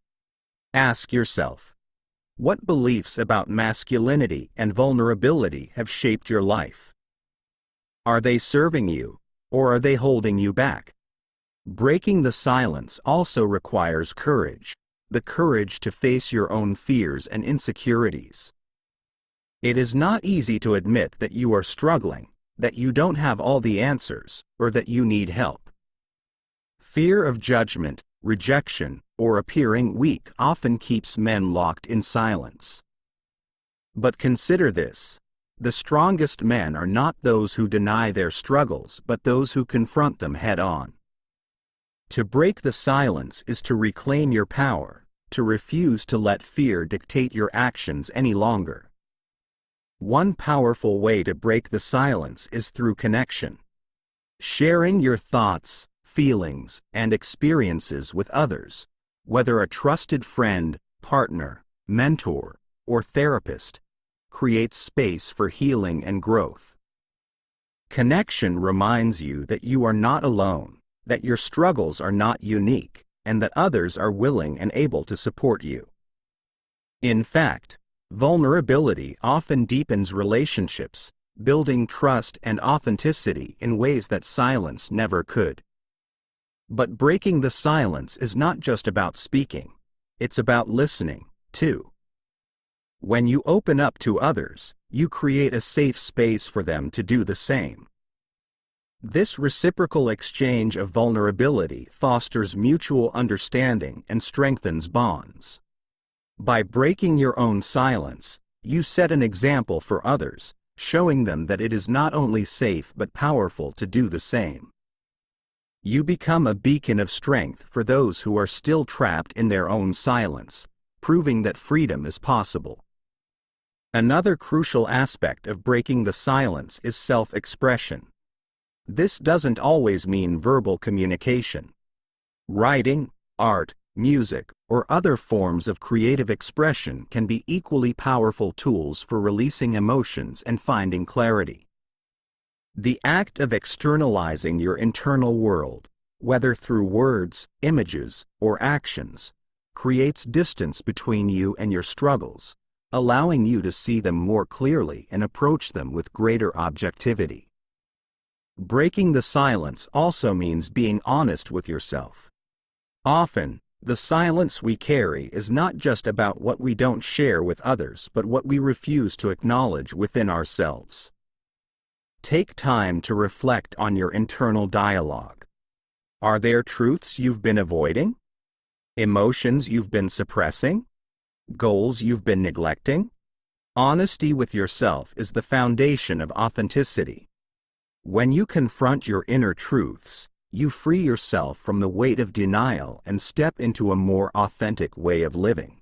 Ask yourself, what beliefs about masculinity and vulnerability have shaped your life? Are they serving you, or are they holding you back? Breaking the silence also requires courage, the courage to face your own fears and insecurities. It is not easy to admit that you are struggling, that you don't have all the answers, or that you need help. Fear of judgment, rejection, or appearing weak often keeps men locked in silence. But consider this: the strongest men are not those who deny their struggles but those who confront them head-on. To break the silence is to reclaim your power, to refuse to let fear dictate your actions any longer. One powerful way to break the silence is through connection. Sharing your thoughts, feelings, and experiences with others, whether a trusted friend, partner, mentor, or therapist, creates space for healing and growth. Connection reminds you that you are not alone, that your struggles are not unique, and that others are willing and able to support you. In fact, vulnerability often deepens relationships, building trust and authenticity in ways that silence never could. But breaking the silence is not just about speaking, it's about listening, too. When you open up to others, you create a safe space for them to do the same. This reciprocal exchange of vulnerability fosters mutual understanding and strengthens bonds. By breaking your own silence, you set an example for others, showing them that it is not only safe but powerful to do the same. You become a beacon of strength for those who are still trapped in their own silence, proving that freedom is possible. Another crucial aspect of breaking the silence is self-expression. This doesn't always mean verbal communication. Writing, art, music, or other forms of creative expression can be equally powerful tools for releasing emotions and finding clarity. The act of externalizing your internal world, whether through words, images, or actions, creates distance between you and your struggles, allowing you to see them more clearly and approach them with greater objectivity. Breaking the silence also means being honest with yourself. Often, the silence we carry is not just about what we don't share with others but what we refuse to acknowledge within ourselves. Take time to reflect on your internal dialogue. Are there truths you've been avoiding? Emotions you've been suppressing? Goals you've been neglecting? Honesty with yourself is the foundation of authenticity. When you confront your inner truths, you free yourself from the weight of denial and step into a more authentic way of living.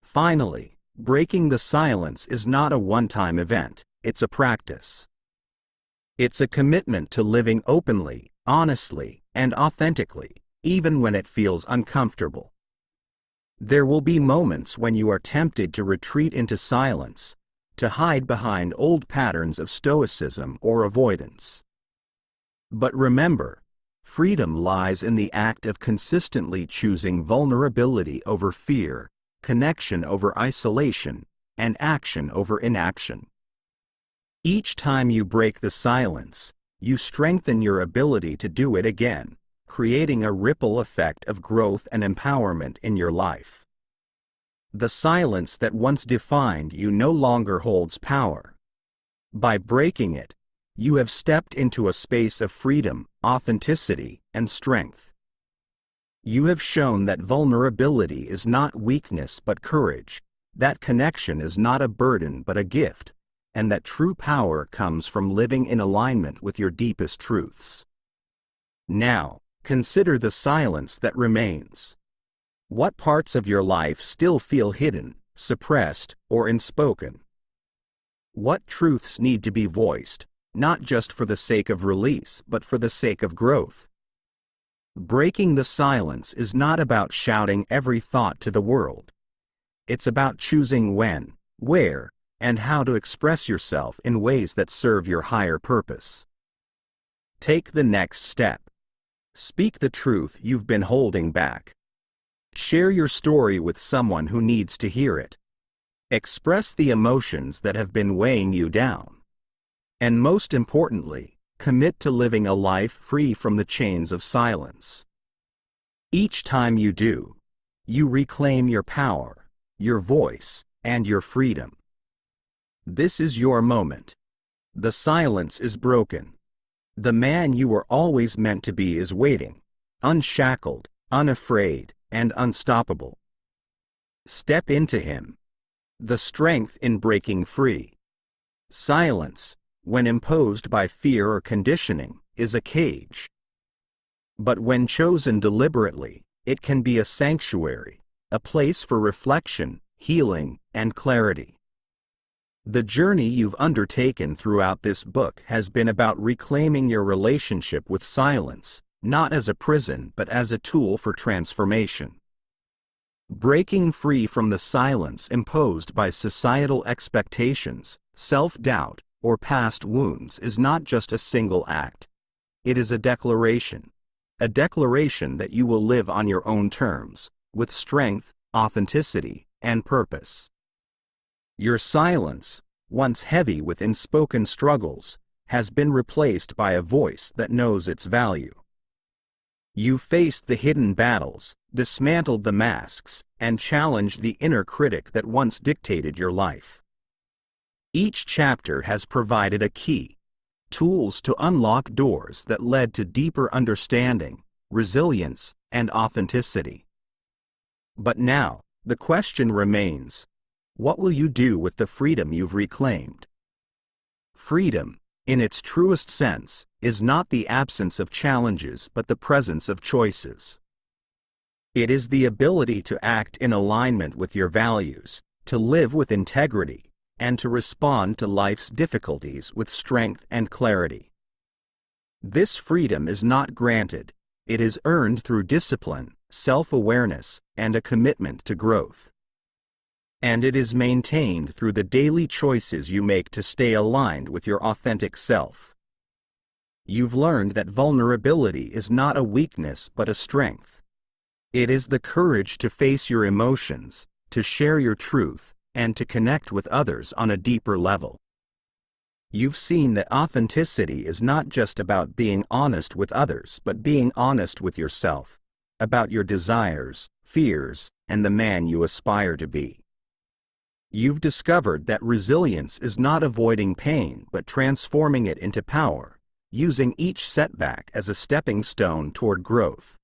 Finally, breaking the silence is not a one-time event, it's a practice. It's a commitment to living openly, honestly, and authentically, even when it feels uncomfortable. There will be moments when you are tempted to retreat into silence, to hide behind old patterns of stoicism or avoidance. But remember, freedom lies in the act of consistently choosing vulnerability over fear, connection over isolation, and action over inaction. Each time you break the silence, you strengthen your ability to do it again, creating a ripple effect of growth and empowerment in your life. The silence that once defined you no longer holds power. By breaking it, you have stepped into a space of freedom, authenticity, and strength. You have shown that vulnerability is not weakness but courage, that connection is not a burden but a gift, and that true power comes from living in alignment with your deepest truths. Now, consider the silence that remains. What parts of your life still feel hidden, suppressed, or unspoken? What truths need to be voiced, not just for the sake of release but for the sake of growth? Breaking the silence is not about shouting every thought to the world. It's about choosing when, where, and how to express yourself in ways that serve your higher purpose. Take the next step. Speak the truth you've been holding back. Share your story with someone who needs to hear it. Express the emotions that have been weighing you down. And most importantly, commit to living a life free from the chains of silence. Each time you do, you reclaim your power, your voice, and your freedom. This is your moment. The silence is broken. The man you were always meant to be is waiting, unshackled, unafraid, and unstoppable. Step into him. The strength in breaking free. Silence, when imposed by fear or conditioning, is a cage. But when chosen deliberately, it can be a sanctuary, a place for reflection, healing, and clarity. The journey you've undertaken throughout this book has been about reclaiming your relationship with silence, not as a prison but as a tool for transformation. Breaking free from the silence imposed by societal expectations, self-doubt, or past wounds is not just a single act. It is a declaration that you will live on your own terms, with strength, authenticity, and purpose. Your silence, once heavy with unspoken struggles, has been replaced by a voice that knows its value. You faced the hidden battles, dismantled the masks, and challenged the inner critic that once dictated your life. Each chapter has provided a key, tools to unlock doors that led to deeper understanding, resilience, and authenticity. But now, the question remains, what will you do with the freedom you've reclaimed? Freedom, in its truest sense, is not the absence of challenges but the presence of choices. It is the ability to act in alignment with your values, to live with integrity, and to respond to life's difficulties with strength and clarity. This freedom is not granted, it is earned through discipline, self-awareness, and a commitment to growth. And it is maintained through the daily choices you make to stay aligned with your authentic self. You've learned that vulnerability is not a weakness but a strength. It is the courage to face your emotions, to share your truth, and to connect with others on a deeper level. You've seen that authenticity is not just about being honest with others but being honest with yourself, about your desires, fears, and the man you aspire to be. You've discovered that resilience is not avoiding pain but transforming it into power, using each setback as a stepping stone toward growth.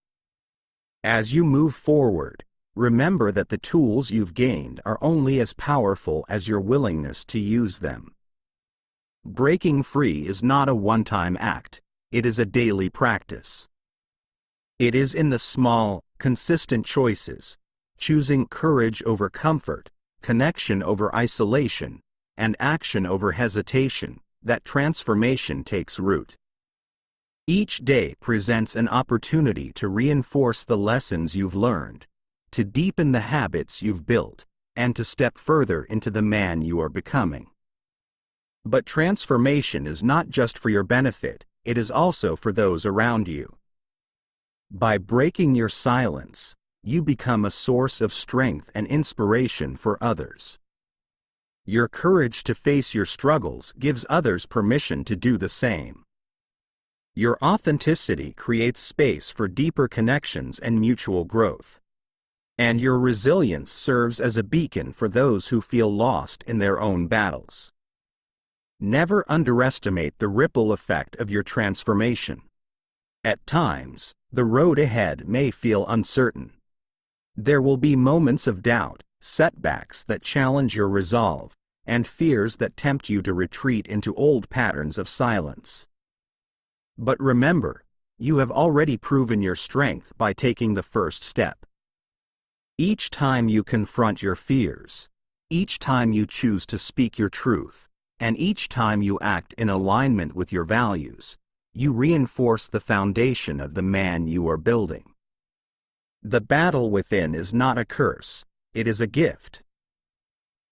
As you move forward, remember that the tools you've gained are only as powerful as your willingness to use them. Breaking free is not a one-time act, it is a daily practice. It is in the small, consistent choices, choosing courage over comfort, connection over isolation, and action over hesitation, that transformation takes root. Each day presents an opportunity to reinforce the lessons you've learned, to deepen the habits you've built, and to step further into the man you are becoming. But transformation is not just for your benefit, it is also for those around you. By breaking your silence, you become a source of strength and inspiration for others. Your courage to face your struggles gives others permission to do the same. Your authenticity creates space for deeper connections and mutual growth. And your resilience serves as a beacon for those who feel lost in their own battles. Never underestimate the ripple effect of your transformation. At times, the road ahead may feel uncertain. There will be moments of doubt, setbacks that challenge your resolve, and fears that tempt you to retreat into old patterns of silence. But remember, you have already proven your strength by taking the first step. Each time you confront your fears, each time you choose to speak your truth, and each time you act in alignment with your values, you reinforce the foundation of the man you are building. The battle within is not a curse, it is a gift.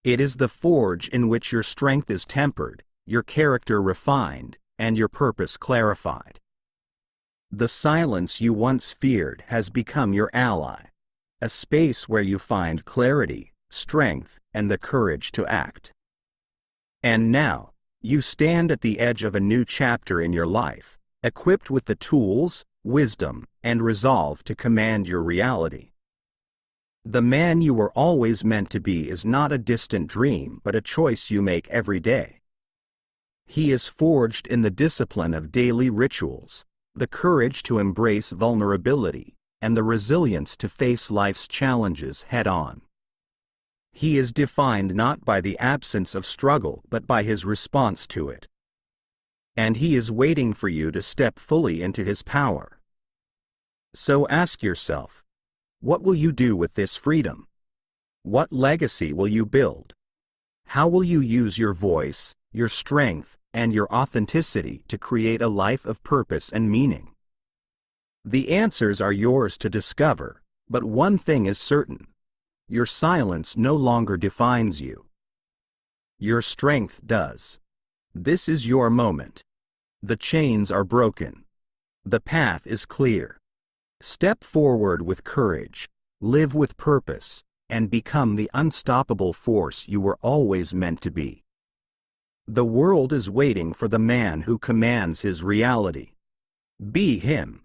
It is the forge in which your strength is tempered, your character refined, and your purpose clarified. The silence you once feared has become your ally, a space where you find clarity, strength, and the courage to act. And now, you stand at the edge of a new chapter in your life, equipped with the tools, wisdom, and resolve to command your reality. The man you were always meant to be is not a distant dream but a choice you make every day. He is forged in the discipline of daily rituals, the courage to embrace vulnerability, and the resilience to face life's challenges head-on. He is defined not by the absence of struggle but by his response to it. And he is waiting for you to step fully into his power. So ask yourself, what will you do with this freedom? What legacy will you build? How will you use your voice, your strength, and your authenticity to create a life of purpose and meaning? The answers are yours to discover, but one thing is certain. Your silence no longer defines you. Your strength does. This is your moment. The chains are broken. The path is clear. Step forward with courage, live with purpose, and become the unstoppable force you were always meant to be. The world is waiting for the man who commands his reality. Be him.